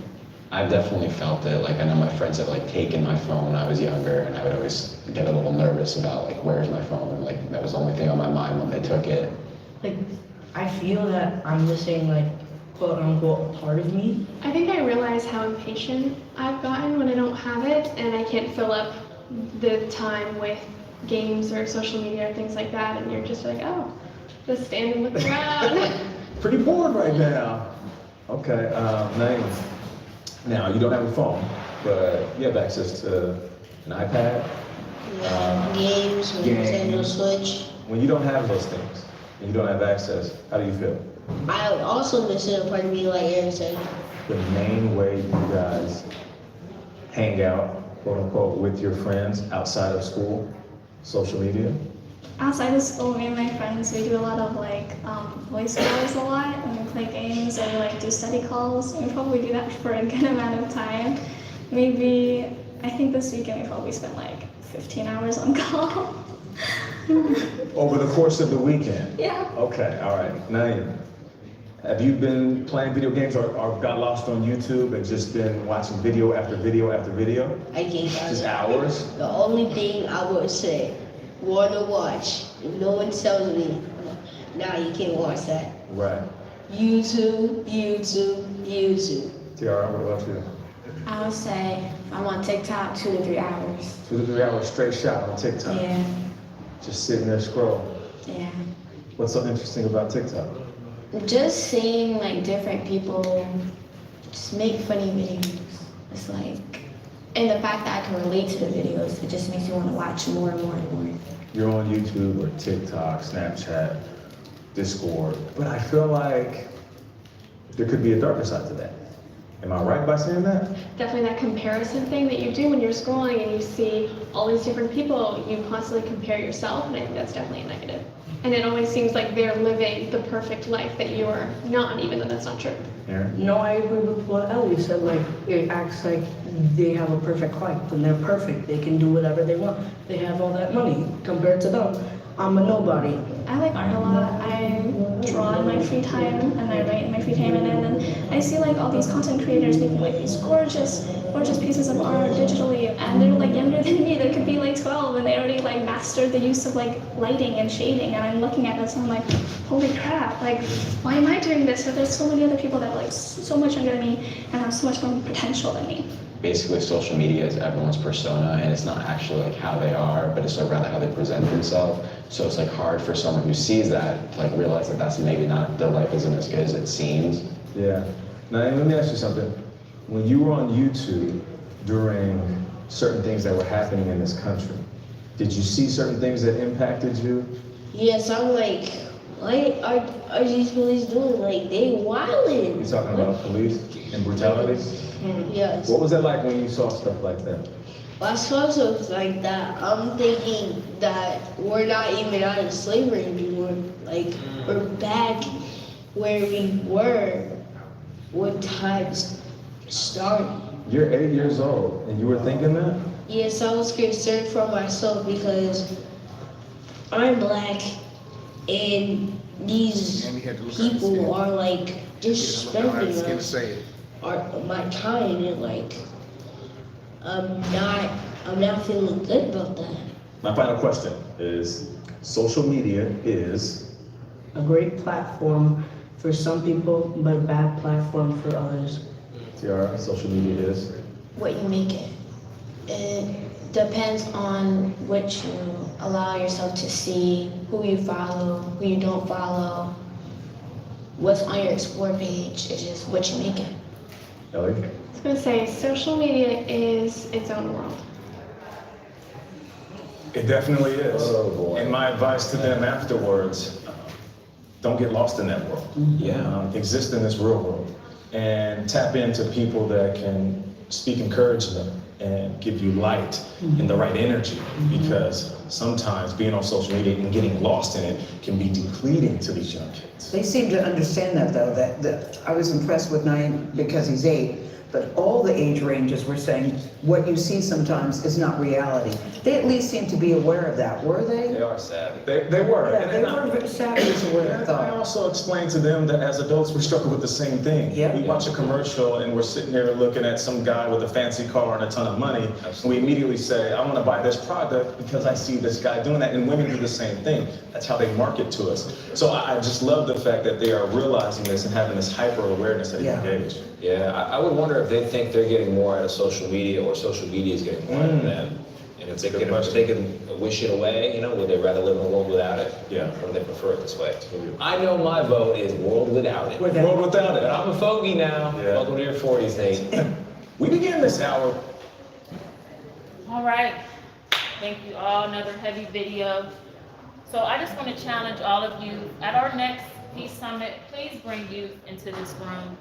I've definitely felt it. Like, I know my friends have like taken my phone when I was younger, and I would always get a little nervous about like, where's my phone? And like, that was the only thing on my mind when they took it. Like, I feel that I'm missing like, quote unquote, a part of me. I think I realize how impatient I've gotten when I don't have it, and I can't fill up the time with games or social media or things like that, and you're just like, oh, just stand and look around. Pretty bored right now. Okay, Naeem. Now, you don't have a phone, but you have access to an iPad. Games, Nintendo Switch. When you don't have those things, and you don't have access, how do you feel? I also miss it a part of me, like Aaron said. The main way you guys hang out, quote unquote, with your friends outside of school, social media? Outside of school, me and my friends, we do a lot of like voice calls a lot, and we play games, and we like do study calls. We probably do that for a good amount of time. Maybe, I think this weekend we probably spent like 15 hours on call. Over the course of the weekend? Yeah. Okay, all right. Naeem, have you been playing video games or got lost on YouTube and just been watching video after video after video? I can't. Just hours? The only thing I would say, wanna watch, if no one tells me, nah, you can't watch that. Right. YouTube, YouTube, YouTube. Tiara, what about you? I would say I'm on TikTok 2 to 3 hours. 2 to 3 hours straight shot on TikTok. Yeah, Just sitting there scrolling. yeah. What's so interesting about TikTok? Just seeing like different people just make funny videos. It's like, and the fact that I can relate to the videos, it just makes me want to watch more and more and more. You're on YouTube or TikTok, Snapchat, Discord, but I feel like there could be a darker side to that. Am I right by saying that? Definitely that comparison thing that you do when you're scrolling and you see all these different people, you constantly compare yourself, and I think that's definitely a negative. And it always seems like they're living the perfect life that you are not, even though that's not true. No, I agree with what Ellie said. Like, it acts like they have a perfect life and they're perfect. They can do whatever they want. They have all that money. Compared to them, I'm a nobody. I like art a lot. I draw in my free time and I write in my free time, and then I see like all these content creators making like these gorgeous pieces of art digitally, and they're like younger than me. They could be like 12 and they already like mastered the use of like lighting and shading, and I'm looking at this and I'm like, holy crap, like why am I doing this? But there's so many other people that are like so much younger than me and have so much more potential than me. Basically, social media is everyone's persona, and it's not actually like how they are, but it's rather how they present themselves. So it's like hard for someone who sees that to like realize that that's maybe not, their life isn't as good as it seems. Yeah. Now, let me ask you something. When you were on YouTube during certain things that were happening in this country, did you see certain things that impacted you? Yes, I'm like, what are these police doing? Like, they wildin'. You're talking about police and brutality? Yes. What was it like when you saw stuff like that? When I saw something like that, I'm thinking that we're not even out of slavery anymore. Like, we're back where we were when times started. You're 8 years old and you were thinking that? Yes, I was concerned for myself because I'm black and these people are like disrespecting us. My time, and like I'm not feeling good about that. My final question is, social media is A great platform for some people, but a bad platform for others. Tiara, social media is? What you make it. It depends on what you allow yourself to see, who you follow, who you don't follow, what's on your explore page. It's just what you make it. Ellie? I was going to say, social media is its own world. It definitely is. Oh, boy. And my advice to them afterwards, don't get lost in that world. Yeah. Exist in this real world and tap into people that can speak encouragement and give you light and the right energy, because sometimes being on social media and getting lost in it can be depleting to these young kids. They seem to understand that, though, that I was impressed with Naeem because he's 8, but all the age ranges were saying what you see sometimes is not reality. They at least seem to be aware of that, were they? They are savvy. They were. Yeah, they were savvy as aware of I also explained to them that as adults, we struggle with the same thing. We watch a commercial and we're sitting there looking at some guy with a fancy car and a ton of money. And we immediately say, I want to buy this product because I see this guy doing that. And women do the same thing. That's how they market to us. So I just love the fact that they are realizing this and having this hyper awareness at a young age. Yeah, I would wonder if they think they're getting more out of social media or social media is getting more out of them. And if they can wish it away, would they rather live in a world without it? Yeah. Or do they prefer it this way? I know my vote is world without it. World without it. I'm a fogey now. Welcome to your 40s, Nate. We begin this hour. All right. Thank you all. Another heavy video. So I just want to challenge all of you at our next Peace Summit, please bring youth into this room.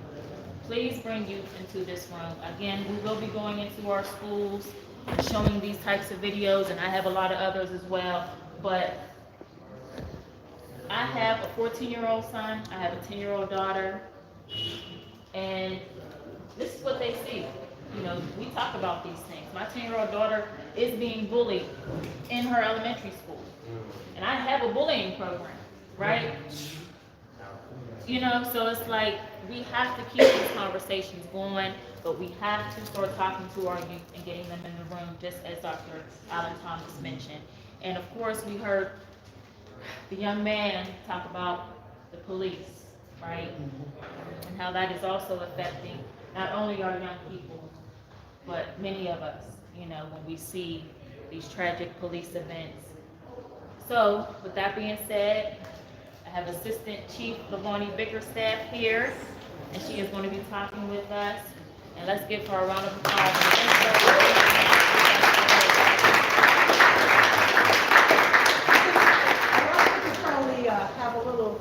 Please bring youth into this room. Again, we will be going into our schools and showing these types of videos, and I have a lot of others as well. But I have a 14-year-old son, I have a 10-year-old daughter, and this is what they see. We talk about these things. My 10-year-old daughter is being bullied in her elementary school. And I have a bullying program, right? So it's like we have to keep these conversations going, but we have to start talking to our youth and getting them in the room, just as Dr. Alan Thomas mentioned. And of course, we heard the young man talk about the police, right? And how that is also affecting not only our young people, but many of us, when we see these tragic police events. So, with that being said, I have Assistant Chief Lavani Bickerstaff here, and she is going to be talking with us. And let's give her a round of applause. Probably have a little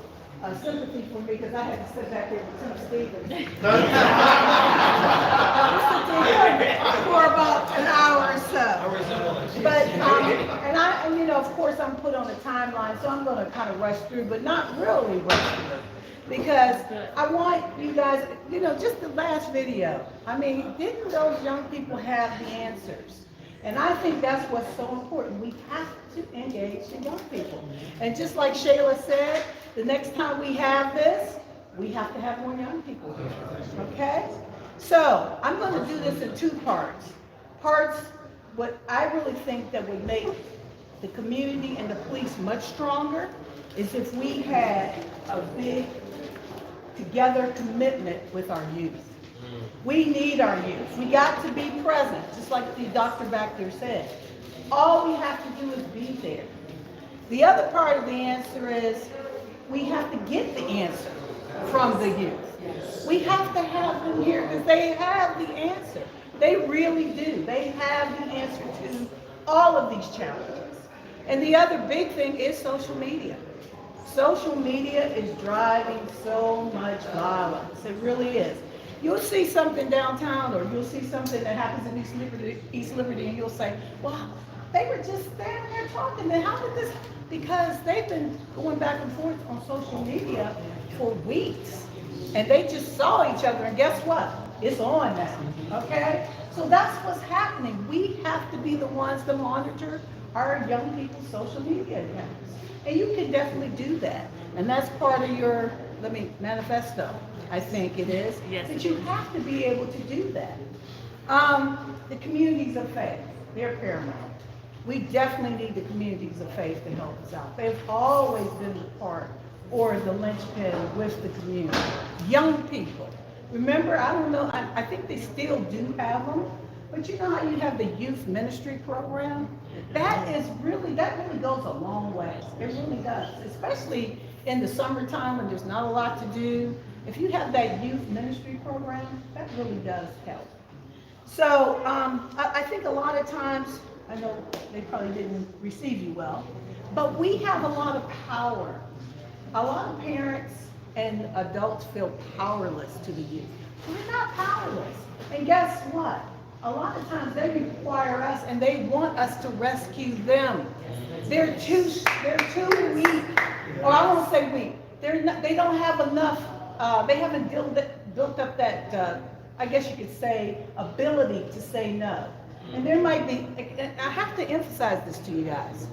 sympathy for me because I had to sit back here with Tim Stevens for about an hour or so. But and of course I'm put on a timeline, so I'm going to kind of rush through, but not really rush through, because I want you guys, just the last video. I mean, didn't those young people have the answers? And I think that's what's so important. We have to engage the young people. And just like Shayla said, the next time we have this, we have to have more young people here, okay? So I'm going to do this in two parts. What I really think that would make the community and the police much stronger is if we had a big together commitment with our youth. We need our youth. We got to be present, just like the doctor back there said. All we have to do is be there. The other part of the answer is we have to get the answer from the youth. We have to have them here because they have the answer. They really do. They have the answer to all of these challenges. And the other big thing is social media. Social media is driving so much violence. It really is. You'll see something downtown, or you'll see something that happens in East Liberty, and you'll say, wow, they were just standing there talking. And how did this? Because they've been going back and forth on social media for weeks. And they just saw each other, and guess what? It's on now, okay? So that's what's happening. We have to be the ones to monitor our young people's social media accounts. And you can definitely do that. And that's part of your, manifesto, I think it is. Yes. But you have to be able to do that. The communities of faith, they're paramount. We definitely need the communities of faith to help us out. They've always been the part or the linchpin with the community. Young people. Remember, I don't know, I think they still do have them, but you know how you have the youth ministry program? That really goes a long way. It really does, especially in the summertime when there's not a lot to do. If you have that youth ministry program, that really does help. So I think a lot of times, I know they probably didn't receive you well, but we have a lot of power. A lot of parents and adults feel powerless to the youth. We're not powerless. And guess what? A lot of times they require us and they want us to rescue them. They're too weak. Or I won't say weak. They don't have enough, they haven't built up that, I guess you could say, ability to say no. And there might be, I have to emphasize this to you guys.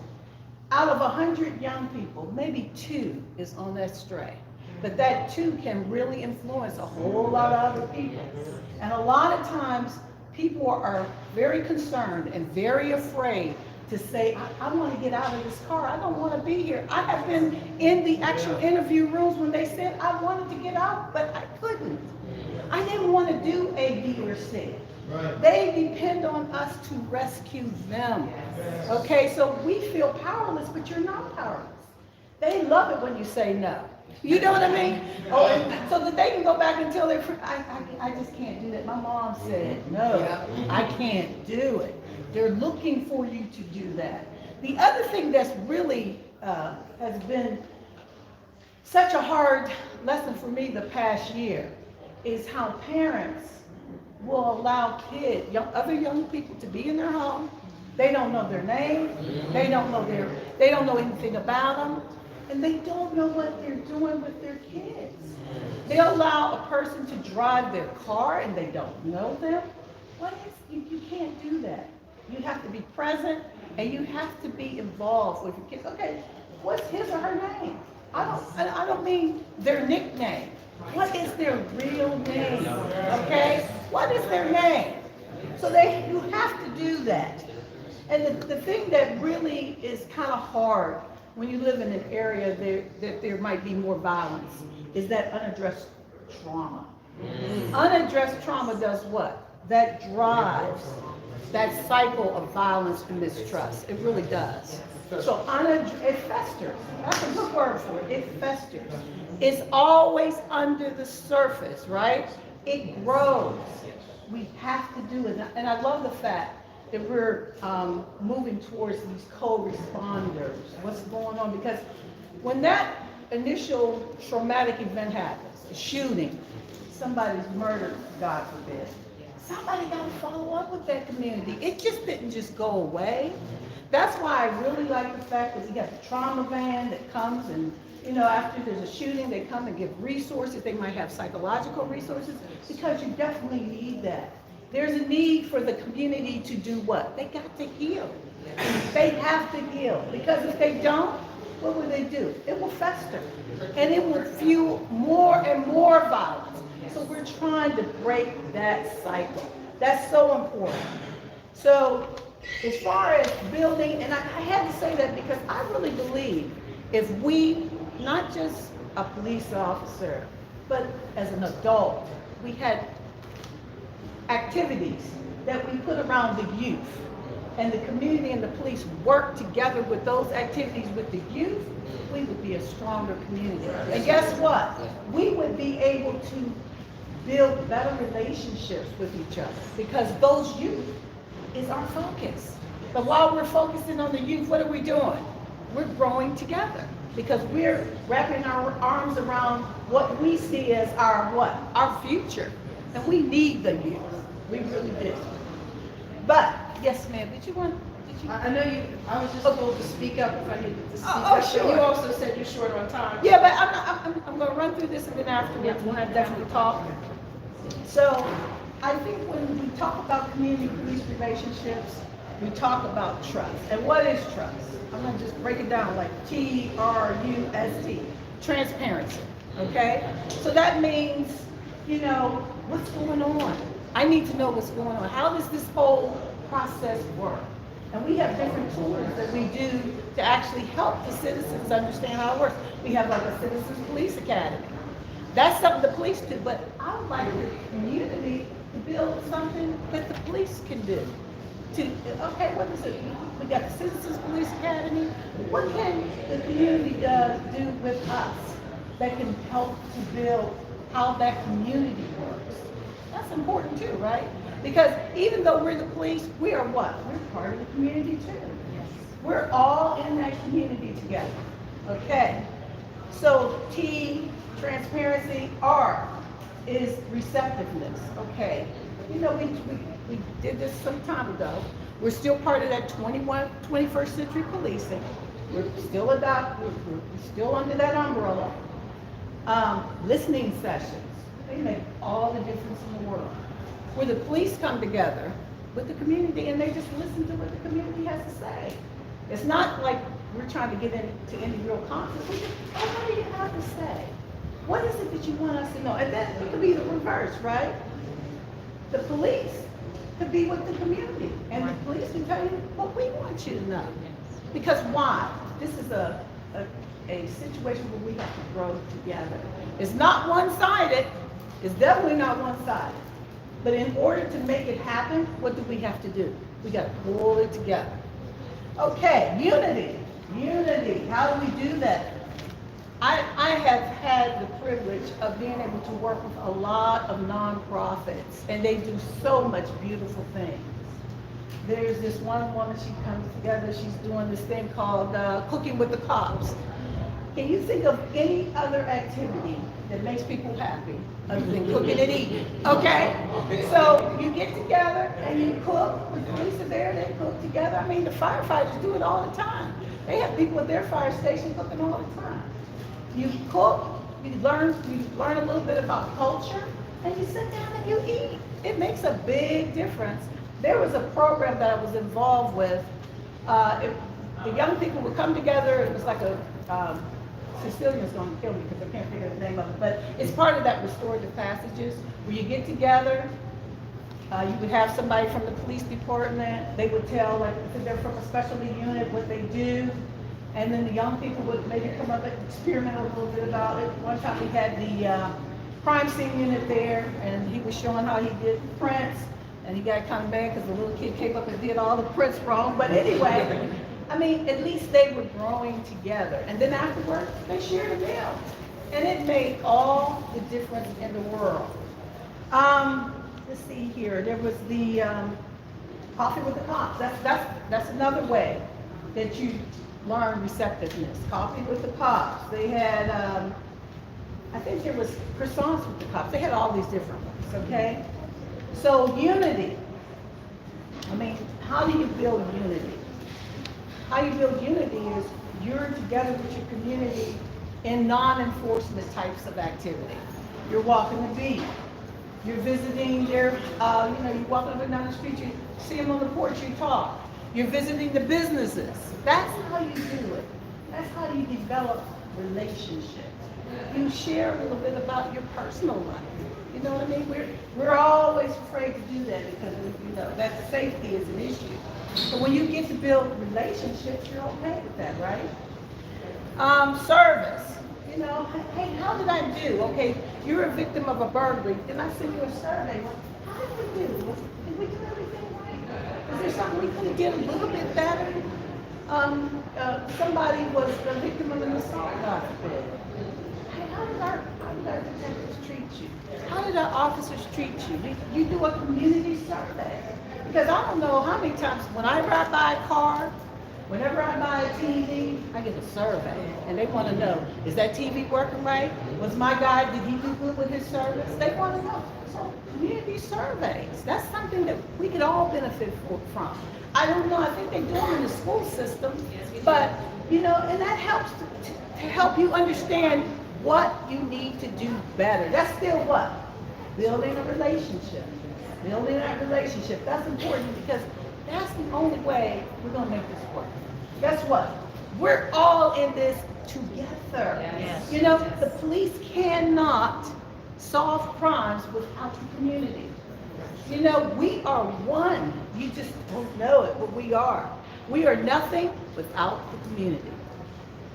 Out of 100 young people, maybe 2 is on that stray. But that 2 can really influence a whole lot of other people. And a lot of times, people are very concerned and very afraid to say, I want to get out of this car. I don't want to be here. I have been in the actual interview rooms when they said I wanted to get out, but I couldn't. I didn't want to do A, B, or C. Right. They depend on us to rescue them. Okay, so we feel powerless, but you're not powerless. They love it when you say no. You know what I mean? Oh, so that they can go back and tell their friends, I just can't do that. My mom said, no, I can't do it. They're looking for you to do that. The other thing that's really has been such a hard lesson for me the past year is how parents will allow kids, other young people to be in their home. They don't know their name. They don't know anything about them. And they don't know what they're doing with their kids. They allow a person to drive their car and they don't know them. You can't do that. You have to be present and you have to be involved with your kids. Okay, what's his or her name? I don't mean their nickname. What is their real name? Okay? What is their name? So you have to do that. And the thing that really is kind of hard when you live in an area that there might be more violence is that unaddressed trauma. Unaddressed trauma does what? that drives that cycle of violence and mistrust. It really does. So it festers. That's a good word for it. It festers. It's always under the surface, right? It grows. We have to do it. And I love the fact that we're moving towards these co-responders. What's going on? Because when that initial traumatic event happens, a shooting, somebody's murdered, God forbid, somebody got to follow up with that community. It just didn't just go away. That's why I really like the fact that we got the trauma van that comes and, you know, after there's a shooting, they come and give resources. They might have psychological resources because you definitely need that. There's a need for the community to do what? They got to heal. They have to heal because if they don't, what will they do? It will fester and it will fuel more and more violence. So we're trying to break that cycle. That's so important. So as far as building, and I had to say that because I really believe if we, not just a police officer, but as an adult, we had activities that we put around the youth, and the community and the police work together with those activities with the youth, we would be a stronger community. And guess what? We would be able to build better relationships with each other because those youth is our focus. But while we're focusing on the youth, what are we doing? We're growing together because we're wrapping our arms around what we see as our what? Our future. And we need the youth. We really do. But, yes ma'am, did you want, I know you, I was just told to speak up if I needed to speak Oh, up, but sure. you also said you're short on time. yeah, but I'm gonna run through this and then afterwards we'll have definitely talk. So, I think when we talk about community-police relationships, we talk about trust. And what is trust? I'm gonna just break it down like T-R-U-S-T, transparency, okay? So that means, you know, what's going on? I need to know what's going on. How does this whole process work? And we have different tools that we do to actually help the citizens understand how it works. We have like a Citizens Police Academy. That's something the police do, but I would like the community to build something that the police can do. Okay, what is it? We got the Citizens Police Academy. What can the community do with us that can help to build how that community works? That's important too, right? Because even though we're the police, we are what? We're part of the community too. We're all in that community together. Okay. So T, transparency. R is receptiveness. Okay. You know, we did this some time ago. We're still part of that 21st century policing. We're still we're still under that umbrella. Listening sessions. They make all the difference in the world. Where the police come together with the community and they just listen to what the community has to say. It's not like we're trying to get into any real conflict. We just, what do you have to say? What is it that you want us to know? And then it could be the reverse, right? The police could be with the community and the police can tell you what we want you to know. Because why? This is a situation where we have to grow together. It's not one-sided. It's definitely not one-sided. But in order to make it happen, what do we have to do? We got to pull it together. Okay, unity. Unity. How do we do that? I have had the privilege of being able to work with a lot of nonprofits, and they do so much beautiful things. There's this one woman, she comes together, she's doing this thing called Cooking with the Cops. Can you think of any other activity that makes people happy other than cooking and eating? Okay? So you get together and you cook. The police are there, they cook together. I mean, the firefighters do it all the time. They have people at their fire station cooking all the time. You cook, you learn a little bit about culture, and you sit down and you eat. It makes a big difference. There was a program that I was involved with. The young people would come together. It was like a Cecilia's going to kill me because I can't think of the name of it, but it's part of that restorative passages where you get together. You would have somebody from the police department. They would tell, like, if they're from a specialty unit, what they do. And then the young people would maybe come up and experiment a little bit about it. One time we had the crime scene unit there, and he was showing how he did prints. And he got kind of mad because the little kid came up and did all the prints wrong. But anyway, I mean, at least they were growing together. And then afterwards, they shared a meal. And it made all the difference in the world. Let's see here. There was the coffee with the cops. That's another way that you learn receptiveness. Coffee with the cops. They had, I think there was croissants with the cops. They had all these different ones, okay? So unity. I mean, how do you build unity? How you build unity is you're together with your community in non-enforcement types of activity. You're walking the beat. You're visiting their, you're walking up and down the street, you see them on the porch, you talk. You're visiting the businesses. That's how you do it. That's how you develop relationships. You share a little bit about your personal life. You know what I mean? We're always afraid to do that because that safety is an issue. But when you get to build relationships, you're okay with that, right? Service. You know, hey, how did I do? Okay, you're a victim of a burglary. Then I send you a survey. Well, how did we do? Did we do everything right? Is there something we could have did a little bit better? Somebody was the victim of an assault, God forbid. Hey, how did our detectives treat you? How did our officers treat you? You do a community survey. Because I don't know how many times when I ride by a car, whenever I buy a TV, I get a survey, and they want to know, is that TV working right? Was my guy, did he do good with his service? They want to know. So community surveys, that's something that we could all benefit from. I don't know, I think they do them in the school system, but, and that helps to help you understand what you need to do better. That's still what? Building a relationship. Building that relationship. That's important because that's the only way we're going to make this work. Guess what? We're all in this together. Yes. The police cannot solve crimes without the community. We are one. You just don't know it, but we are. We are nothing without the community.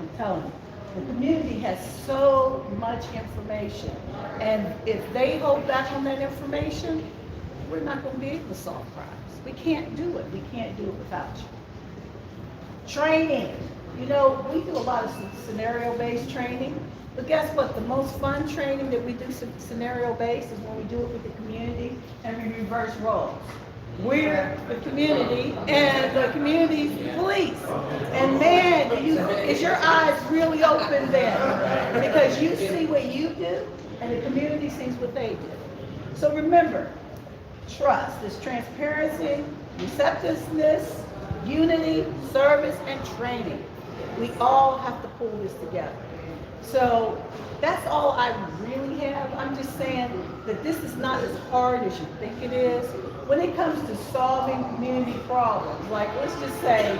I'm telling you. The community has so much information. And if they hold back on that information, we're not going to be able to solve crimes. We can't do it. We can't do it without you. Training. We do a lot of scenario-based training. But guess what? The most fun training that we do scenario-based is when we do it with the community and we reverse roles. We're the community and the community's police. And man, is your eyes really open then? Because you see what you do and the community sees what they do. So remember, trust is transparency, receptiveness, unity, service, and training. We all have to pull this together. So that's all I really have. I'm just saying that this is not as hard as you think it is. When it comes to solving community problems, like let's just say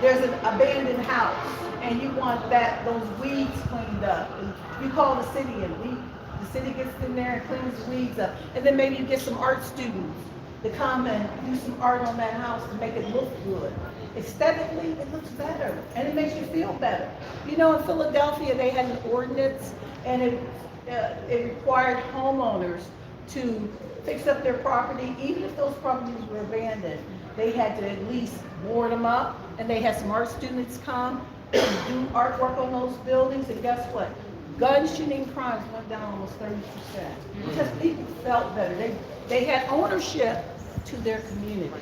there's an abandoned house and you want those weeds cleaned up. And you call the city and the city gets in there and cleans the weeds up. And then maybe you get some art students to come and do some art on that house to make it look good. Aesthetically, it looks better and it makes you feel better. In Philadelphia, they had an ordinance and it required homeowners to fix up their property, even if those properties were abandoned. They had to at least board them up, and they had some art students come and do artwork on those buildings, and guess what? Gun shooting crimes went down almost 30% because people felt better. They had ownership to their community,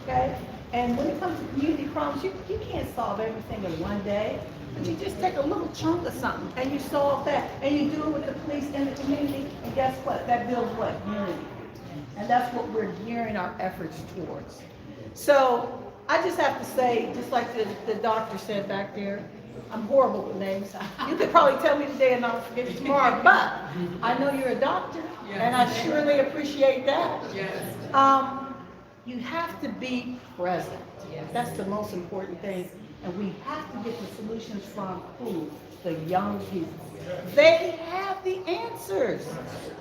okay? And when it comes to community crimes, you can't solve everything in one day. But you just take a little chunk of something and you solve that. And you do it with the police and the community. And guess what? That builds what? Unity. And that's what we're gearing our efforts towards. So I just have to say, just like the doctor said back there, I'm horrible with names. You could probably tell me today and I'll forget it tomorrow. But I know you're a doctor. And I surely appreciate that. You have to be present. That's the most important thing. And we have to get the solutions from who? The young people. They have the answers.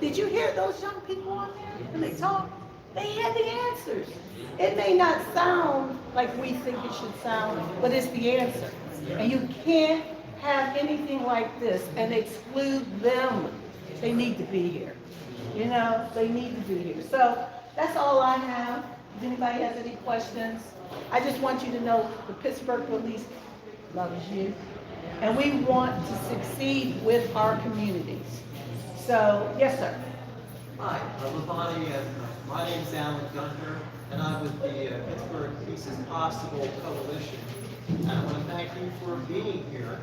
Did you hear those young people on there when they talk? They had the answers. It may not sound like we think it should sound, but it's the answer. And you can't have anything like this and exclude them. They need to be here. They need to be here. So That's all I have. If anybody has any questions, I just want you to know the Pittsburgh Police loves you. And we want to succeed with our communities. So, yes, sir. Hi, Lavani, and my name's Alan Gunter, and I'm with the Pittsburgh Peace is Possible Coalition. And I want to thank you for being here.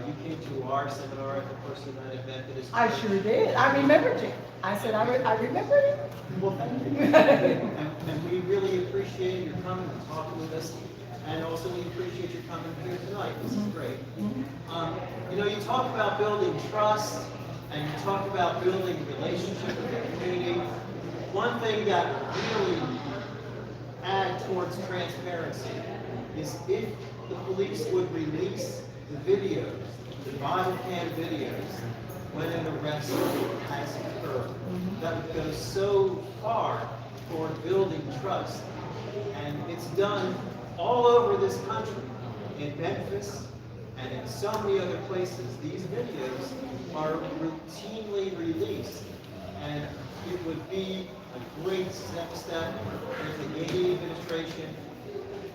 You came to our seminar at the First United Methodist. I sure did. I remembered you. I said, I remembered it. Well, thank you. And we really appreciate your coming and talking with us. And also we appreciate your coming here tonight. This is great. You know, you talk about building trust, and you talk about building relationship with the community. One thing that really add towards transparency is if the police would release the videos, the body cam videos, when an arrest has occurred. That would go so far toward building trust. And it's done all over this country, in Memphis and in so many other places. These videos are routinely released. And it would be a great step if the AD administration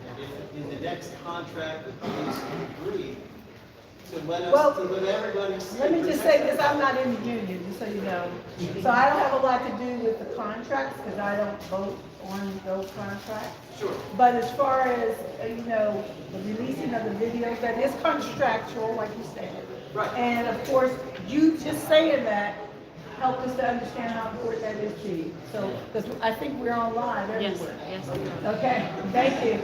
and if in the next contract the police agree to let us, to let everybody see. Let me just say this, I'm not in the union, just so you know. So I don't have a lot to do with the contracts, because I don't vote on those contracts. Sure. But as far as, you know, the releasing of the videos, that is contractual, like you said. Right. And of course, you just saying that helped us to understand how important that is to you. So, because I think we're on live everywhere. Yes. Okay, thank you.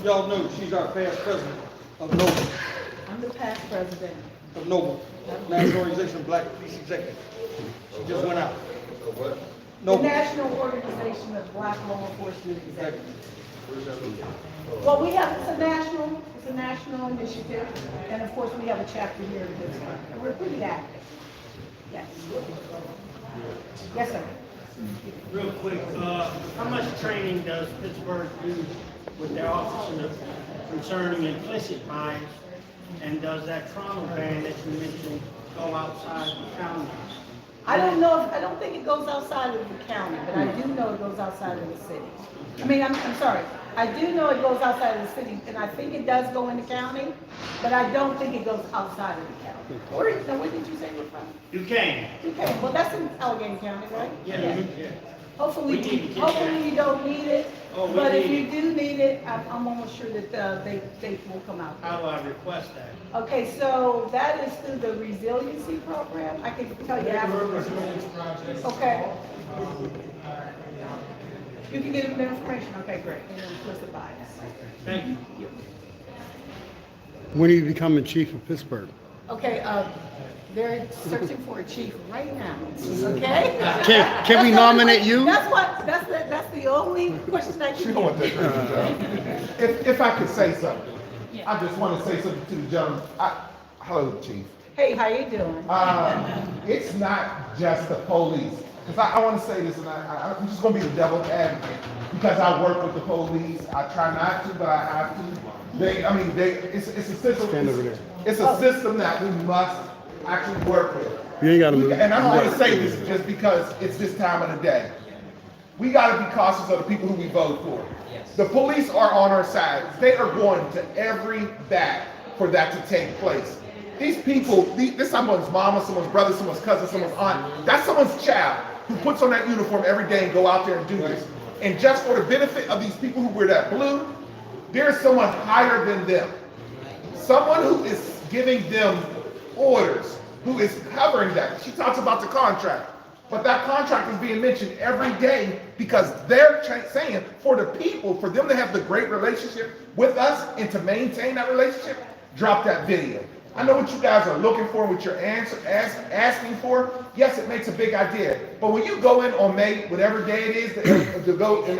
Y'all know she's our past president of NOBLE, I'm the past president. of NOBLE, National Organization of Black Police Executives. She just went out. The NOBLE. National Organization of Black Law Enforcement Executives. Well, we have, it's a national initiative, and of course, we have a chapter here in Pittsburgh, and we're pretty active. Yes. Yes, sir. Real quick, how much training does Pittsburgh do with their officers concerning implicit bias? And does that trauma ban that you mentioned go outside the county? I don't know, I don't think it goes outside of the county, but I do know it goes outside of the city. I mean, I'm sorry, I do know it goes outside of the city, and I think it does go in the county, but I don't think it goes outside of the county. Where did you say you're from? Duquesne. Okay, well, that's in Allegheny County, right? Yeah. Hopefully, We need to get hopefully that. you don't need it, Oh, we but if need you do need it, I'm almost sure that they will come out. How do I request that? Okay, so that is through the resiliency program. I can tell you afterwards. Okay. You can get the information. Okay, great. And then implicit bias. Thank you. When are you becoming chief of Pittsburgh? Okay, they're searching for a chief right now. Okay? Can we nominate you? That's the only question I She can don't want that give. person. If I could say something, I just want to say something to the gentleman. Hello, Chief. Hey, how you doing? It's not just the police. Because I want to say this, and I'm just going to be the devil's advocate. Because I work with the police. I try not to, but I have to. It's a system. Stand over there. It's a system that we must actually work with. You ain't got to move. And I want to say this just because it's this time of the day. We got to be cautious of the people who we vote for. The police are on our side. They are going to every bat for that to take place. These people, this someone's mama, someone's brother, someone's cousin, someone's aunt. That's someone's child who puts on that uniform every day and go out there and do this. And just for the benefit of these people who wear that blue, there's someone higher than them. Someone who is giving them orders, who is covering that. She talks about the contract. But that contract is being mentioned every day because they're saying for the people, for them to have the great relationship with us and to maintain that relationship, drop that video. I know what you guys are looking for, what you're asking for. Yes, it makes a big idea. But when you go in on May, whatever day it is, to go in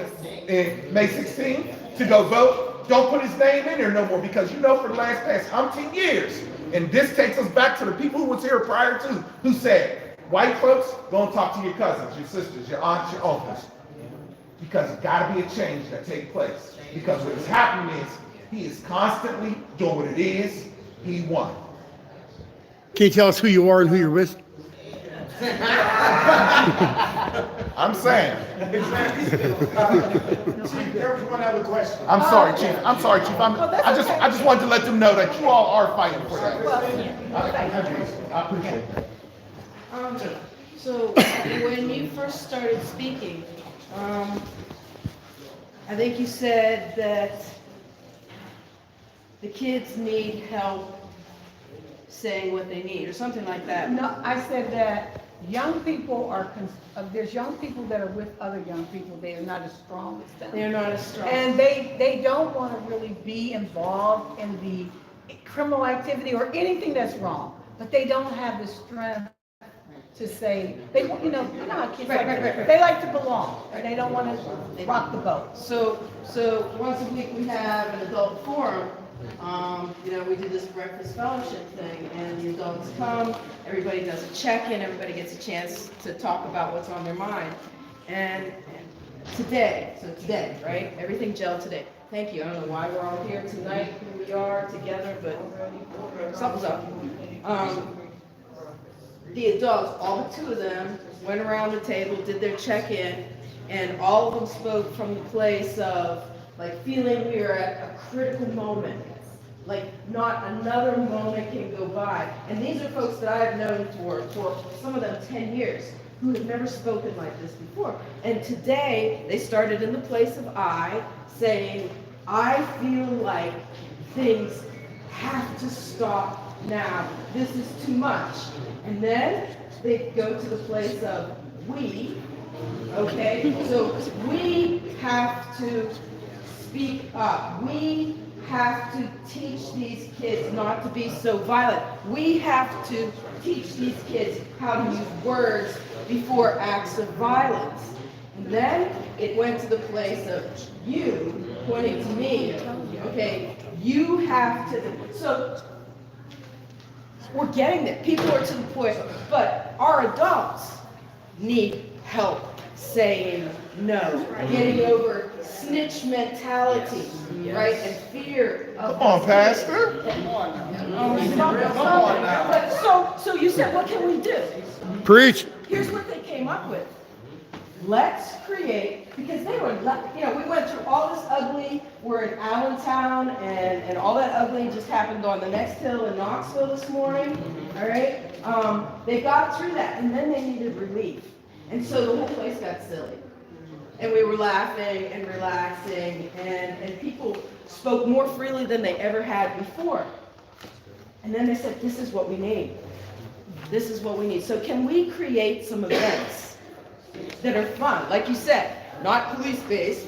May 16th to go vote, don't put his name in there no more because you know for the last past umpteen years, and this takes us back to the people who was here prior to, who said, white folks, go and talk to your cousins, your sisters, your aunts, your uncles. Because there's got to be a change that takes place. Because what is happening is, he is constantly doing what it is he won. Can you tell us who you are and who you're with? I'm saying. Chief, there was one other question. I'm sorry, Chief. I'm sorry, Chief. I just wanted to let them know that you all are fighting for that. I appreciate it. So when you first started speaking, I think you said that the kids need help saying what they need, or something like that. No, I said that young people are, there's young people that are with other young people, they are not as strong as them. They're not as strong. And they don't want to really be involved in the criminal activity or anything that's wrong, but they don't have the strength to say, they, you know how kids like, they like to belong, and they don't want to rock the boat. So once a week we have an adult forum. You know, we do this breakfast fellowship thing, and the adults come, everybody does a check-in, everybody gets a chance to talk about what's on their mind. And today, right? Everything gelled today. Thank you. I don't know why we're all here tonight, here we are together, but something's up. The adults, all but 2 of them, went around the table, did their check-in, and all of them spoke from the place of like feeling we are at a critical moment. Like not another moment can go by. And these are folks that I've known for some of them 10 years who have never spoken like this before. And today they started in the place of I, saying, I feel like things have to stop now. This is too much. And then they go to the place of we, okay? So we have to speak up. We have to teach these kids not to be so violent. We have to teach these kids how to use words before acts of violence. And then it went to the place of you, pointing to me, okay, you have to, so we're getting there. People are to the point, but our adults need help saying no, getting over snitch mentality, right, and fear of. Come on, Pastor. Come on now. So you said, what can we do? Preach. Here's what they came up with. Let's create, because they were, you know, we went through all this ugly, we're in Allentown, and all that ugly just happened on the next hill in Knoxville this morning, all right? They got through that, and then they needed relief. And so the whole place got silly. And we were laughing and relaxing, and people spoke more freely than they ever had before. And then they said, this is what we need. This is what we need. So can we create some events that are fun, like you said, not police-based,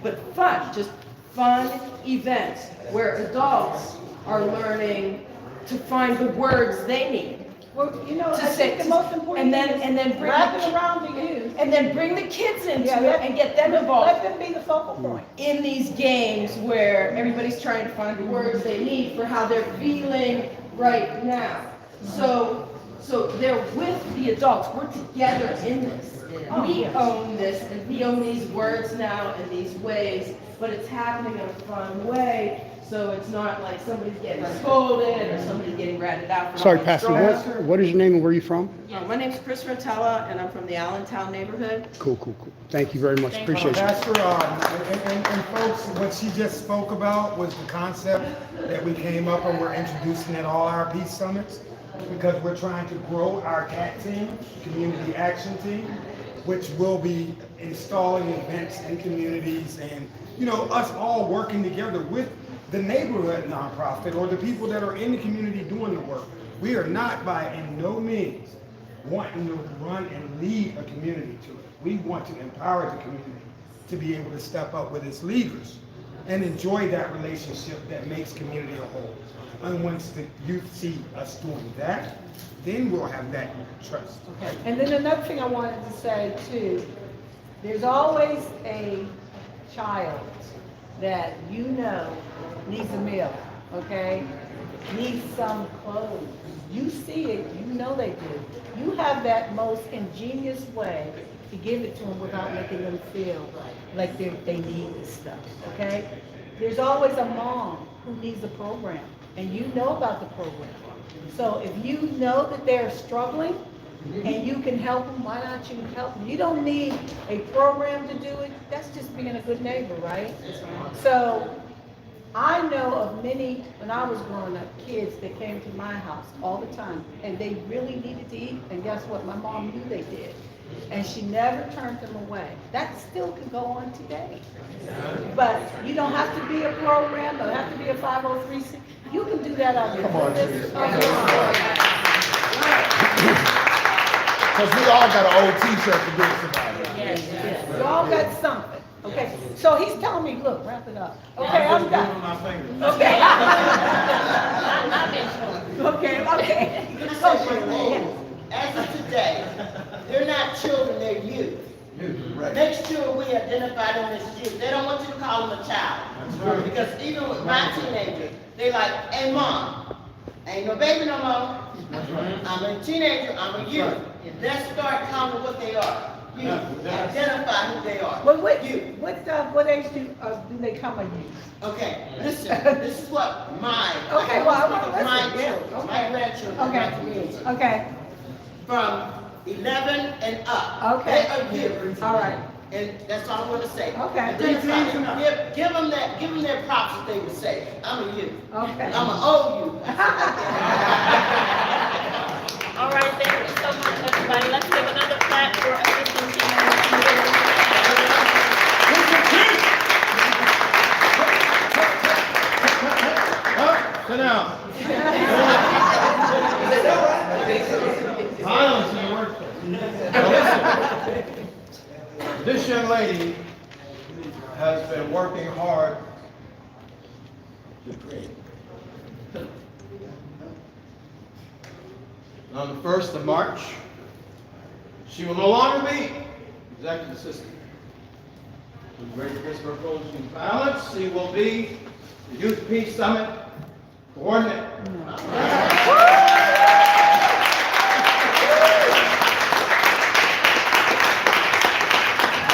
but fun, just fun events where adults are learning to find the words they need. Well, you know, I think the most important thing is wrap it around the youth. And then bring the kids into it and get them involved. Let them be the focal point. In these games where everybody's trying to find the words they need for how they're feeling right now. So they're with the adults. We're together in this. We own this, and we own these words now in these ways, but it's happening in a fun way. So it's not like somebody's getting scolded or somebody's getting ratted out. For Sorry, not Pastor, strong. what is your name and where are you from? My name's Chris Rotella, and I'm from the Allentown neighborhood. Cool. Thank you very much. Appreciate you. Pastor, and folks, what she just spoke about was the concept that we came up and we're introducing at all our peace summits, because we're trying to grow our CAT team, Community Action Team, which will be installing events in communities and, you know, us all working together with the neighborhood nonprofit or the people that are in the community doing the work. We are not by in no means wanting to run and lead a community to it. We want to empower the community to be able to step up with its leaders and enjoy that relationship that makes community a whole. And once the youth see us doing that, then we'll have that trust. Okay. And then another thing I wanted to say too, there's always a child that you know needs a meal, okay? Needs some clothes. You see it, you know they do. You have that most ingenious way to give it to them without making them feel like they need this stuff, okay? There's always a mom who needs a program, and you know about the program. So if you know that they're struggling, and you can help them, why not you help them? You don't need a program to do it, that's just being a good neighbor, right? So, I know of many, when I was growing up, kids that came to my house all the time, and they really needed to eat, and guess what? My mom knew they did. And she never turned them away. That still can go on today. But you don't have to be a program, don't have to be a 503c. You can do that on your own. Because we all got an old t-shirt to give somebody. Yes. You all got something. Okay, so he's telling me, look, wrap it up. Okay, I'm done. My fingers. Okay. Okay. As of today, they're not children, they're youth. Make sure we identify them as youth. They don't want you to call them a child. Because even with my teenagers, they like, hey mom, ain't no baby no more. I'm a teenager, I'm a youth. Let's start calling what they are. Youth. Identify who they are. Well, what age do they come a youth? Okay, listen, this is what my children, my grandchildren, my community. Okay. From 11 and up. Okay. They are youth. All right. And that's all I want to say. Okay. Identify. Give them their props that they would say. I'm a youth. Okay. I'm an old youth. All right, thank you so much, everybody. Let's give another clap for Assistant Sit down. Violence in the workplace. Now listen, this young lady has been working hard to create. On the 1st of March, she will no longer be executive assistant to the Greater Pittsburgh Coalition of Violence. She will be the Youth Peace Summit coordinator.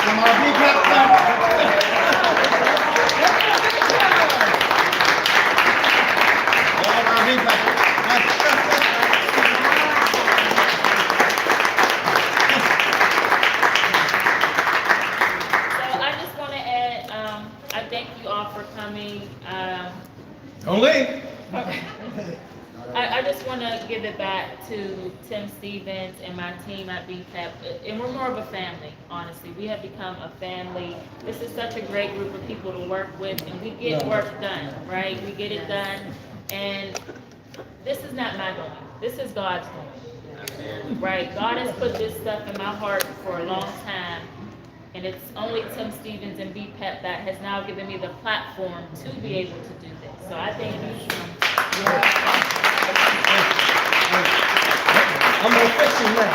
From our B-PEP Don't leave. I just want to give it back to Tim Stevens and my team at B-PEP, and we're more of a family, honestly. We have become a family. This is such a great group of people to work with, and we get work done, right? We get it done, and this is not my doing. This is God's doing, right? God has put this stuff in my heart for a long time, and it's only Tim Stevens and B-PEP that has now given me the platform to be able to do this. So I thank you. I'm gonna fix you now.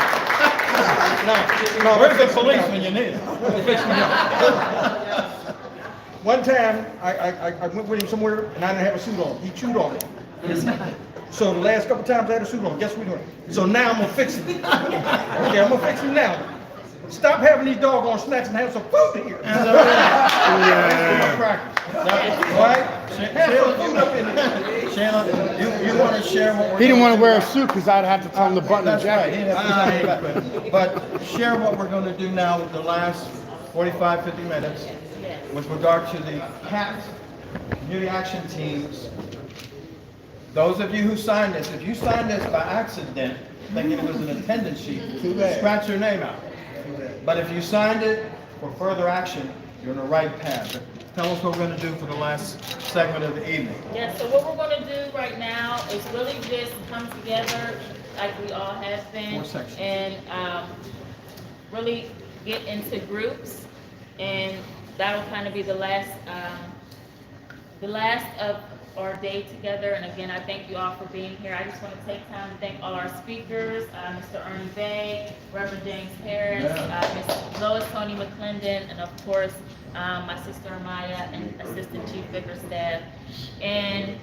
No, where's the police when you need it? One time, I went with him somewhere and I didn't have a suit on. He chewed on me. So the last couple times I had a suit on, guess what we're doing? So now I'm gonna fix him. Okay, I'm gonna fix him now. Stop having these doggone snacks and have some food here. Shayla, you want to share what we're He didn't want to wear a suit because I'd have to tell him to button the jacket. Right. But share what we're going to do now with the last 45, 50 minutes with regard to the CAV community action teams. Those of you who signed this, if you signed this by accident, thinking it was an attendance sheet, scratch your name out. But if you signed it for further action, you're on the right path. Tell us what we're going to do for the last segment of the evening. Yeah, so what we're going to do right now is really just come together like we all have been and really get into groups, and that'll kind of be the last of our day together. And again, I thank you all for being here. I just want to take time to thank all our speakers, Mr. Ernie Bay, Reverend James Harris, Ms. Lois Tony McClendon, and of course, my sister Amaya and Assistant Chief Vicar staff. And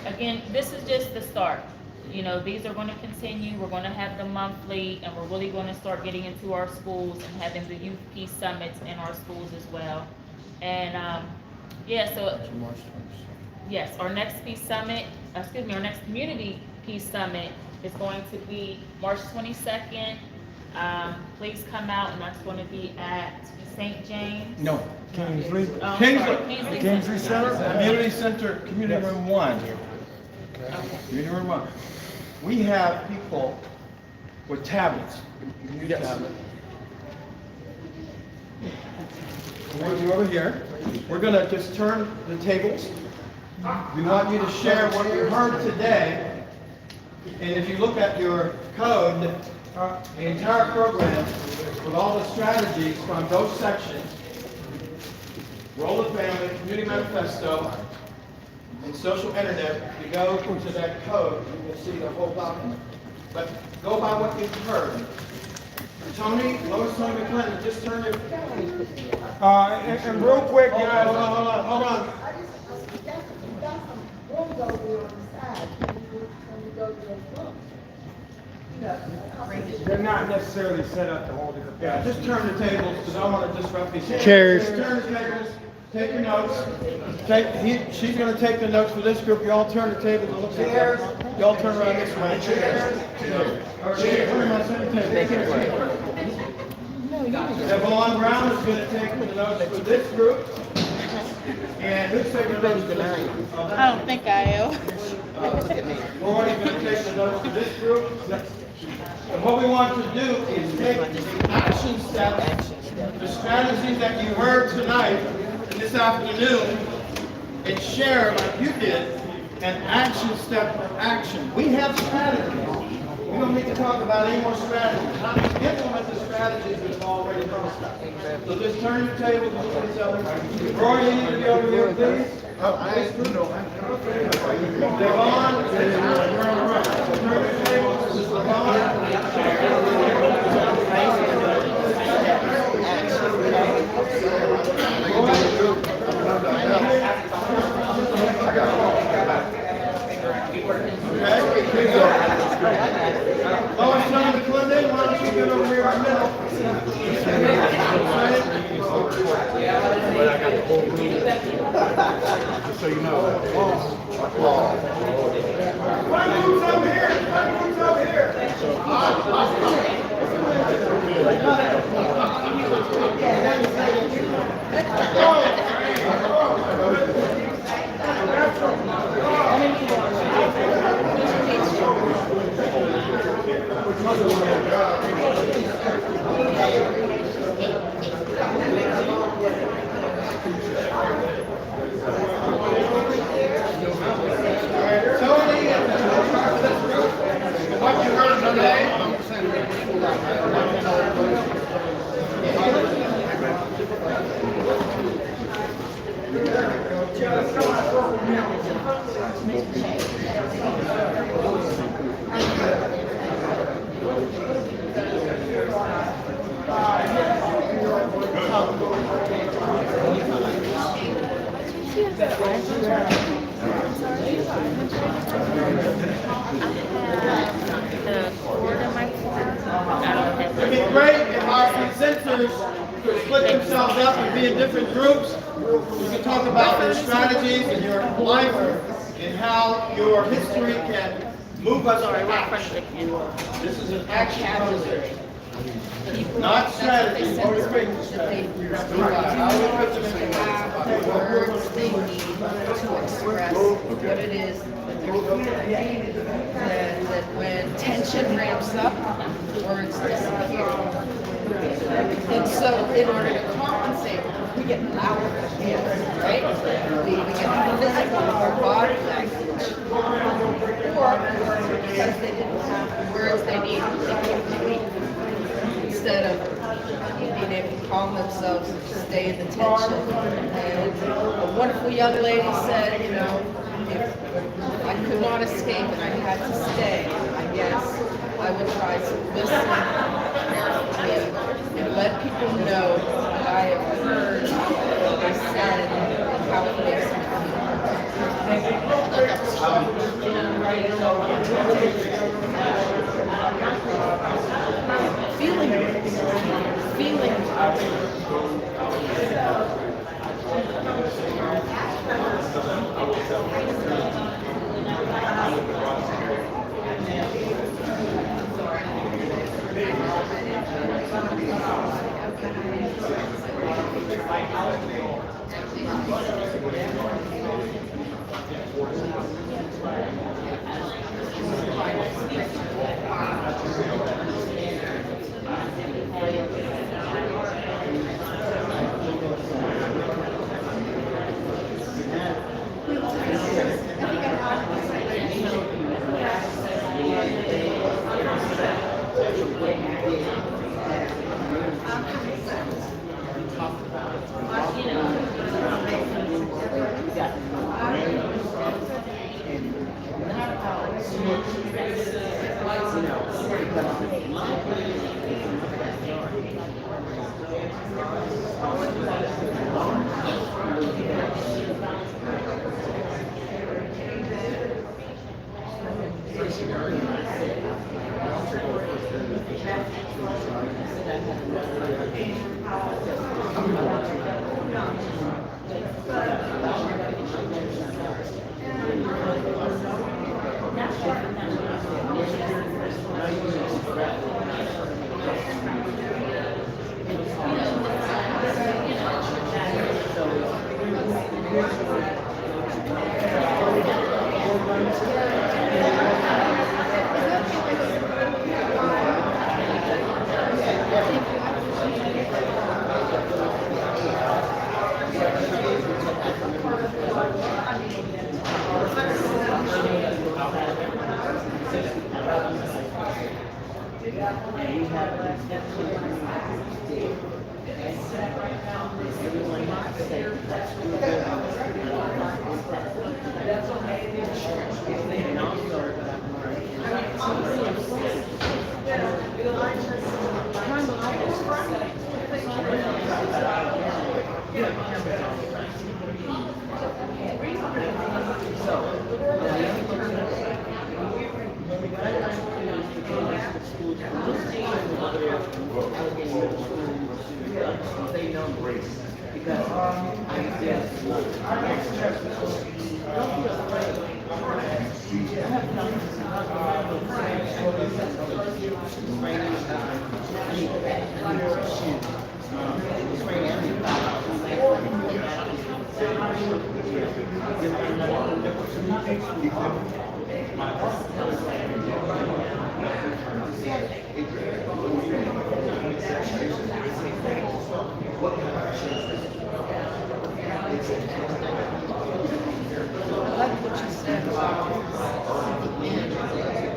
again, this is just the start. You know, these are going to continue. We're going to have them monthly, and we're really going to start getting into our schools and having the Youth Peace Summits in our schools as well. And yeah, so yes, our next Peace Summit, our next Community Peace Summit It's going to be March 22nd. Please come out, and that's going to be at St. James. No, Kingsley. Oh, Kingsley. sorry, Kingsley Center, Community Center, Community Yes. Room 1. Community Room 1. We have people with tablets. You can use tablet. We're going to do over here. We're going to just turn the tables. We want you to share what you heard today. And if you look at your code, the entire program with all the strategies from those sections, Role of Family, Community Manifesto, and Social Internet, if you go to that code, you will see the whole document. But go by what you've heard. Tony, Lois Tony McClinton, just turn your... And real quick, guys. Hold on. They're not necessarily set up to hold it. Yeah, just turn the tables, because I want to disrupt these. Chairs. Turn the tables, take your notes. She's going to take the notes for this group. You all turn the tables and look at them. You all turn around this way. Chairs. Yvonne Brown is going to take the notes for this group. And who's taking the notes for this group? I don't think I am. Lori's going to take the notes for this group. And what we want to do is take the action steps, the strategies that you heard tonight and this afternoon, and share like you did, an action step for action. We have strategies. We don't need to talk about any more strategies. How to implement the strategies that have already been established. So just turn your tables and look at each other. Roy, you need to be over here, please. Devon, you're on the right. Turn your tables. Lois Tony McClinton, why don't you get over here in the middle? Just so you know. Who's over here? Who's over here? What you heard today? It'd be great if our presenters could split themselves up and be in different groups. We can talk about their strategies and your life and how your history can move us to action. This is an action conversation. Not strategy, motivation strategy. The words they need to express what it is that they're feeling. And that when tension ramps up, words disappear. And so in order to compensate, we get louder, right? We get physical with our body language. Or because they didn't have the words they need, they became weak. Instead of being able to calm themselves and stay in the tension. And a wonderful young lady said, you know, if I could not escape and I had to stay, I guess I would try to listen carefully and let people know that I have heard what they said and how it makes me feeling.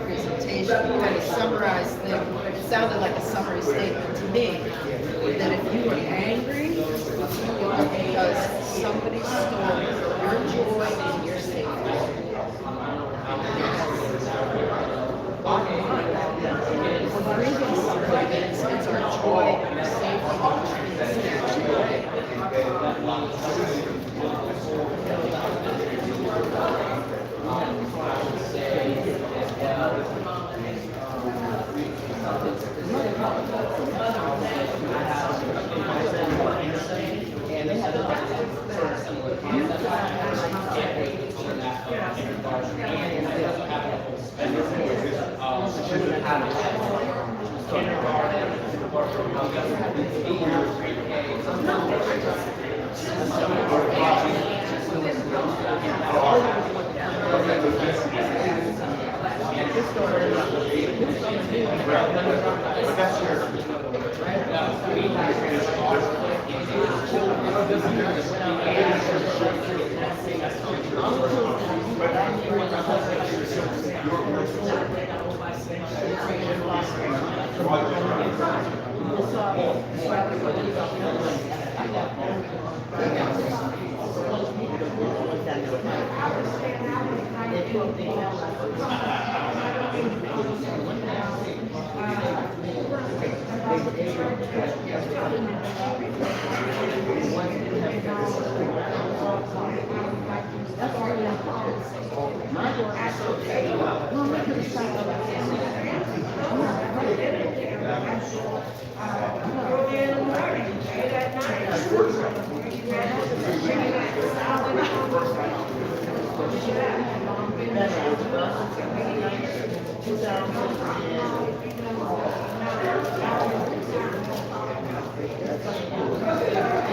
Presentation, you kind of summarized things. It sounded like a summary statement to me. That if you were angry, because somebody stole your joy and your safety. It's our joy and our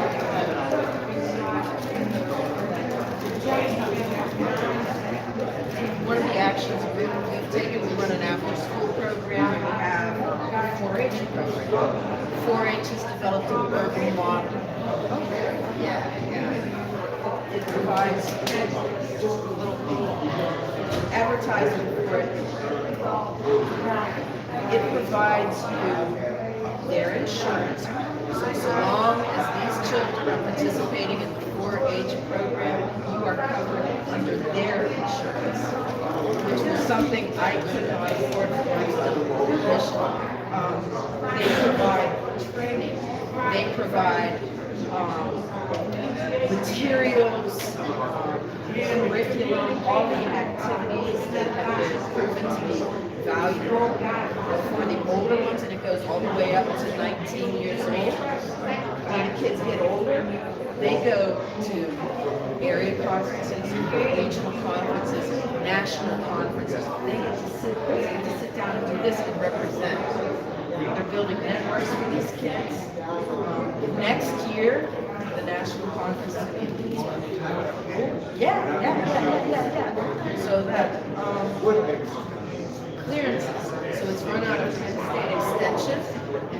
Thank you. 4-H has developed an urban model. It provides just a little advertisement for it. It provides you their insurance. So long as these children are participating in the 4-H program, you are covered under their insurance, which was something I could not afford for my mission. They provide training. They provide materials, curriculum, all the activities that have been proven to be valuable for the older ones, and it goes all the way up to 19 years old. When the kids get older, they go to area conferences, regional conferences, national conferences. They get to sit down and do this and represent. They're building networks for these kids. Next year, the national conference is going to be in Pittsburgh. Yeah. So that clearances. So it's run out of Penn State Extension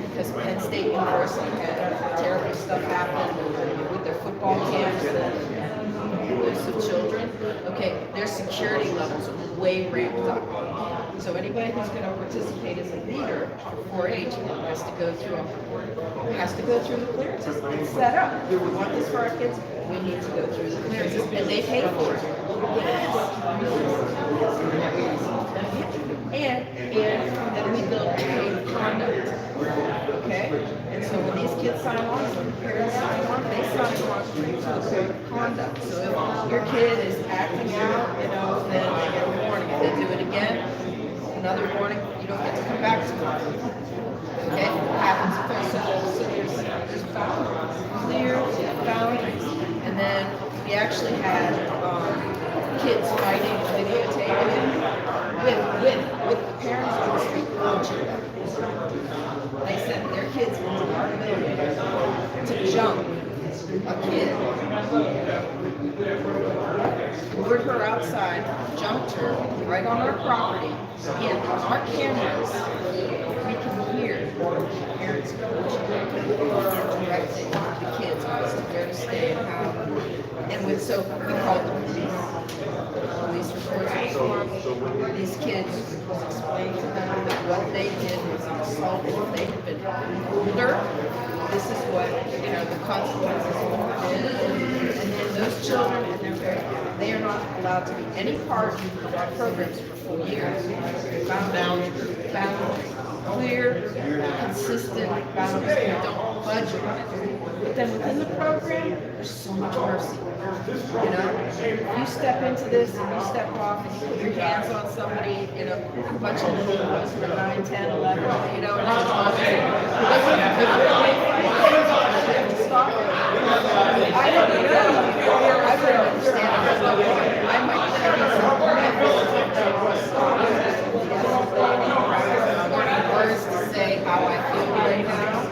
because Penn State University had terrible stuff happen with their football camps and abuse of children. Okay, their security levels are way ramped up. So anybody who's going to participate as a leader for 4-H has to go through the clearances. It's set up. We want this for our kids. We need to go through the clearances, and they pay for it. And then we build a code of conduct. Okay? And so when these kids sign on, when parents sign on, they sign on to the code of conduct. So if your kid is acting out, then they get a warning. If they do it again, another warning, you don't get to come back tomorrow. Okay? What happens if there's boundaries, clear boundaries. And then we actually had kids fighting, videotaping with the parents on the street coaching them. They sent their kids into our building to jump a kid. Lured her outside, jumped her right on our property, and on our cameras, we can hear parents coaching and directing the kids as to where to stay and how. And so we called the police. Police reports were formed. These kids was explained to them that what they did was an assault. If they had been older, this is what the consequences would have been. And those children and their parents, they are not allowed to be any part of our programs for 4 years. Boundaries, clear, consistent boundaries. We don't budget on it. But then within the program, there's so much mercy. If you step into this and you step off and you put your hands on somebody, a bunch of little ones who are 9, 10, 11, and it's stop it. I don't know. I wouldn't understand it. I might carry some words to say how I feel right now.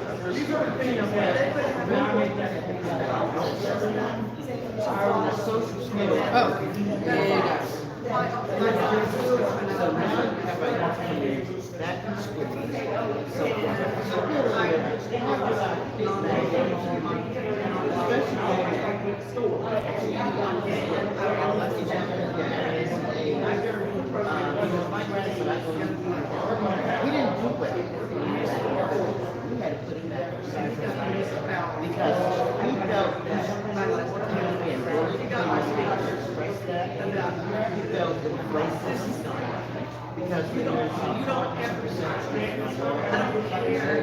Oh, we didn't do it. We had to put him back because we felt that because you don't ever say, I don't care.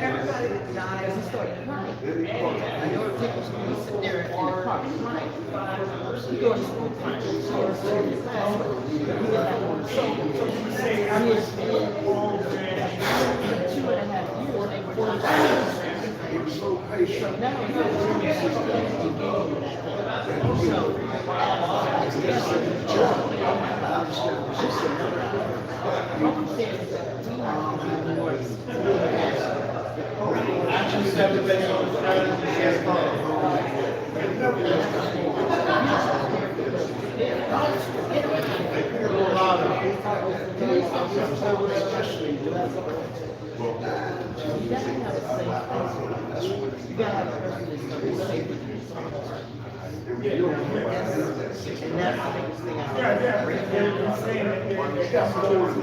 Everybody dies and started crying. I know people sit there in the park crying. You go to school crying. So he was so patient.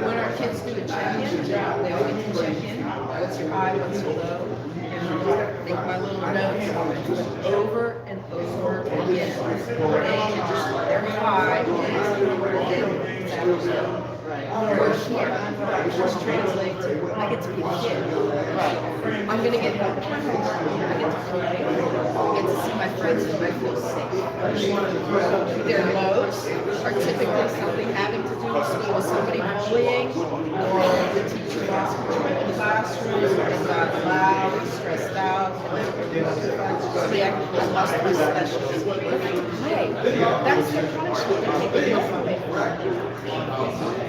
When our kids do a check-in, they always check in, what's your high, what's your low? And make my little notes over and over again. Their high is, we're here, which translates to, I get to be a kid. I'm gonna get back to my homework, I get to play, I get to see my friends and I feel safe. Their lows are typically something having to do with school, somebody bullying, or the teacher lost control of the classroom, and got loud, and stressed out, and the activity must be special. Hey, that's their punishment, they take it away.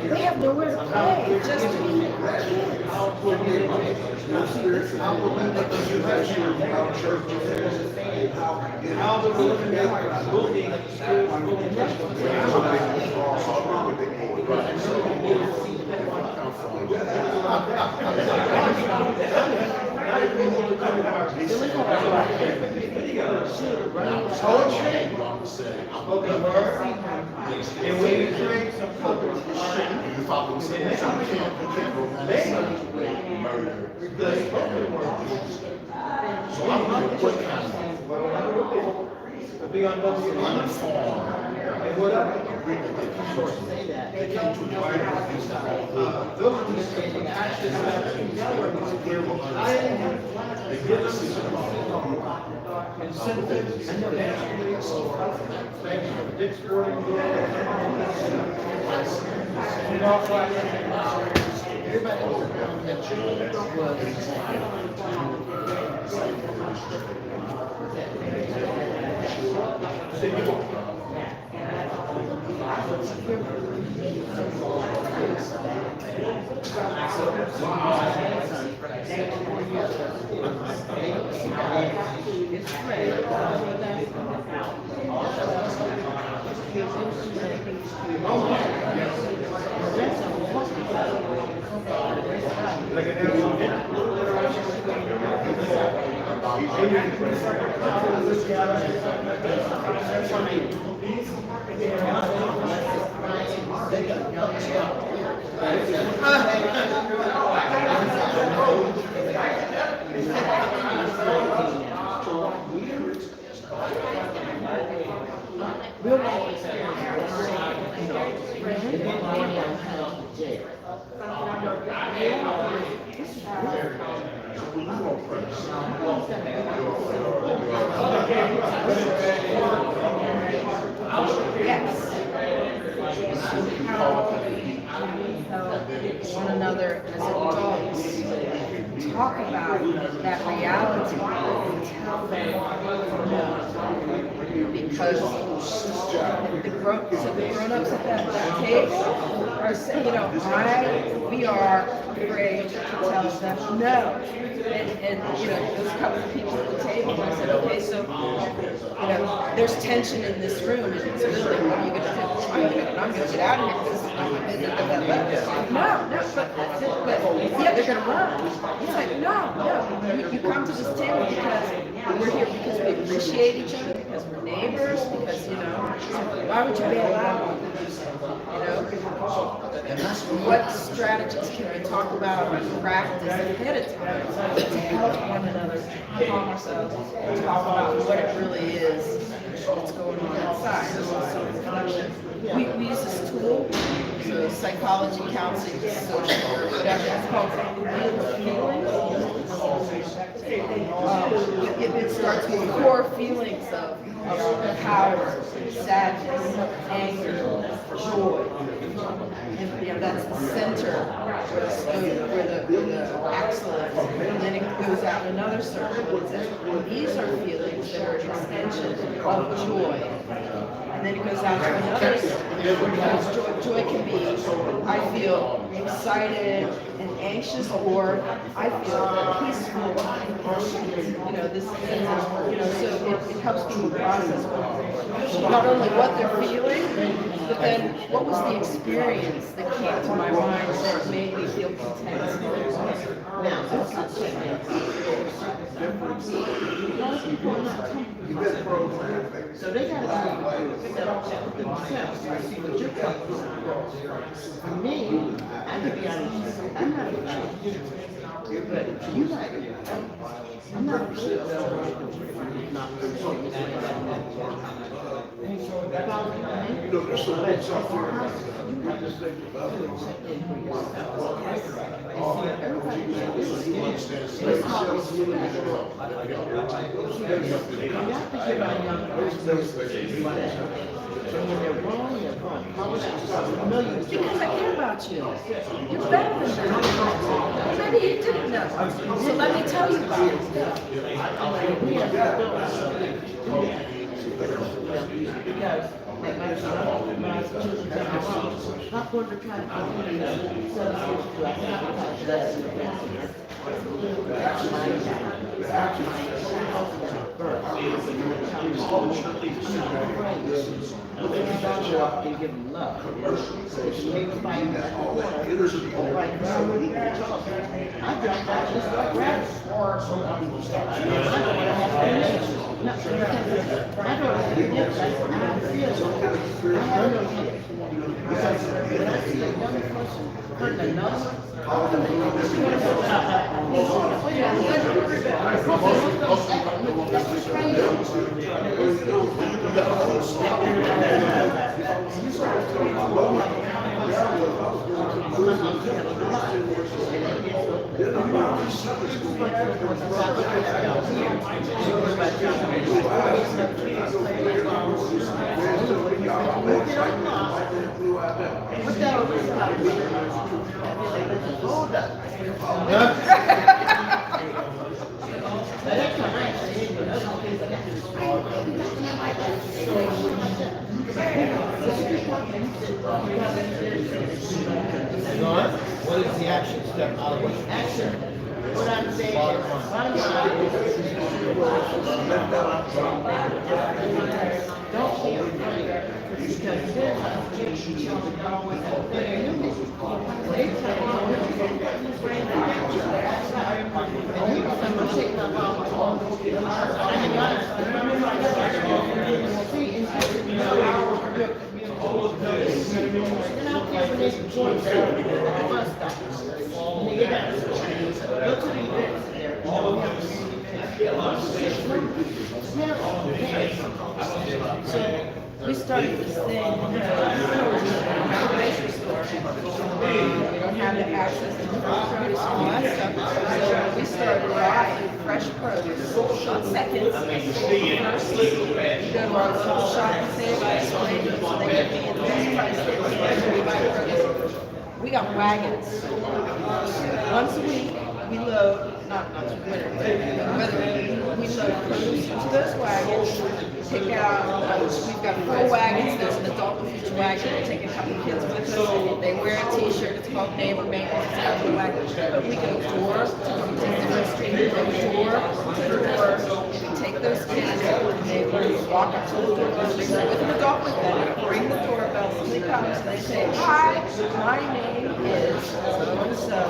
They have nowhere to play, just to be spoken word, and when you create some competition, the spoken word. So I'm what kind of be on both your and what up? Those are the actions that together incentives and Dick's Sporting one another as adults, talk about that reality, tell them no. Because the grown-ups at that table are saying, we are afraid to tell them no. And there's a couple of people at the table, and I said, okay, so, there's tension in this room, and it's really, what are you gonna do? I'm gonna get out of here, because yeah, they're gonna run. It's like, no, you come to this table because we're here because we appreciate each other, because we're neighbors, because, why would you bail out? What strategies can we talk about and practice ahead of time to help one another calm ourselves and talk about what it really is that's going on outside? We use this tool, so psychology, counseling, social work, whatever it's called, it starts with core feelings of power, sadness, anger, joy. And that's the center where the excellence, and then it goes out another circle. And these are feelings that are an extension of joy. and then it goes out to another joy can be, I feel excited and anxious, or I feel peaceful, this is, so it helps people process not only what they're feeling, but then what was the experience that came to my mind that made me feel content. So they gotta be self-check themselves, see what you're coming from. For me, I can be honest, I'm not a chick. But you like it. I'm not a chick. There's some things out there. You have to think about it. Because I care about you. You're better than that. Maybe you didn't know. So let me tell you about it. Because like my children, not going to try to and give them love. I dropped out just like rabbits. I don't What is the action step out of it? Action. What I'm saying is, bottom line is, don't be afraid, because there's children always they tell you, someone taking up all the we started this thing, we don't have the access to produce and all that stuff. So we started buying fresh produce, short seconds. First, you go to our local shop and say, I explain it, so they give me the best price they can. We buy produce. We got wagons. Once a week, we load, not winter, we load produce into those wagons, pick out, we've got 4 wagons, there's an adult with each wagon, we take a couple kids with us, they wear a t-shirt, it's called neighbor maintenance, it's out of the wagon, but we go door to different streets, we go door to door, and we take those kids, they walk up to the door, with an adult with them, ring the doorbell, somebody comes, and they say, hi, my name is so-and-so,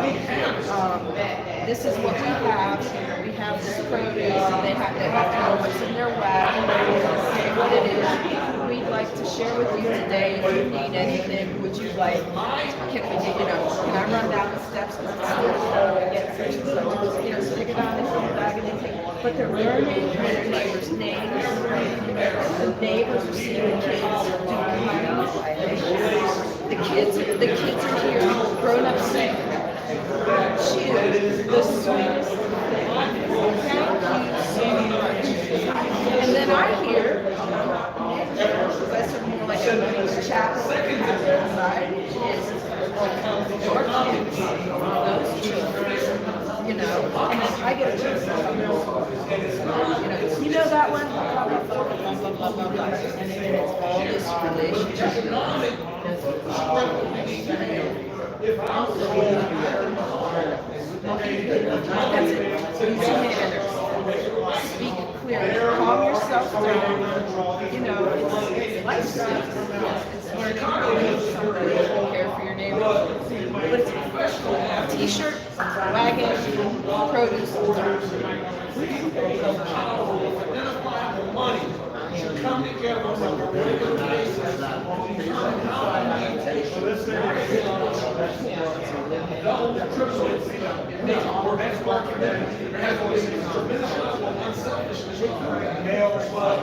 this is what we have this produce, and they have to know what's in their wagon, say what it is. We'd like to share with you today, if you need anything, would you like, can we get, can I run down the steps to the store and get such and such, stick it on this little bag and they take, but they're learning their neighbors' names, the neighbors are seeing the kids do the kids are here, grown-ups say, she is the sweetest thing. Thank you so much. And then I hear, because I serve more like a chapel inside, is your kids, those children, and then I get a chance to tell them, you know that one? And then it's all this relationship. That's it. Use your manners. Speak clearly. Calm yourself down. You know, it's life stuff. It's learning how to be somebody, care for your neighbors. But it's professional. T-shirt, wagon, produce. Money should come together on a regular basis. Double, triple, make it work. That's working. There has to be a tremendous level of unselfishness. Male, but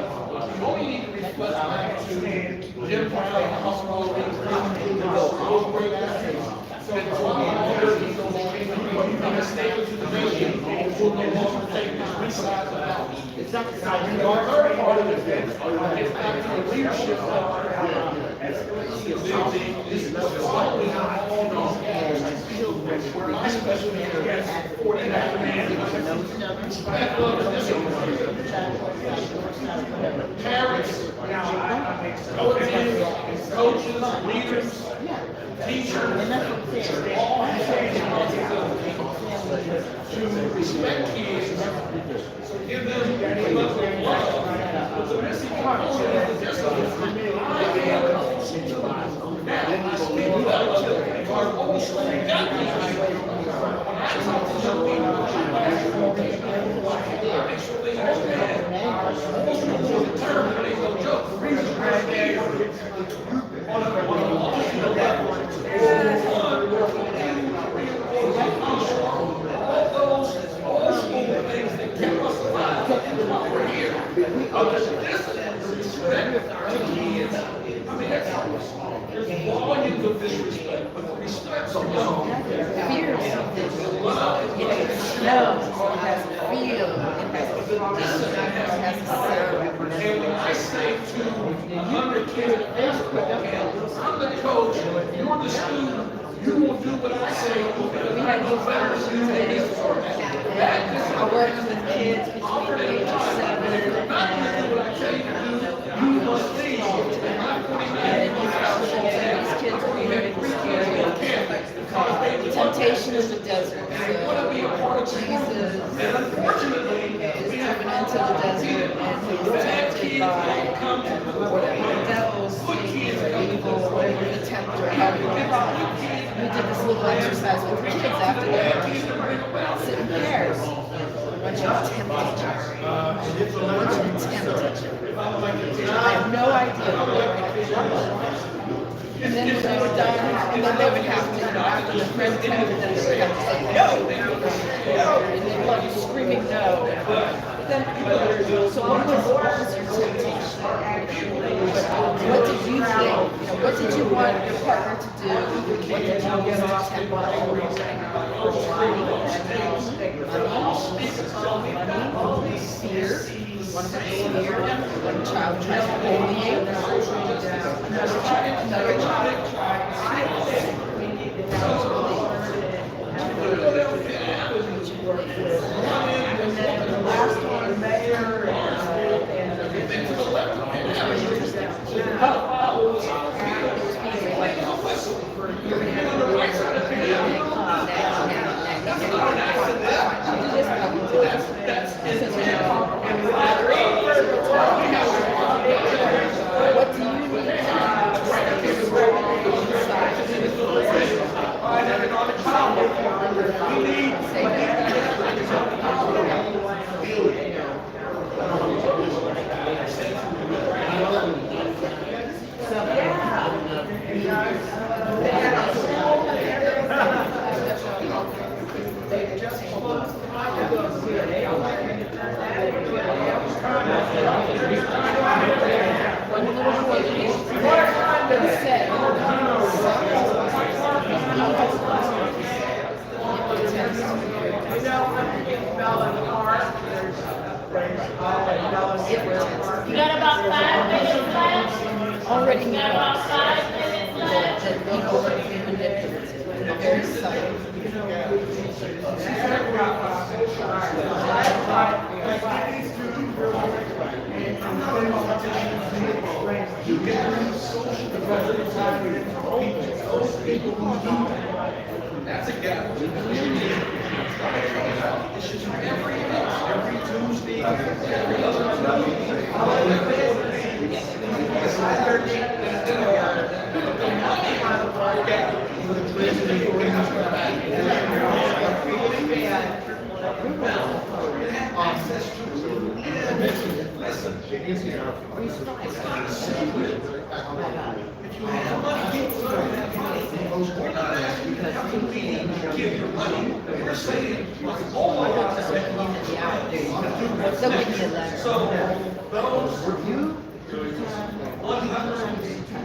you only need to reflect back to Jim Brown, household, great athletes. So the statement to the nation will no longer take this reside about. Exactly. Now, our third part of this is back to the leadership of building is slowly all these children where my special has 40 parents, coaches, leaders, teachers, all have to respect kids, give them a level of love. But the missing component is the discipline. Now, our own school there's volumes of disrespect, but the respect so fear of something. It smells, it has a feel, it has a function, it has a sound. And when I say to the kid, I'm the coach, you're the student, you will do what I say. We had those better students. I work with kids between the age of 7 and what I tell you to do, you must lead. And these kids are very scary. Temptation is the desert. So Jesus is driven into the desert and he's tempted by whatever the devil's things are evil, whatever the tempter, we did this little exercise with the kids after they sit in pairs. What you tempt each other. What you tempt each other. I have no idea what they're going to do. And then when they were done, and then they would have to, after the friend tempted them, they would have to say, no, no, and they'd like screaming no. But then, so what was your temptation? What did you think? What did you want your partner to do? What did you get off and what? Money, fear. One of them fear. One child tries to bully you. Another child tries to work with. And then the last one, mayor what do you need You got about 5 minutes left? Already got about 5 minutes left? That people are being manipulative, very subtle. That's a gap. Every Tuesday, every other access to listen, it's not a secret. If you have money, we're not asking you to give your money. We're saying, all I want to say, so those you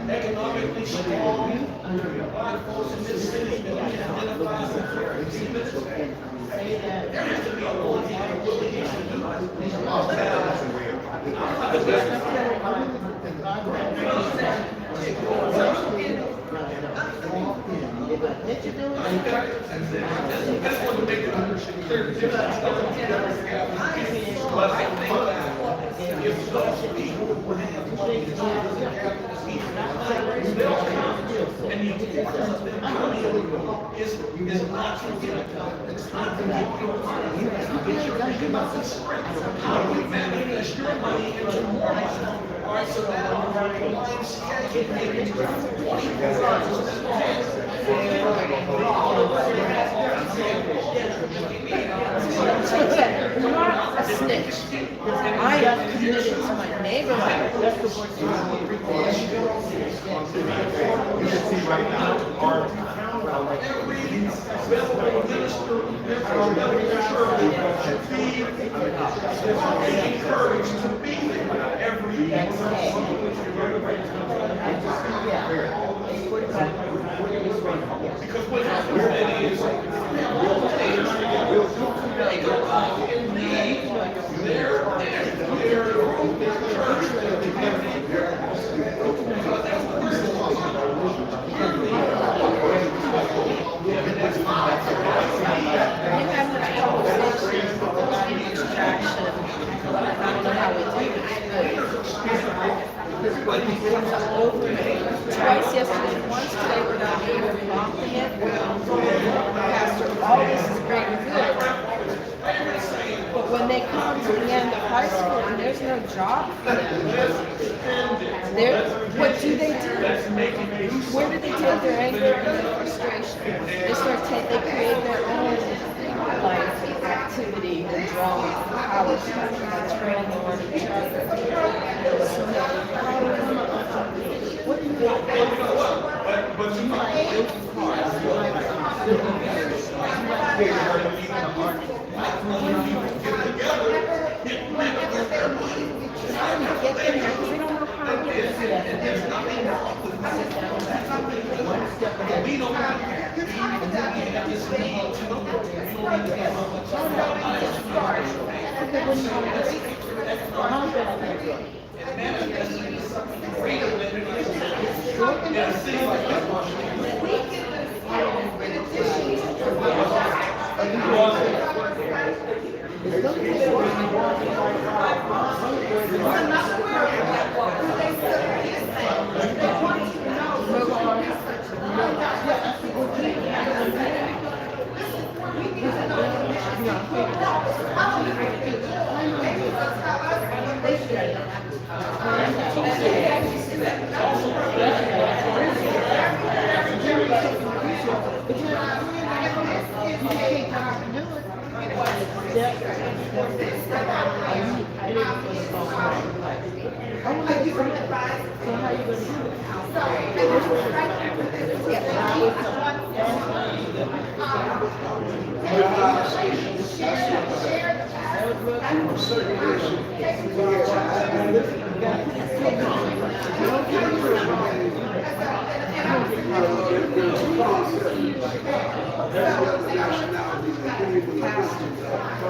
economically strong, black folks in this city that we can identify as their exhibits, there has to be a whole lot of willingness to do that's what would make the membership clear. But I think if those people would have and the importance of them is not to get it's not to get your money. It's your strength. How do we manage your money into more money? All right, so now YMCA can make it I'm not a snitch. I am committed to my neighborhood. You can see right now, every minister, every church should be encouraged to be every because what happens then is they go out and leave their Twice yesterday, once today, we're not even prompting it. Pastor, all this is great and good. But when they come to the end of high school and there's no job for them, what do? Where do they take their anger and their frustration? They create their own like activity and drama, power structure, and training on each other. So what do you think? But you might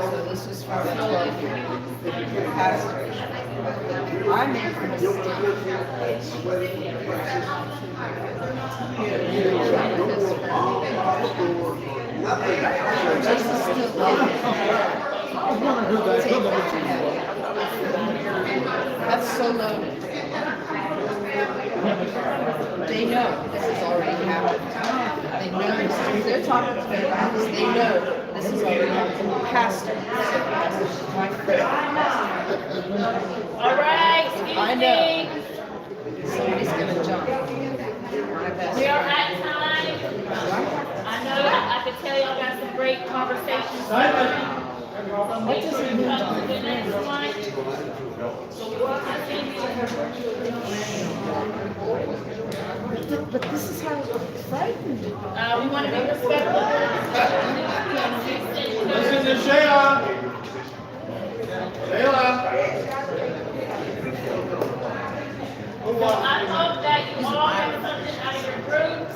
So this is for pastors. I make a mistake. Jesus still loves me. That's so loaded. They know this has already happened. They know this. If they're talking to their boss, they know this has already happened. Pastor. My critical. All right, I know. Somebody's gonna jump. My best. We are at time. I know I could tell y'all got some great conversations. So make sure you come to the next one. So we will continue. But this is how it's frightened. We want to be respectful. Listen to Shayla. Shayla. So I hope that you all have something out of your groups.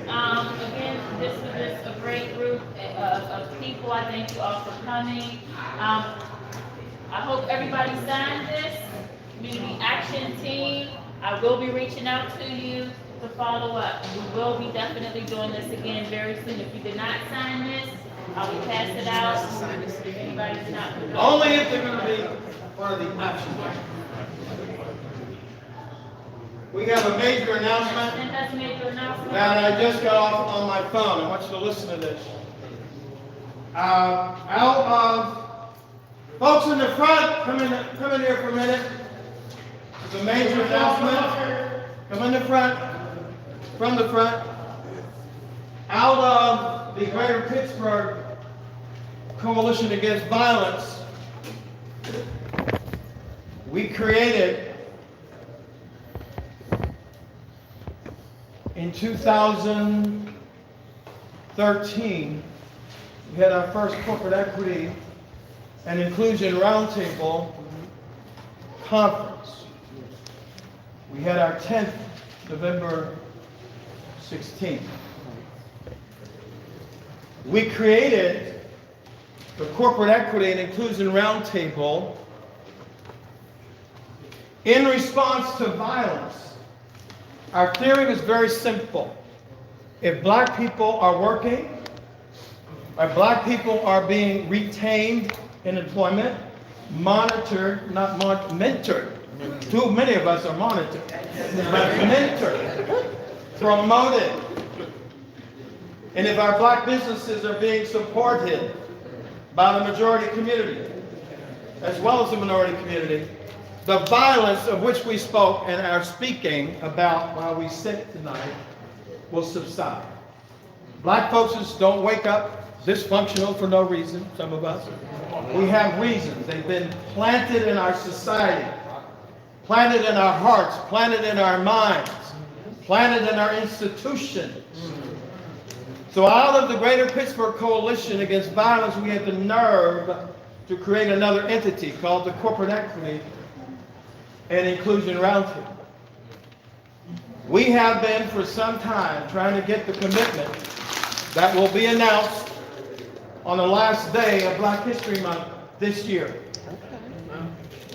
Again, this was just a great group of people. I thank you all for coming. I hope everybody signed this. Community Action Team. I will be reaching out to you to follow up. And we will be definitely doing this again very soon. If you did not sign this, I will pass it out. If anybody's not. Only if they're going to be part of the action plan. We have a major announcement that I just got off on my phone. I want you to listen to this. Out of folks in the front, come in here for a minute. It's a major announcement. Come in the front, from the front. Out of the Greater Pittsburgh Coalition Against Violence, we created in 2013, we had our first corporate equity and inclusion roundtable conference. We had our 10th, November 16th. We created the corporate equity and inclusion roundtable in response to violence. Our theory was very simple. If black people are working, or black people are being retained in employment, monitored, not mentored. Too many of us are monitored. But mentored, promoted. And if our black businesses are being supported by the majority community, as well as the minority community, the violence of which we spoke and are speaking about while we sit tonight will subside. Black folks just don't wake up dysfunctional for no reason, some of us. We have reasons. They've been planted in our society, planted in our hearts, planted in our minds, planted in our institutions. So out of the Greater Pittsburgh Coalition Against Violence, we had the nerve to create another entity called the Corporate Equity and Inclusion Roundtable. We have been for some time trying to get the commitment that will be announced on the last day of Black History Month this year.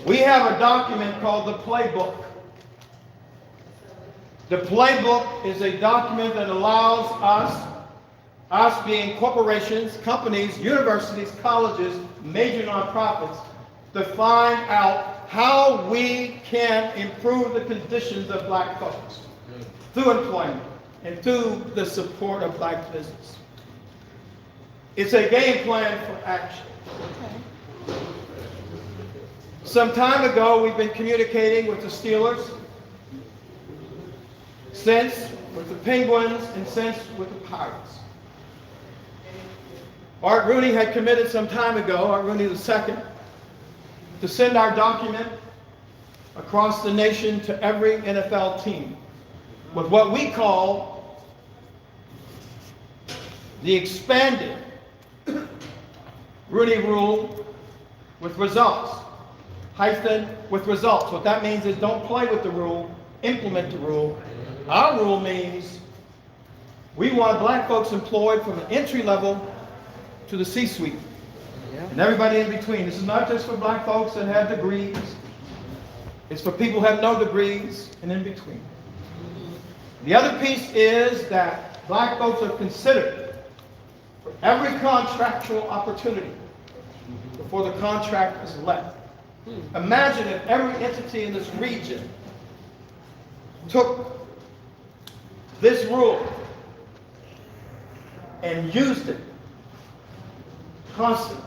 We have a document called the Playbook. The Playbook is a document that allows us being corporations, companies, universities, colleges, major nonprofits, to find out how we can improve the conditions of black folks through employment and through the support of black business. It's a game plan for action. Some time ago, we've been communicating with the Steelers, since with the Penguins, and since with the Pirates. Art Rooney had committed some time ago, Art Rooney II, to send our document across the nation to every NFL team with what we call the expanded Rooney Rule with results. Hyphen with results. What that means is don't play with the rule, implement the rule. Our rule means we want black folks employed from the entry level to the C-suite. And everybody in between. This is not just for black folks that have degrees. It's for people who have no degrees and in between. The other piece is that black folks are considered for every contractual opportunity before the contract is let. Imagine if every entity in this region took this rule and used it constantly,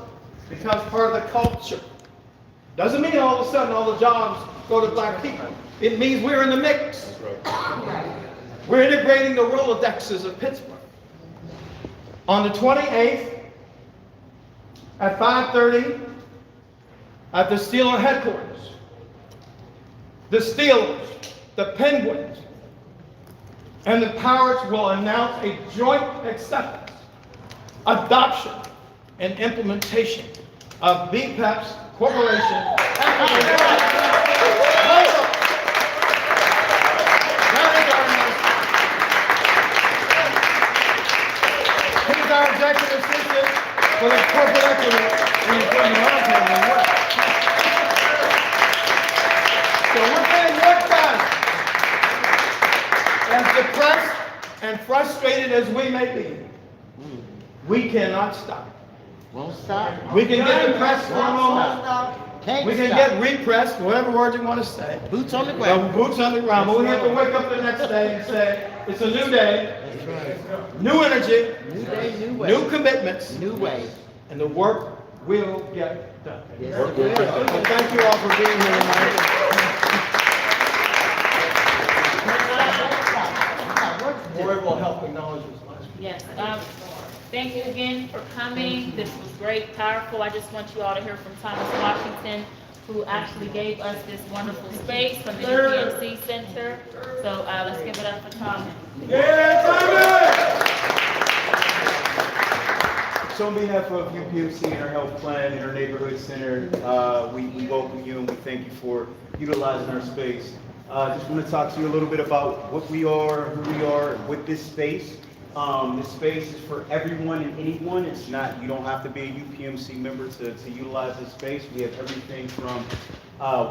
becomes part of the culture. Doesn't mean all of a sudden all the jobs go to black people. It means we're in the mix. We're integrating the Rolodexes of Pittsburgh. On the 28th at 5:30 at the Steelers headquarters, the Steelers, the Penguins, and the Pirates will announce a joint acceptance, adoption, and implementation of B-PEP's corporation. He's our executive assistant for the corporate equity and employment monitoring work. So we're getting work done. As depressed and frustrated as we may be, we cannot stop. Won't stop. We can get depressed for a moment. Can't We can stop. get repressed, whatever word you want to say. Boots on the ground. Boots on the ground. But we have to wake up the next day and say, it's a new day, new energy, New day, new way. new commitments, New way. and the work will get done. Yes, it will. So thank you all for being here tonight. Board will help acknowledge this last. Yes, thank you again for coming. This was great, powerful. I just want you all to hear from Thomas Washington, who actually gave us this wonderful space from the UPMC Center. So let's give it up for Thomas. So on behalf of UPMC and our health plan and our neighborhood center, we welcome you and we thank you for utilizing our space. Just want to talk to you a little bit about what we are, who we are with this space. This space is for everyone and anyone. It's not, you don't have to be a UPMC member to utilize this space. We have everything from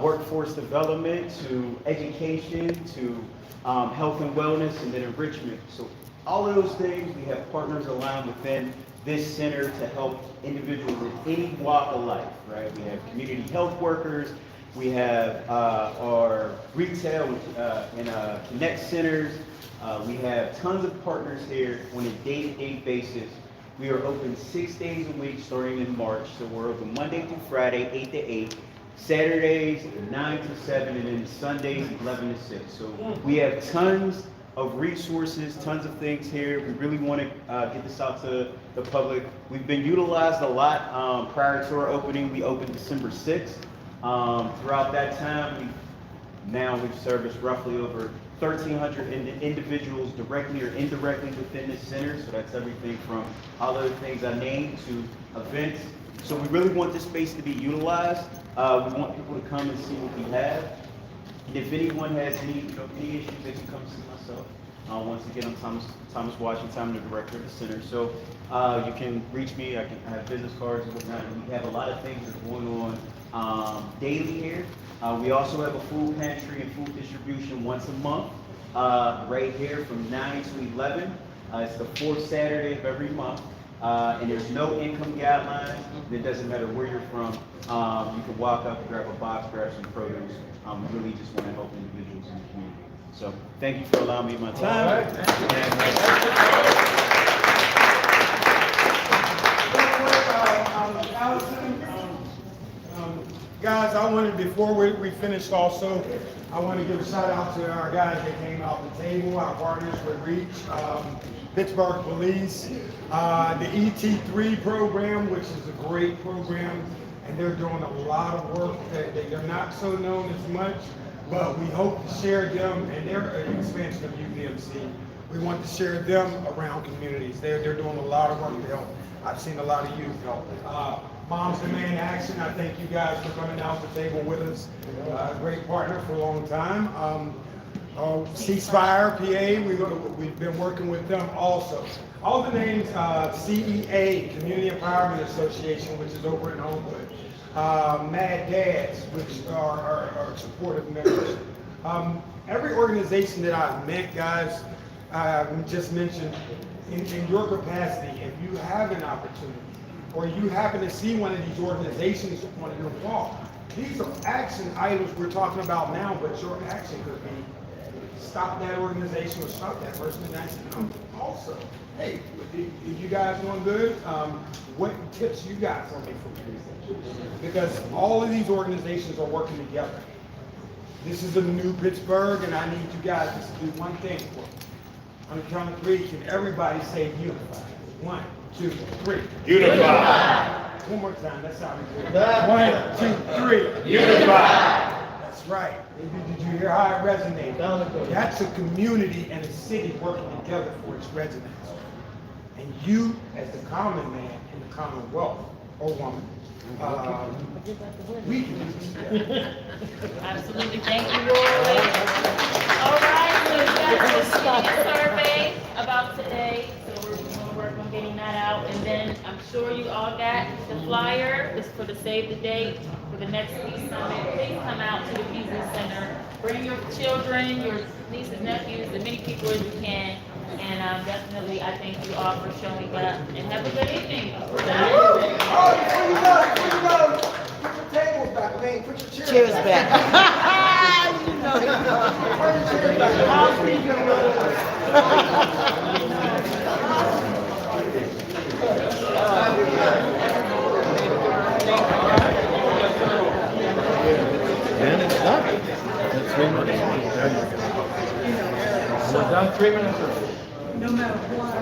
workforce development to education to health and wellness and then enrichment. So all of those things, we have partners aligned within this center to help individuals in any walk of life, right? We have community health workers, we have our retail and connect centers. We have tons of partners here on a day-to-day basis. We are open 6 days a week starting in March. So we're open Monday through Friday, 8 to 8, Saturdays 9 to 7, and then Sundays 11 to 6. So we have tons of resources, tons of things here. We really want to get this out to the public. We've been utilized a lot prior to our opening. We opened December 6th. Throughout that time, we've serviced roughly over 1,300 individuals directly or indirectly within this center. So that's everything from all of the things I named to events. So we really want this space to be utilized. We want people to come and see what we have. And if anyone has any issues, they can come see myself. Once again, I'm Thomas Washington. I'm the director of the center. So you can reach me. I have business cards and whatnot. And we have a lot of things that are going on daily here. We also have a food pantry and food distribution once a month, right here from 9 to 11. It's the fourth Saturday of every month. And there's no income guidelines. It doesn't matter where you're from. You can walk up and grab a box, grab some produce. We really just want to help individuals in the community. So thank you for allowing me my time. Guys, I wanted, before we finish also, I want to give a shout out to our guys that came out the table, our partners with Reach, Pittsburgh Police, the ET3 program, which is a great program, and they're doing a lot of work that they're not so known as much, but we hope to share them and their expansion of UPMC. We want to share them around communities. They're doing a lot of work to help. I've seen a lot of youth help. Moms Demand Action, I thank you guys for coming down to the table with us. Great partner for a long time. Ceasefire PA, we've been working with them also. All the names, CEA, Community Empowerment Association, which is over in Homewood. Mad Dads, which are supportive members. Every organization that I've met, guys, just mentioned, in your capacity, if you have an opportunity, or you happen to see one of these organizations on your wall, these are action items we're talking about now, but your action could be stop that organization or stop that person and ask them also, hey, you guys doing good? What tips you got for me for me? Because all of these organizations are working together. This is a new Pittsburgh, and I need you guys to do one thing for me. On the count of three, can everybody say unified? 1, 2, 3. Unified. One more time, that's how we do it. 1, 2, 3. Unified. That's right. Did you hear how it resonated? That's a community and a city working together for its residents. And you, as the common man in the commonwealth, or woman, we can do this together. Absolutely, thank you, Roy. All right, so you guys are getting a survey about today, so we're gonna work on getting that out. And then I'm sure you all got the flyer, it's for the Save the Date for the next Peace Summit. Please come out to the Peace Center, bring your children, your nieces, nephews, as many people as you can. And definitely, I thank you all for showing up, and have a good evening. Before you go, put your tables back, put your chairs Cheers back. You know, Put your chairs back. Housekeeping rules. And it's done. It's 3 minutes. There you go. We're done 3 minutes early. No matter what.